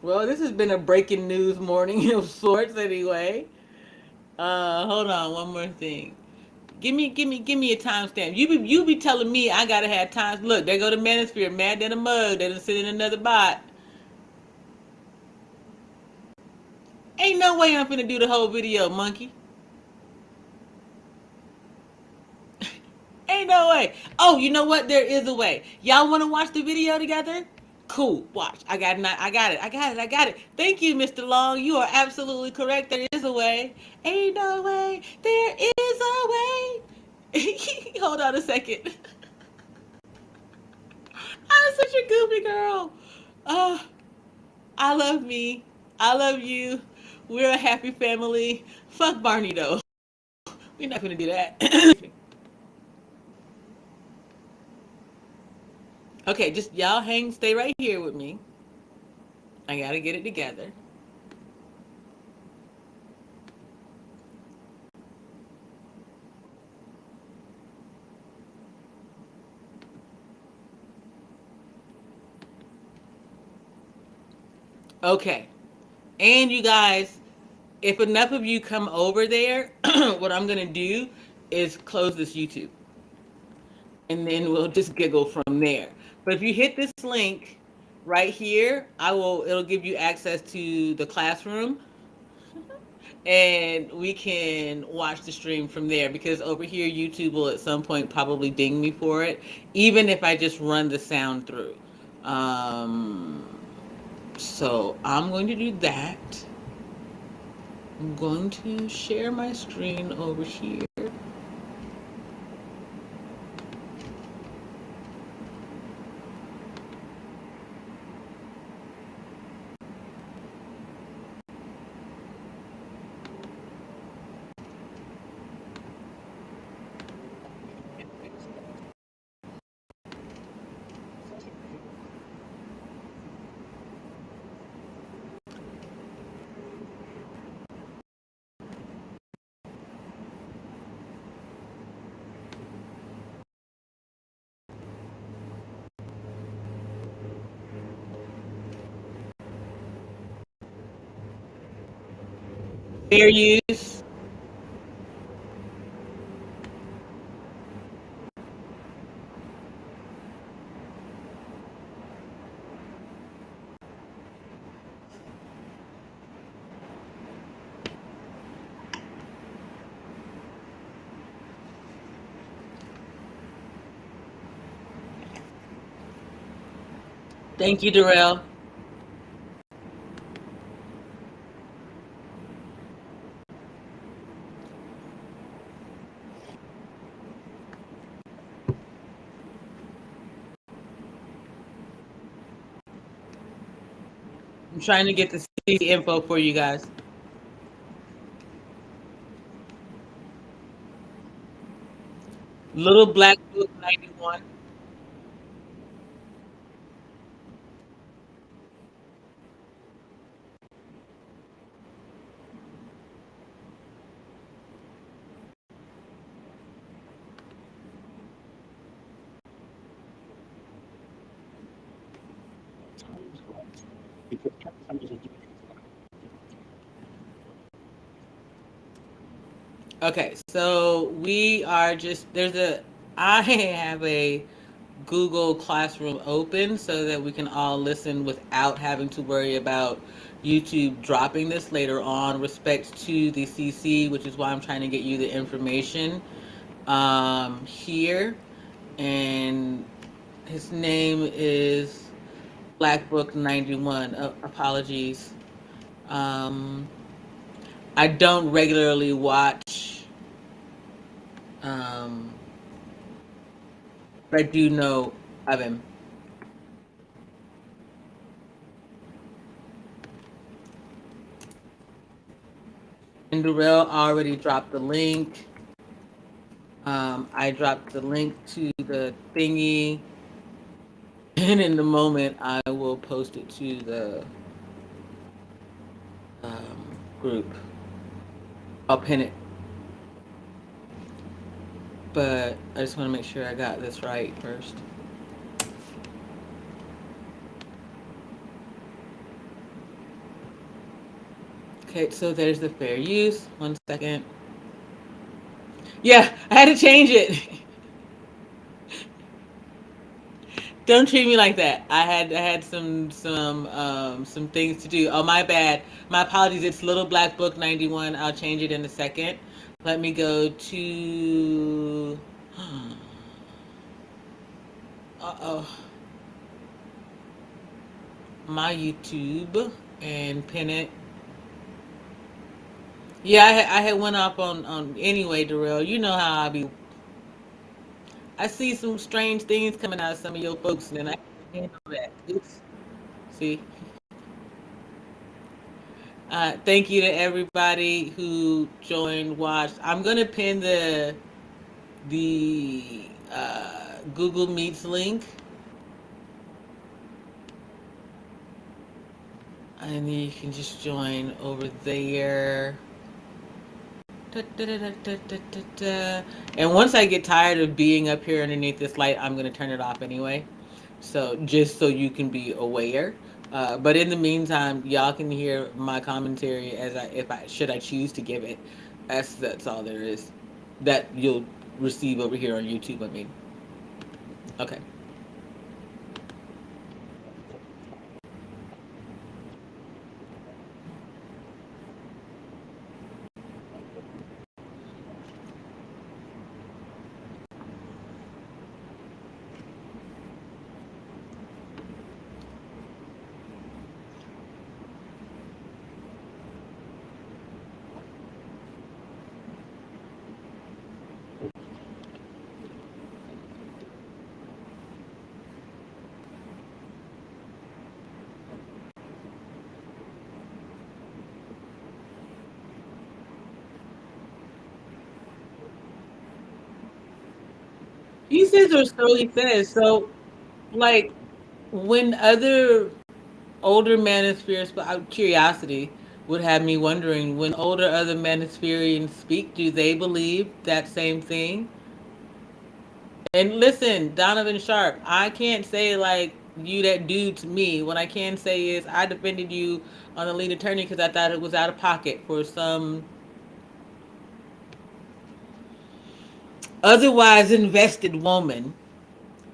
Well, this has been a breaking news morning of sorts anyway. Hold on, one more thing. Give me a timestamp. You be telling me I gotta have times. Look, there go the Manosphere, mad than a mug. They done sit in another bot. Ain't no way I'm finna do the whole video, monkey. Ain't no way. Oh, you know what? There is a way. Y'all want to watch the video together? Cool. Watch. I got it. I got it. I got it. I got it. Thank you, Mr. Long. You are absolutely correct. There is a way. Ain't no way. There is a way. Hold on a second. I'm such a goofy girl. Oh, I love me. I love you. We're a happy family. Fuck Barney though. We're not gonna do that. Okay, just y'all stay right here with me. I gotta get it together. Okay. And you guys, if enough of you come over there, what I'm gonna do is close this YouTube. And then we'll just giggle from there. But if you hit this link right here, it'll give you access to the classroom and we can watch the stream from there, because over here YouTube will at some point probably ding me for it, even if I just run the sound through. So I'm going to do that. I'm going to share my screen over here. Fair use. Thank you, Darrell. I'm trying to get the CD info for you guys. Little Black Book 91. Okay, so we are just there's a I have a Google Classroom open so that we can all listen without having to worry about YouTube dropping this later on. Respect to the CC, which is why I'm trying to get you the information here. And his name is Black Book 91. Apologies. Um, I don't regularly watch. Um, but I do know of him. And Darrell already dropped the link. I dropped the link to the thingy, and in the moment, I will post it to the group. I'll pin it, but I just want to make sure I got this right first. Okay, so there's the fair use. 1 second. Yeah, I had to change it. Don't treat me like that. I had some things to do. Oh, my bad. My apologies. It's Little Black Book 91. I'll change it in a second. Let me go to uh-oh, my YouTube and pin it. Yeah, I had went up on anyway, Darrell. You know how I be. I see some strange things coming out of some of your folks, and then I can't handle that. Oops. See. Thank you to everybody who joined, watched. I'm gonna pin the Google Meets link, and then you can just join over there. Da, da, da, da, da, da, da, da. And once I get tired of being up here underneath this light, I'm gonna turn it off anyway. So just so you can be aware. But in the meantime, y'all can hear my commentary as I if I should I choose to give it. That's all there is. That you'll receive over here on YouTube. I mean, okay. He says or so he says. So like when other older manospheres, but out of curiosity would have me wondering when older other manospherians speak, do they believe that same thing? And listen, Donovan Sharp, I can't say like you that dude to me. What I can say is I defended you on the lead attorney because I thought it was out of pocket for some otherwise invested woman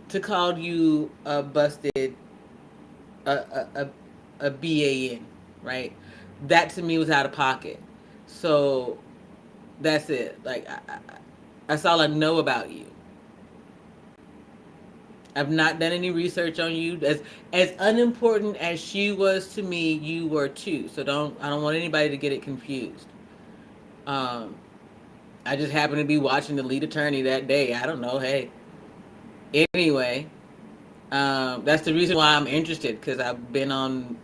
to call you a busted a BAN, right? That to me was out of pocket. So that's it. Like that's all I know about you. I've not done any research on you. As unimportant as she was to me, you were too. So I don't want anybody to get it confused. Um, I just happened to be watching the lead attorney that day. I don't know. Hey, anyway, that's the reason why I'm interested because I've been on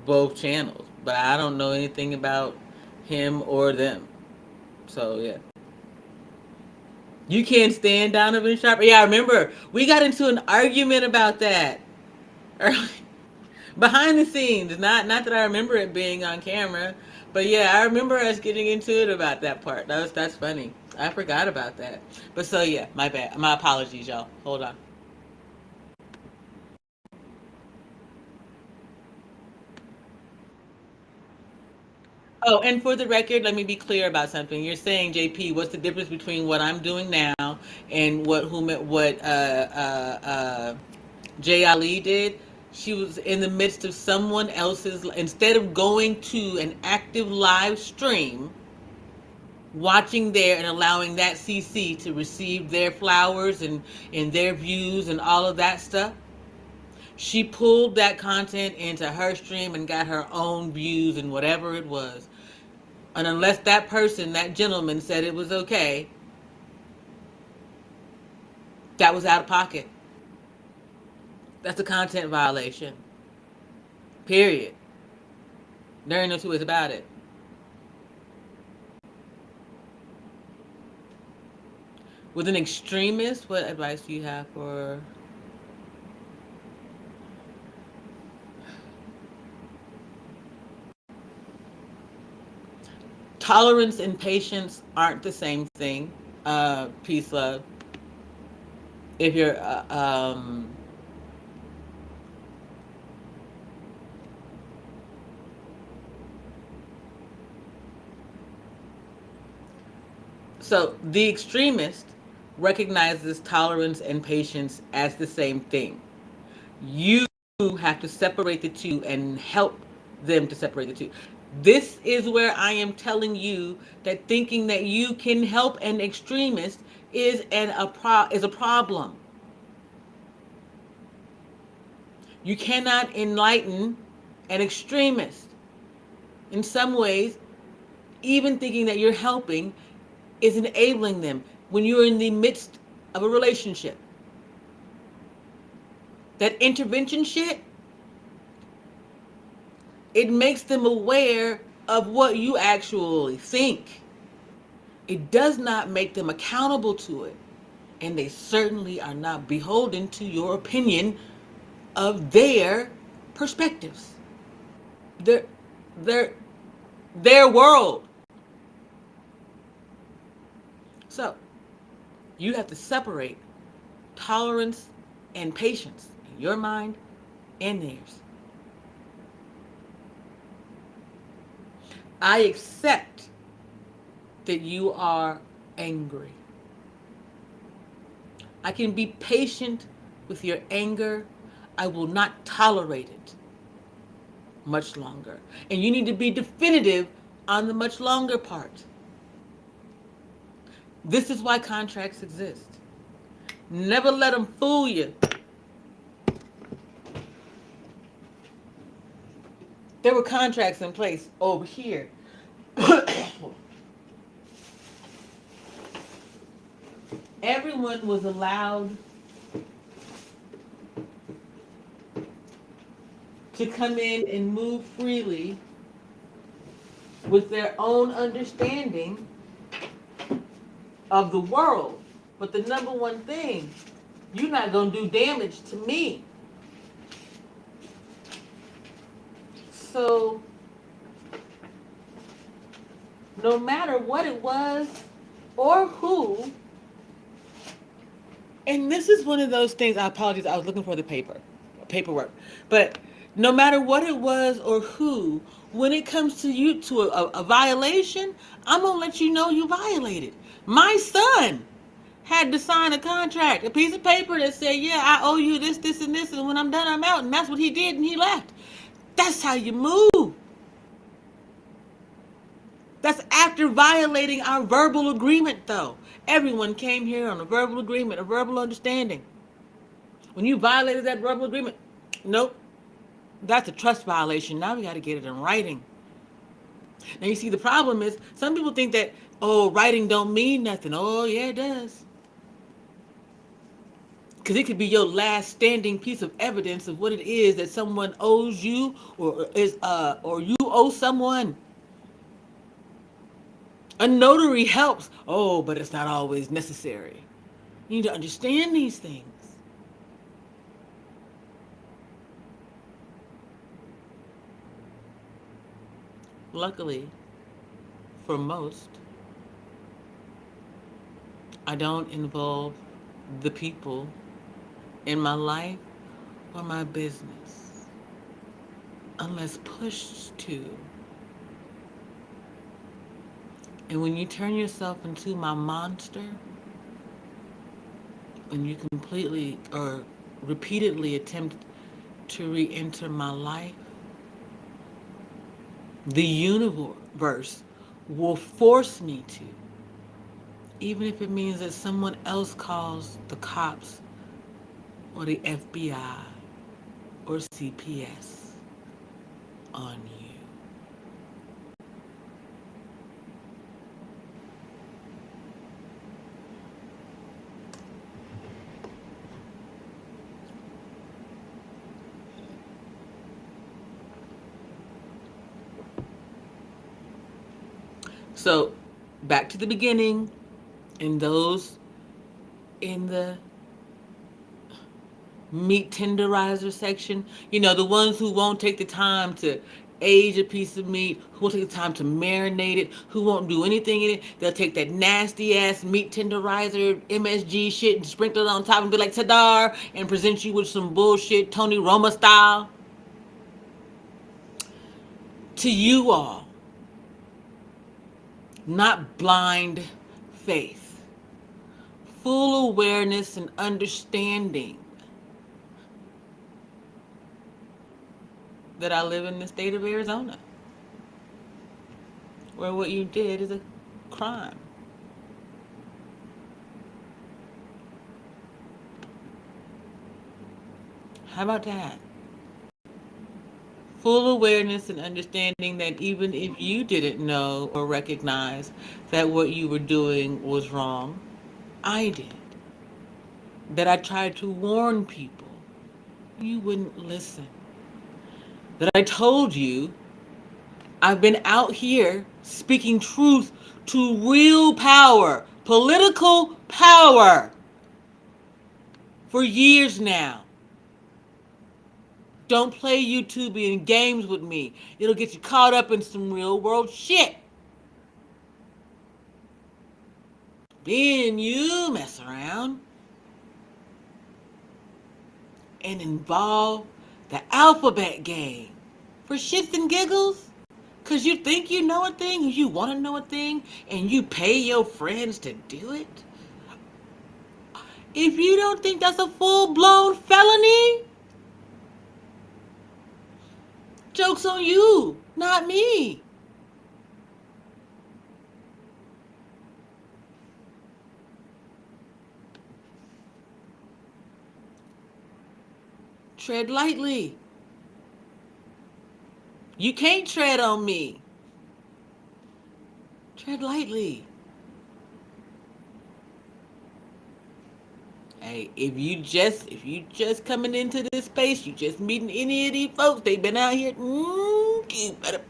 both channels, but I don't know anything about him or them. So yeah. You can't stand Donovan Sharp. Yeah, I remember we got into an argument about that early behind the scenes. Not that I remember it being on camera, but yeah, I remember us getting into it about that part. That's funny. I forgot about that. But so yeah, my bad. My apologies, y'all. Hold on. Oh, and for the record, let me be clear about something. You're saying, JP, what's the difference between what I'm doing now and what Jay Ali did? She was in the midst of someone else's. Instead of going to an active live stream, watching there and allowing that CC to receive their flowers and their views and all of that stuff, she pulled that content into her stream and got her own views and whatever it was. And unless that person, that gentleman, said it was okay, that was out of pocket. That's a content violation. Period. There ain't no two ways about it. With an extremist, what advice do you have for... Tolerance and patience aren't the same thing. Peace, love. If you're so the extremist recognizes tolerance and patience as the same thing. You have to separate the two and help them to separate the two. This is where I am telling you that thinking that you can help an extremist is a problem. You cannot enlighten an extremist. In some ways, even thinking that you're helping is enabling them when you're in the midst of a relationship. That intervention shit, it makes them aware of what you actually think. It does not make them accountable to it. And they certainly are not beholden to your opinion of their perspectives. Their, their, their world. So, you have to separate tolerance and patience in your mind and theirs. I accept that you are angry. I can be patient with your anger. I will not tolerate it much longer. And you need to be definitive on the much longer part. This is why contracts exist. Never let them fool you. There were contracts in place over here. Everyone was allowed to come in and move freely with their own understanding of the world. But the number one thing, you're not going to do damage to me. So, no matter what it was or who, and this is one of those things, I apologize, I was looking for the paper. paperwork. But no matter what it was or who, when it comes to you to a violation, I'm gonna let you know you violated. My son had to sign a contract, a piece of paper that said, yeah, I owe you this, this, and this, and when I'm done, I'm out. And that's what he did, and he left. That's how you move. That's after violating our verbal agreement, though. Everyone came here on a verbal agreement, a verbal understanding. When you violated that verbal agreement, nope, that's a trust violation. Now we got to get it in writing. Now you see, the problem is some people think that, oh, writing don't mean nothing. Oh, yeah, it does. Because it could be your last standing piece of evidence of what it is that someone owes you, or you owe someone. A notary helps. Oh, but it's not always necessary. You need to understand these things. Luckily, for most, I don't involve the people in my life or my business unless pushed to. And when you turn yourself into my monster, when you completely or repeatedly attempt to re-enter my life, the universe will force me to, even if it means that someone else calls the cops or the FBI or CPS on you. So, back to the beginning, and those in the meat tenderizer section, you know, the ones who won't take the time to age a piece of meat, who won't take the time to marinate it, who won't do anything in it. They'll take that nasty ass meat tenderizer MSG shit and sprinkle it on top and be like, ta-da, and present you with some bullshit Tony Roma style. To you all, not blind faith, full awareness and understanding that I live in the state of Arizona, where what you did is a crime. How about that? Full awareness and understanding that even if you didn't know or recognize that what you were doing was wrong, I did. That I tried to warn people, you wouldn't listen. That I told you I've been out here speaking truth to real power, political power, for years now. Don't play YouTube and games with me. It'll get you caught up in some real world shit. Then you mess around and involve the alphabet game for shits and giggles. Because you think you know a thing, or you want to know a thing, and you pay your friends to do it. If you don't think that's a full-blown felony, joke's on you, not me. Tread lightly. You can't tread on me. Tread lightly. Hey, if you just coming into this space, you just meeting any of these folks, they been out here, you better.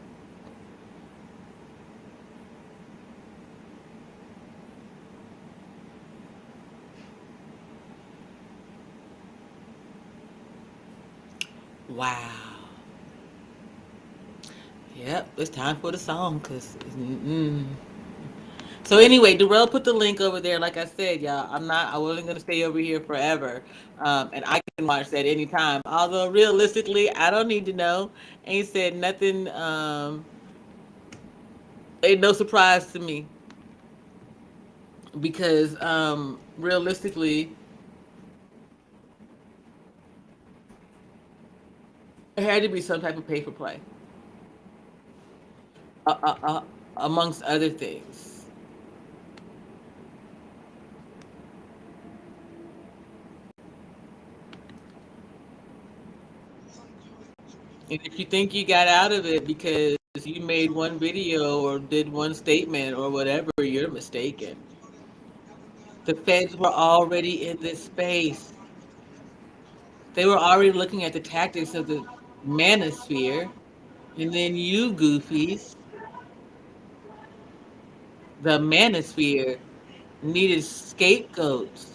Wow. Yep, it's time for the song, because So anyway, Darrell put the link over there. Like I said, y'all, I wasn't gonna stay over here forever, and I can watch that anytime. Although realistically, I don't need to know. Ain't said nothing. Ain't no surprise to me because realistically, there had to be some type of pay for play, uh, uh, uh, amongst other things. And if you think you got out of it because you made one video or did one statement or whatever, you're mistaken. The feds were already in this space. They were already looking at the tactics of the manosphere. And then you goofies, the manosphere, needed scapegoats.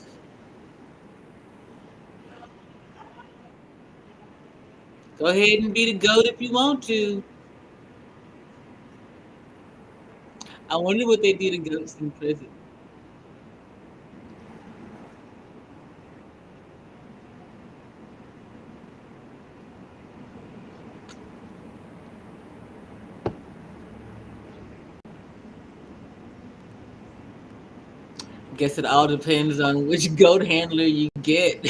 Go ahead and be the goat if you want to. I wonder what they do to goats in prison. Guess it all depends on which goat handler you get.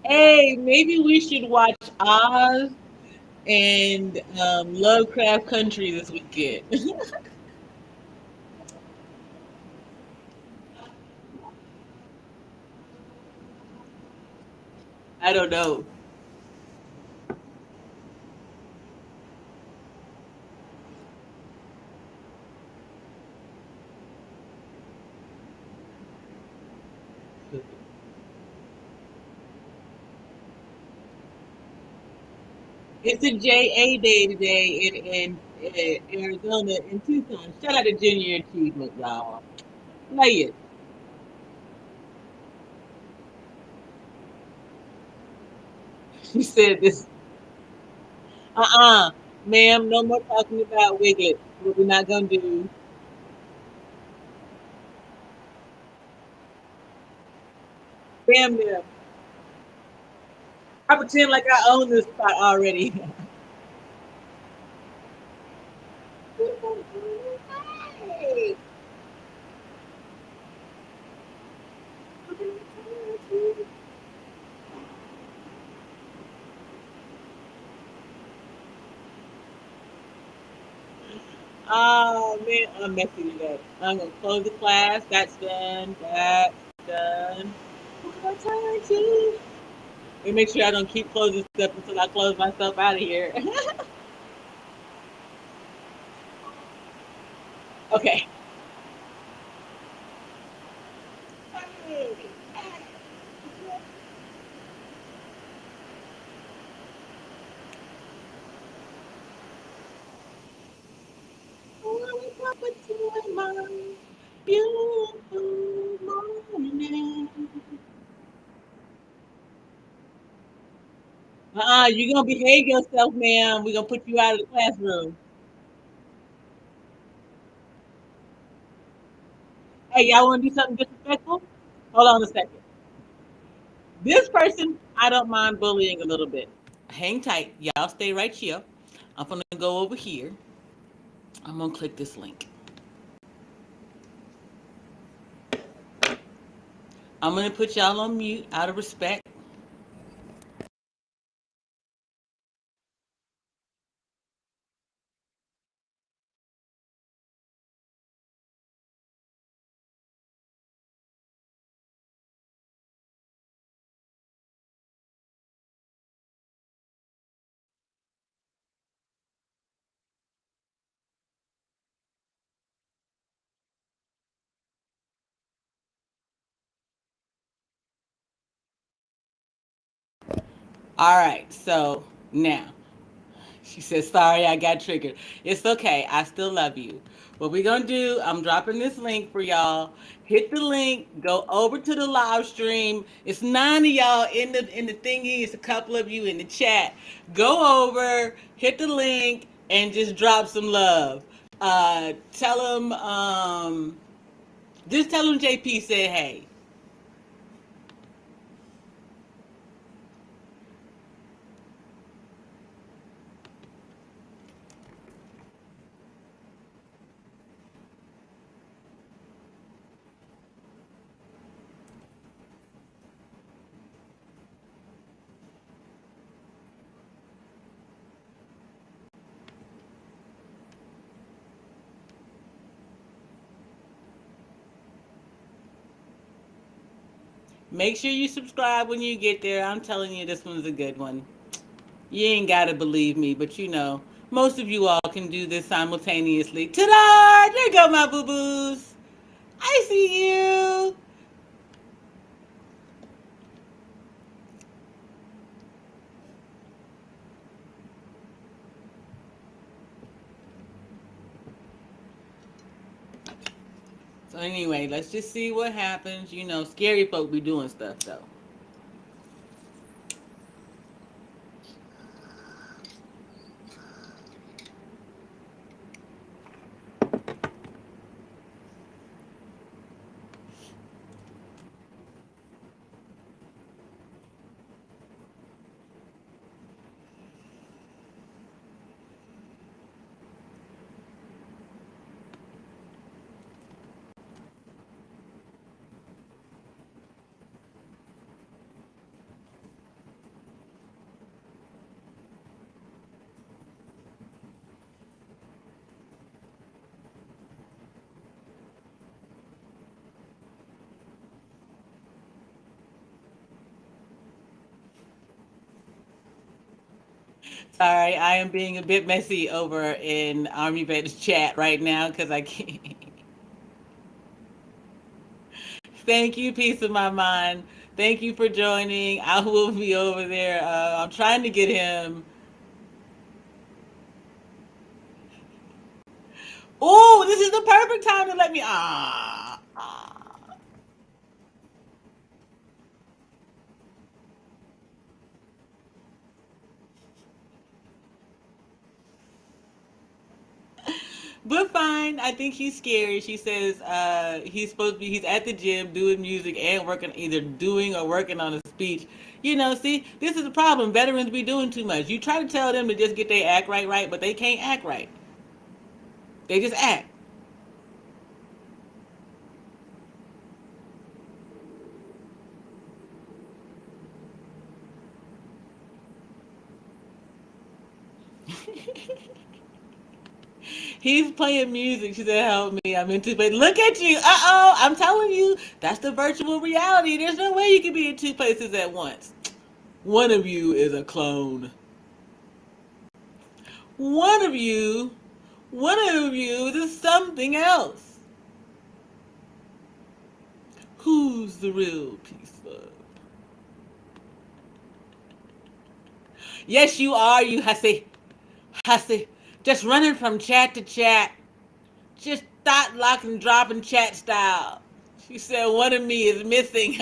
Hey, maybe we should watch Oz and Lovecraft Country this weekend. I don't know. It's a JA day today in Arizona in Tucson. Shout out to Junior Achievement, y'all. Play it. She said this. Ma'am, no more talking about Wiglet. What we're not gonna do. Damn them. I pretend like I own this spot already. Hey. Oh man, I'm messing it up. I'm gonna close the class. That's done. That's done. What time, T? Let me make sure I don't keep closing stuff until I close myself out of here. Okay. Beautiful morning. You're gonna behave yourself, ma'am. We're gonna put you out of the classroom. Hey, y'all wanna do something disrespectful? Hold on a second. This person, I don't mind bullying a little bit. Hang tight. Y'all stay right here. I'm gonna go over here. I'm gonna click this link. I'm gonna put y'all on mute out of respect. All right, so now She says, sorry, I got triggered. It's okay. I still love you. What we're going to do, I'm dropping this link for y'all. Hit the link. Go over to the live stream. It's 9 of y'all in the thingy. It's a couple of you in the chat. Go over, hit the link, and just drop some love. Tell them, just tell them JP said hey. Make sure you subscribe when you get there. I'm telling you, this one's a good one. You ain't got to believe me, but you know, most of you all can do this simultaneously. Ta-da! There go my boo-boos. I see you. So anyway, let's just see what happens. You know, scary folk be doing stuff, though. Sorry, I am being a bit messy over in Army Vet's chat right now because I can't. Thank you, peace of my mind. Thank you for joining. I will be over there. I'm trying to get him. Oh, this is the perfect time to let me. But fine. I think he's scary. She says he's supposed to be, he's at the gym doing music and working, either doing or working on a speech. You know, see, this is the problem. Veterans be doing too much. You try to tell them to just get their act right, but they can't act right. They just act. He's playing music. She said, help me. I'm in two places. Look at you. Uh-oh. I'm telling you, that's the virtual reality. There's no way you can be in two places at once. One of you is a clone. One of you, one of you is something else. Who's the real peace love? Yes, you are, you hussy. Hussy. Just running from chat to chat. Just thought locking, dropping chat style. She said one of me is missing.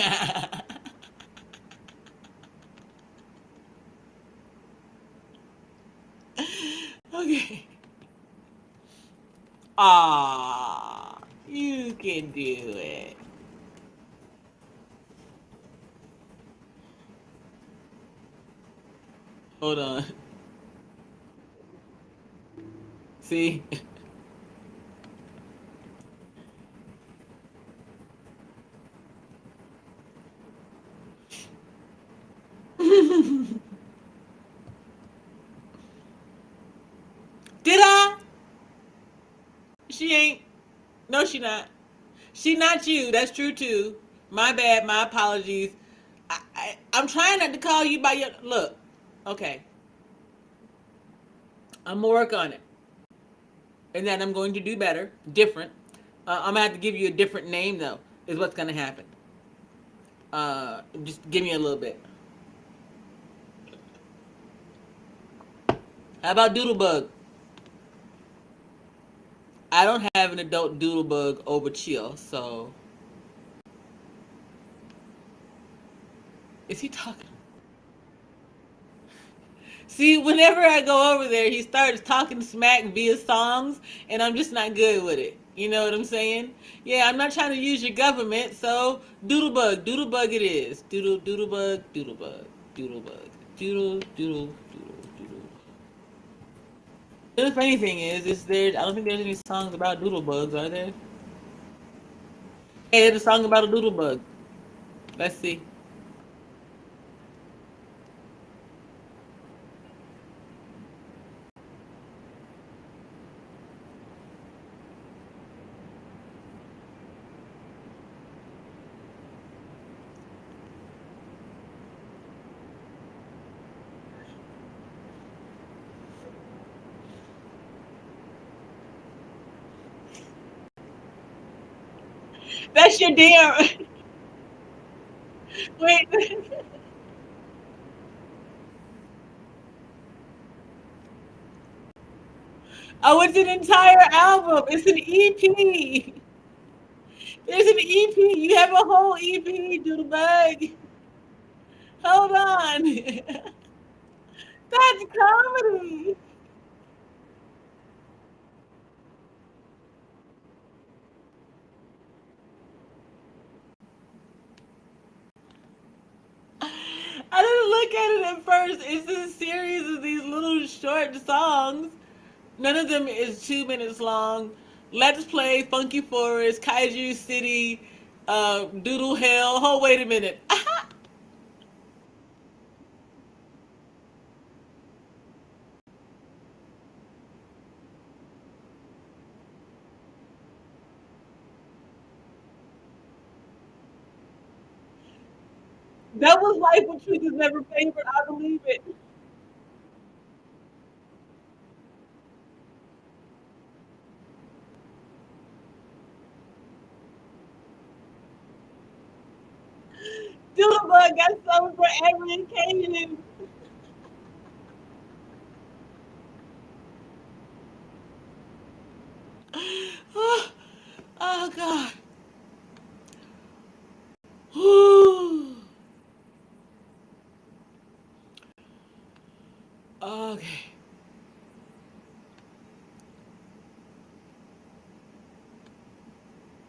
Okay. Ah, you can do it. Hold on. See? Did I? She ain't. No, she not. She not you. That's true too. My bad. My apologies. I'm trying not to call you by your look. Okay, I'm gonna work on it, and then I'm going to do better, different. I'm gonna have to give you a different name though. Is what's gonna happen. Just give me a little bit. How about Doodlebug? I don't have an adult Doodlebug over chill, so is he talking? See, whenever I go over there, he starts talking smack via songs, and I'm just not good with it. You know what I'm saying? Yeah, I'm not trying to use your government, so Doodlebug, Doodlebug it is. Doodlebug, Doodlebug, Doodlebug, Doodle. The funny thing is there? I don't think there's any songs about Doodlebugs, are there? Hey, there's a song about a Doodlebug. Let's see. That's your damn. Wait. Oh, it's an entire album. It's an EP. There's an EP. You have a whole EP, Doodlebug. Hold on. That's comedy. I didn't look at it at first. It's a series of these little short songs. None of them is 2 minutes long. Let's Play, Funky Forest, Kaiju City, Doodle Hell. Oh, wait a minute. That was Life with Truth is Never Favorite. I believe it. Doodlebug got something for every occasion. Oh, oh God. Whew. Okay.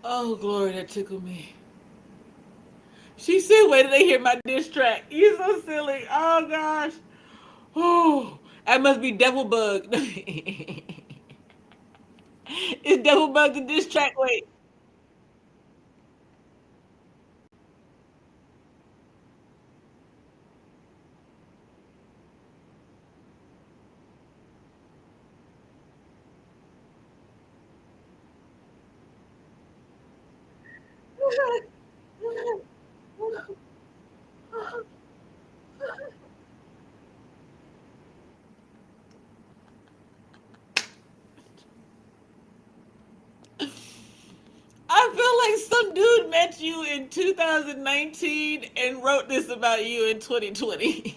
Oh, glory, that tickled me. She said, wait till they hear my diss track. You so silly. Oh, gosh. Oh, that must be Devil Bug. Is Devil Bug the diss track? Wait. I feel like some dude met you in 2019 and wrote this about you in 2020.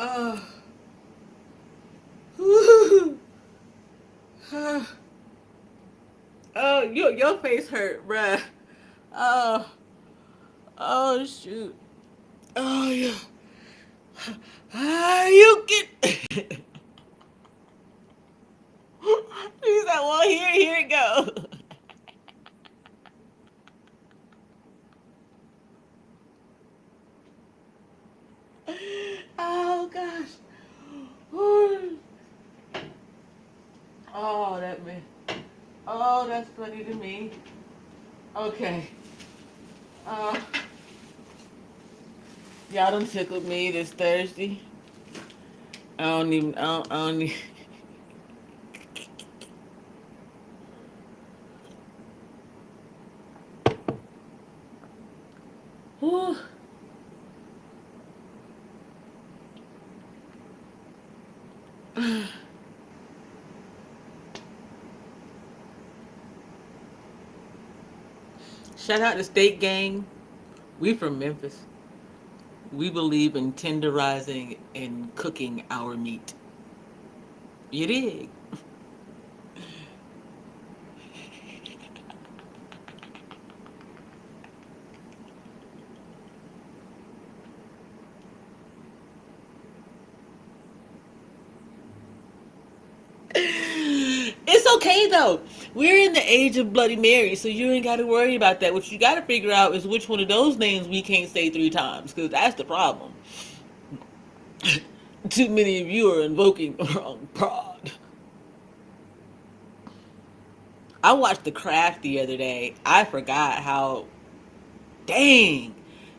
Oh. Oh, your face hurt, bruh. Oh, oh shoot. Oh yeah. Ah, you get. He's like, well, here it go. Oh gosh. Oh, that man. Oh, that's funny to me. Okay. Uh, y'all done tickled me this Thursday. I don't even. Whew. Shout out to State Gang. We from Memphis. We believe in tenderizing and cooking our meat. You dig? It's okay though. We're in the age of Bloody Mary, so you ain't got to worry about that. What you got to figure out is which one of those names we can't say 3 times, because that's the problem. Too many of you are invoking the wrong prod. I watched The Craft the other day. I forgot how, dang,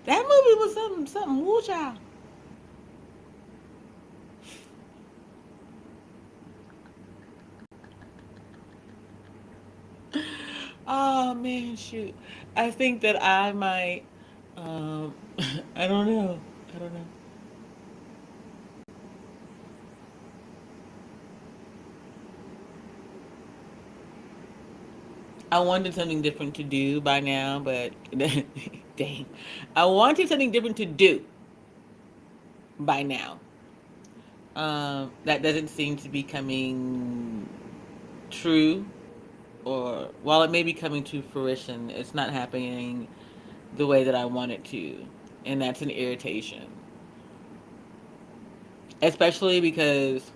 that movie was something woo child. Oh man, shoot. I think that I might, um, I don't know. I don't know. I wanted something different to do by now, but dang. I wanted something different to do by now. That doesn't seem to be coming true, or while it may be coming to fruition, it's not happening the way that I want it to. And that's an irritation. Especially because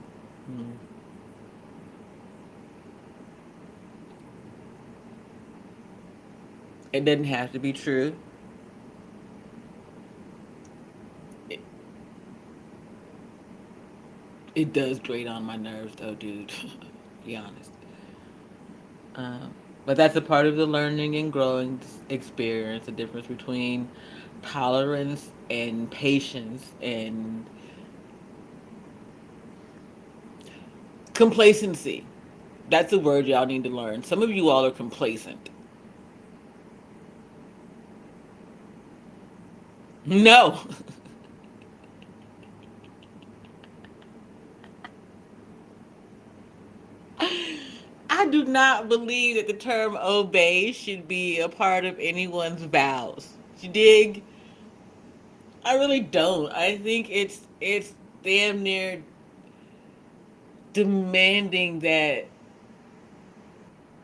it doesn't have to be true. It, it does grate on my nerves, though, dude. Be honest. But that's a part of the learning and growing experience. The difference between tolerance and patience and complacency. That's a word y'all need to learn. Some of you all are complacent. No. I do not believe that the term obey should be a part of anyone's vows. You dig? I really don't. I think it's damn near demanding that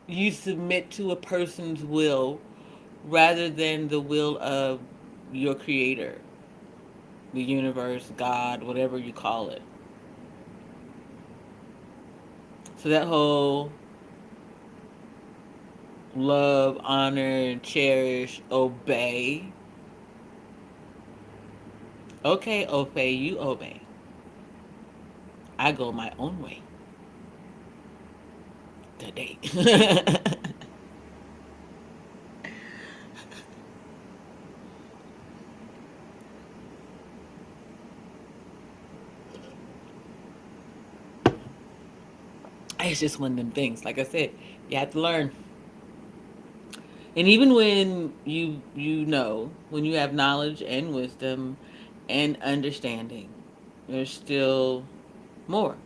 you submit to a person's will rather than the will of your creator, the universe, God, whatever you call it. So that whole love, honor, cherish, obey. Okay, obey, you obey. I go my own way today. It's just one of them things. Like I said, you have to learn. And even when you know, when you have knowledge and wisdom and understanding, there's still more.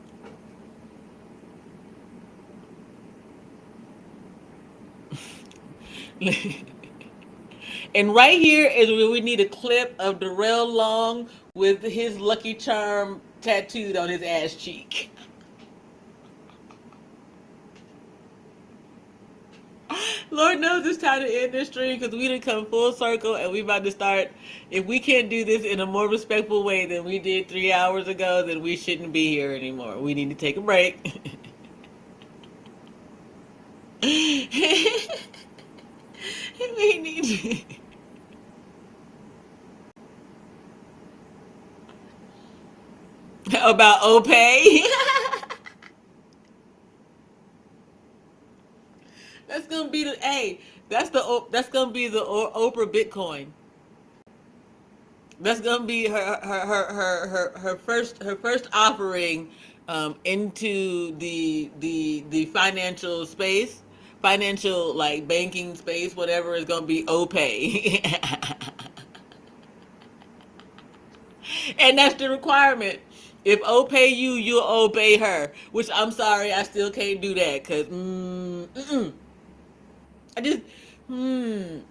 And right here is where we need a clip of Darrell Long with his Lucky Charm tattooed on his ass cheek. Lord knows it's time to end this stream because we done come full circle and we about to start. If we can't do this in a more respectful way than we did 3 hours ago, then we shouldn't be here anymore. We need to take a break. We need to... About Opay. That's gonna be the that's gonna be the Oprah Bitcoin. That's gonna be her first offering into the financial space, financial like banking space, whatever is gonna be Opay. And that's the requirement. If Opay you, you'll obey her. Which I'm sorry, I still can't do that because I just I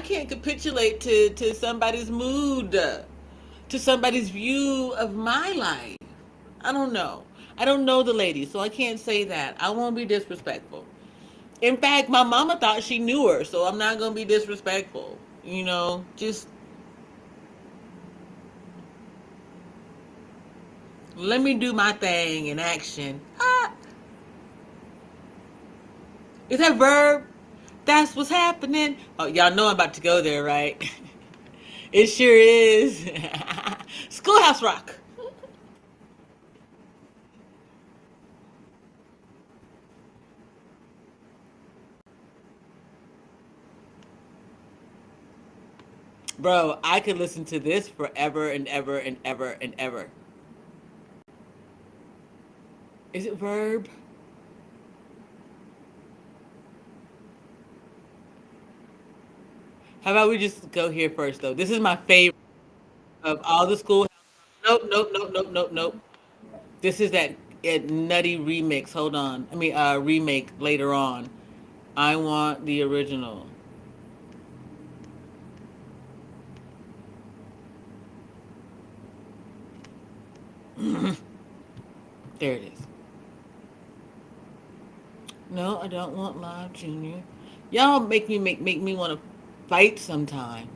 can't capitulate to somebody's mood, to somebody's view of my life. I don't know. I don't know the lady, so I can't say that. I won't be disrespectful. In fact, my mama thought she knew her, so I'm not gonna be disrespectful. Just let me do my thing in action. Is that verb? That's what's happening. Oh, y'all know I'm about to go there, right? It sure is. Schoolhouse Rock. Bro, I could listen to this forever and ever and ever and ever. Is it verb? How about we just go here first, though? This is my favorite of all the school. Nope, nope, nope, nope, nope, nope. This is that nutty remix. Hold on. Remake later on. I want the original. There it is. No, I don't want Live Junior. Y'all make me want to fight sometimes.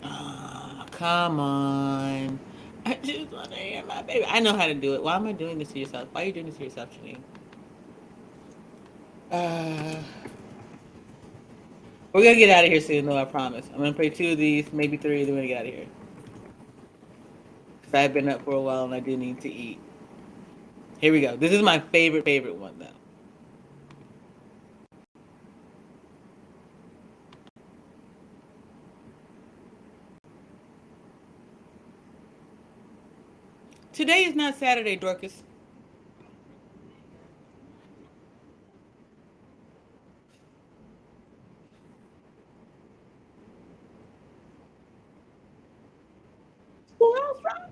Ah, come on. I just want to hear my baby. I know how to do it. Why am I doing this to yourself? Why are you doing this to yourself, Janine? Uh, we're gonna get out of here soon, though. I promise. I'm gonna play two of these, maybe three. Then we're gonna get out of here. Cause I've been up for a while and I do need to eat. Here we go. This is my favorite one, though. Today is not Saturday, Dorcas. Schoolhouse Rock.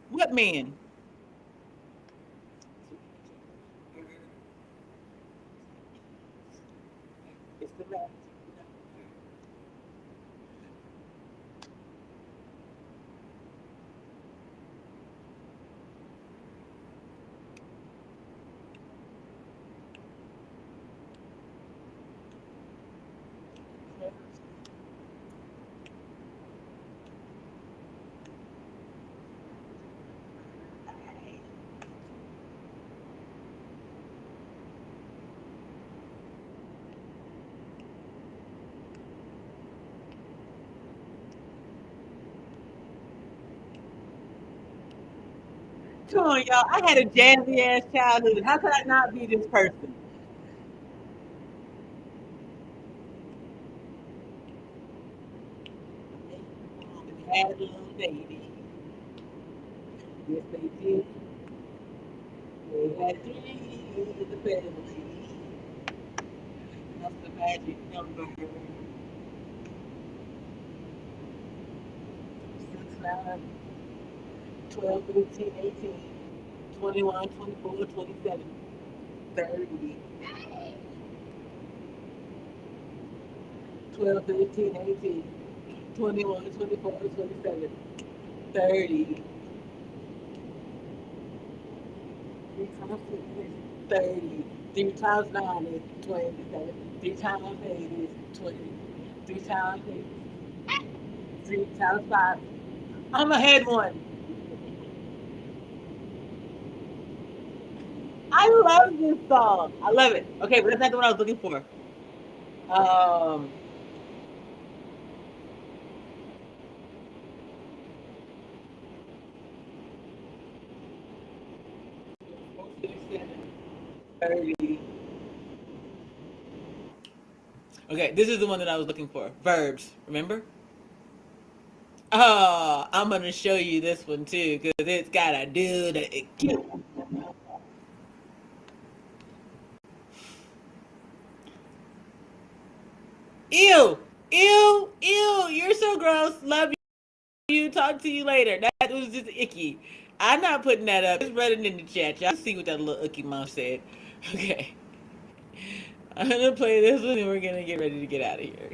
What man? It's the man. 'Come on, y'all. I had a jazzy ass childhood. How could I not be this person? They had a little baby. Yes, they did. They had three in the family. That's the magic number. 6, 9, 12, 15, 18, 21, 24, 27, 30, 12, 13, 18, 21, 24, 27, 30. 3 times 6 is 30. 3 times 9 is 27. 3 times 8 is 20. 3 times 8 is 3 times 5. I'm ahead one. I love this song. I love it. Okay, but that's not the one I was looking for. Um, 30. Okay, this is the one that I was looking for. Verbs, remember? Oh, I'm gonna show you this one too, because it's got a dude. Ew, ew, ew. You're so gross. Love you. Talk to you later. That was just icky. I'm not putting that up. Just read it in the chat. Y'all see what that little icky mom said. Okay. I'm gonna play this one and we're gonna get ready to get out of here.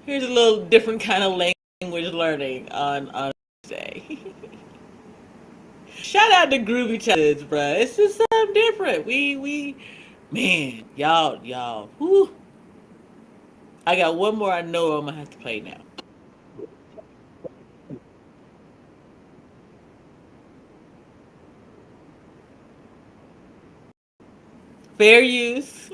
Here's a little different kind of language learning on Tuesday. Shout out to Groovy Childhoods, bruh. It's just something different. Man, y'all. Whew. I got one more I know I'm gonna have to play now. Fair use.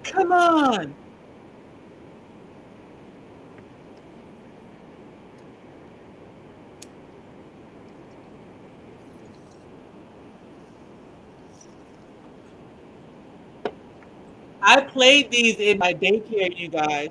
Come on. I played these in my daycare, you guys.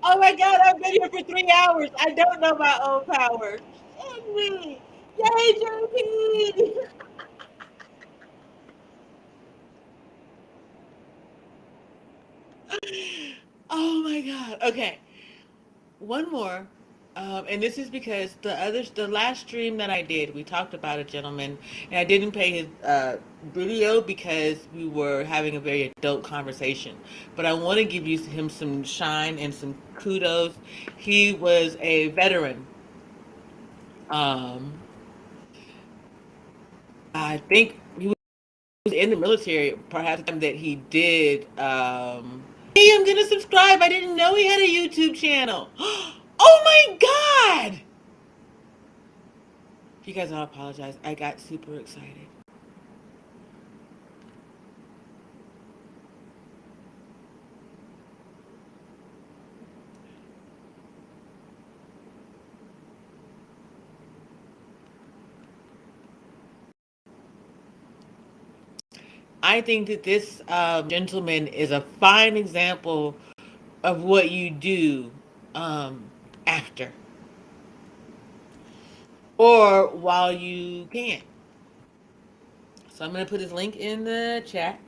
Oh my god, I've been here for 3 hours. I don't know my own power. Shame me. Yay, JP. Oh my god. Okay. One more. And this is because the last stream that I did, we talked about a gentleman, and I didn't play his video because we were having a very adult conversation. But I want to give him some shine and some kudos. He was a veteran. Um, I think he was in the military, perhaps the time that he did. Hey, I'm gonna subscribe. I didn't know he had a YouTube channel. Oh my god! You guys, I apologize. I got super excited. I think that this gentleman is a fine example of what you do um, after or while you can. So I'm going to put his link in the chat.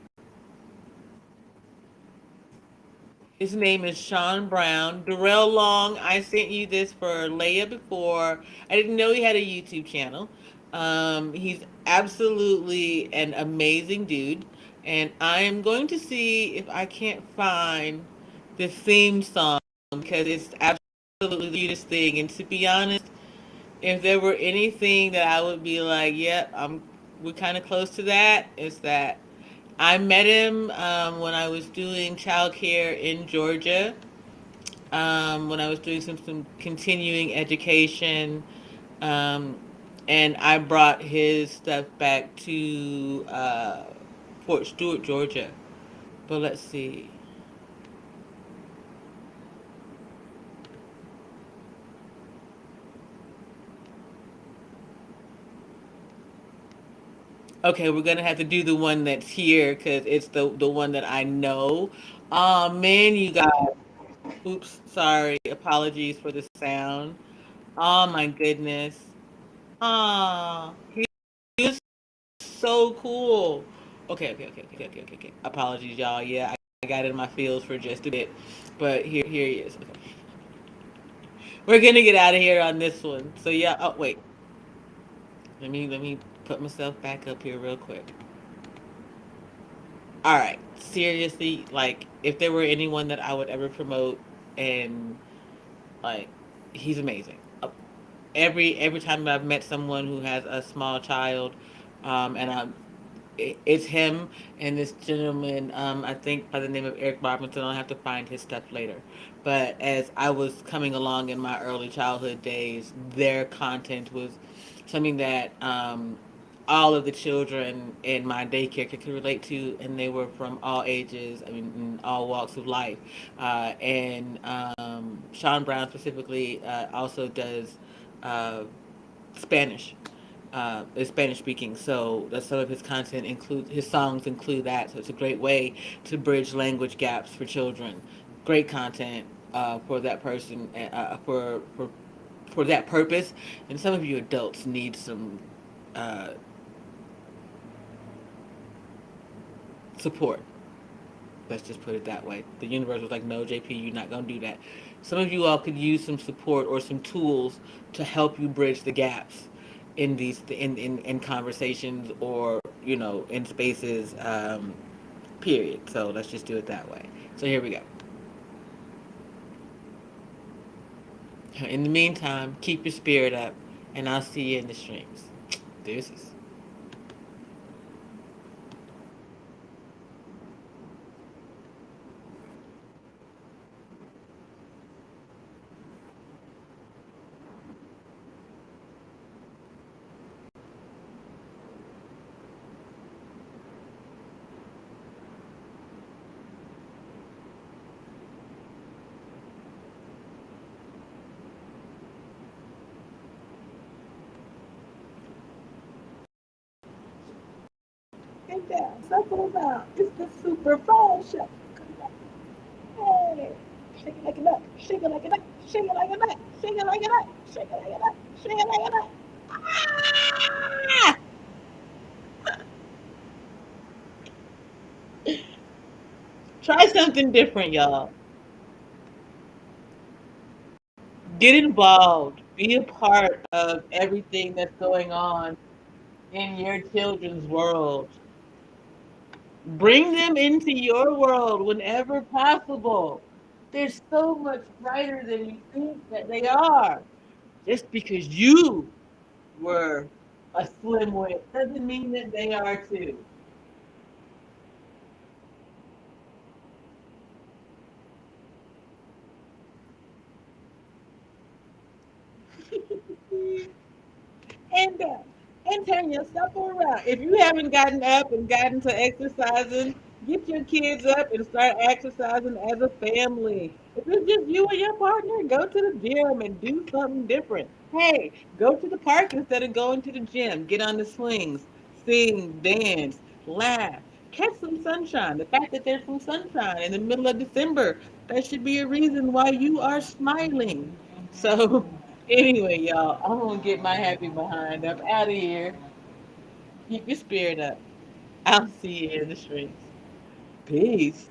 His name is Sean Brown. Darrell Long, I sent you this for Leia before. I didn't know he had a YouTube channel. He's absolutely an amazing dude. And I am going to see if I can't find the theme song because it's absolutely the cutest thing. And to be honest, if there were anything that I would be like, yep, we're kind of close to that, it's that. I met him when I was doing childcare in Georgia. When I was doing some continuing education, um, and I brought his stuff back to Fort Stewart, Georgia. But let's see. Okay, we're gonna have to do the one that's here because it's the one that I know. Oh man, you guys. Oops, sorry. Apologies for the sound. Oh my goodness. Ah, he was so cool. Okay. Apologies, y'all. Yeah, I got in my feels for just a bit, but here he is. Okay. We're gonna get out of here on this one. So yeah. Oh wait. Let me put myself back up here real quick. All right, seriously, like if there were anyone that I would ever promote, and like he's amazing. Every time I've met someone who has a small child, and it's him and this gentleman. I think by the name of Eric Robinson. I'll have to find his stuff later. But as I was coming along in my early childhood days, their content was something that all of the children in my daycare could relate to, and they were from all ages. I mean, in all walks of life. And Sean Brown specifically also does uh, Spanish. Is Spanish speaking, so that some of his content include his songs include that. So it's a great way to bridge language gaps for children. Great content for that person, for that purpose. And some of you adults need some uh, support. Let's just put it that way. The universe was like, no, JP, you're not going to do that. Some of you all could use some support or some tools to help you bridge the gaps in these in conversations, or in spaces, period. So let's just do it that way. So here we go. In the meantime, keep your spirit up, and I'll see you in the streams. Deuces. Get down, circle down. It's the Super Bowl show. Hey, shake it like a nut, shake it like a nut, shake it like a nut, shake it like a nut, shake it like a nut, shake it like a nut. Ah! Try something different, y'all. Get involved. Be a part of everything that's going on in your children's world. Bring them into your world whenever possible. They're so much brighter than you think that they are. Just because you were a slim wit doesn't mean that they are too. and uh, and turn yourself around. If you haven't gotten up and gotten to exercising, get your kids up and start exercising as a family. If it's just you and your partner, go to the gym and do something different. Hey, go to the park instead of going to the gym. Get on the swings, sing, dance, laugh, catch some sunshine. The fact that there's some sunshine in the middle of December, that should be a reason why you are smiling. So, anyway, y'all, I'm gonna get my happy behind up out of here. Keep your spirit up. I'll see you in the streets. Peace.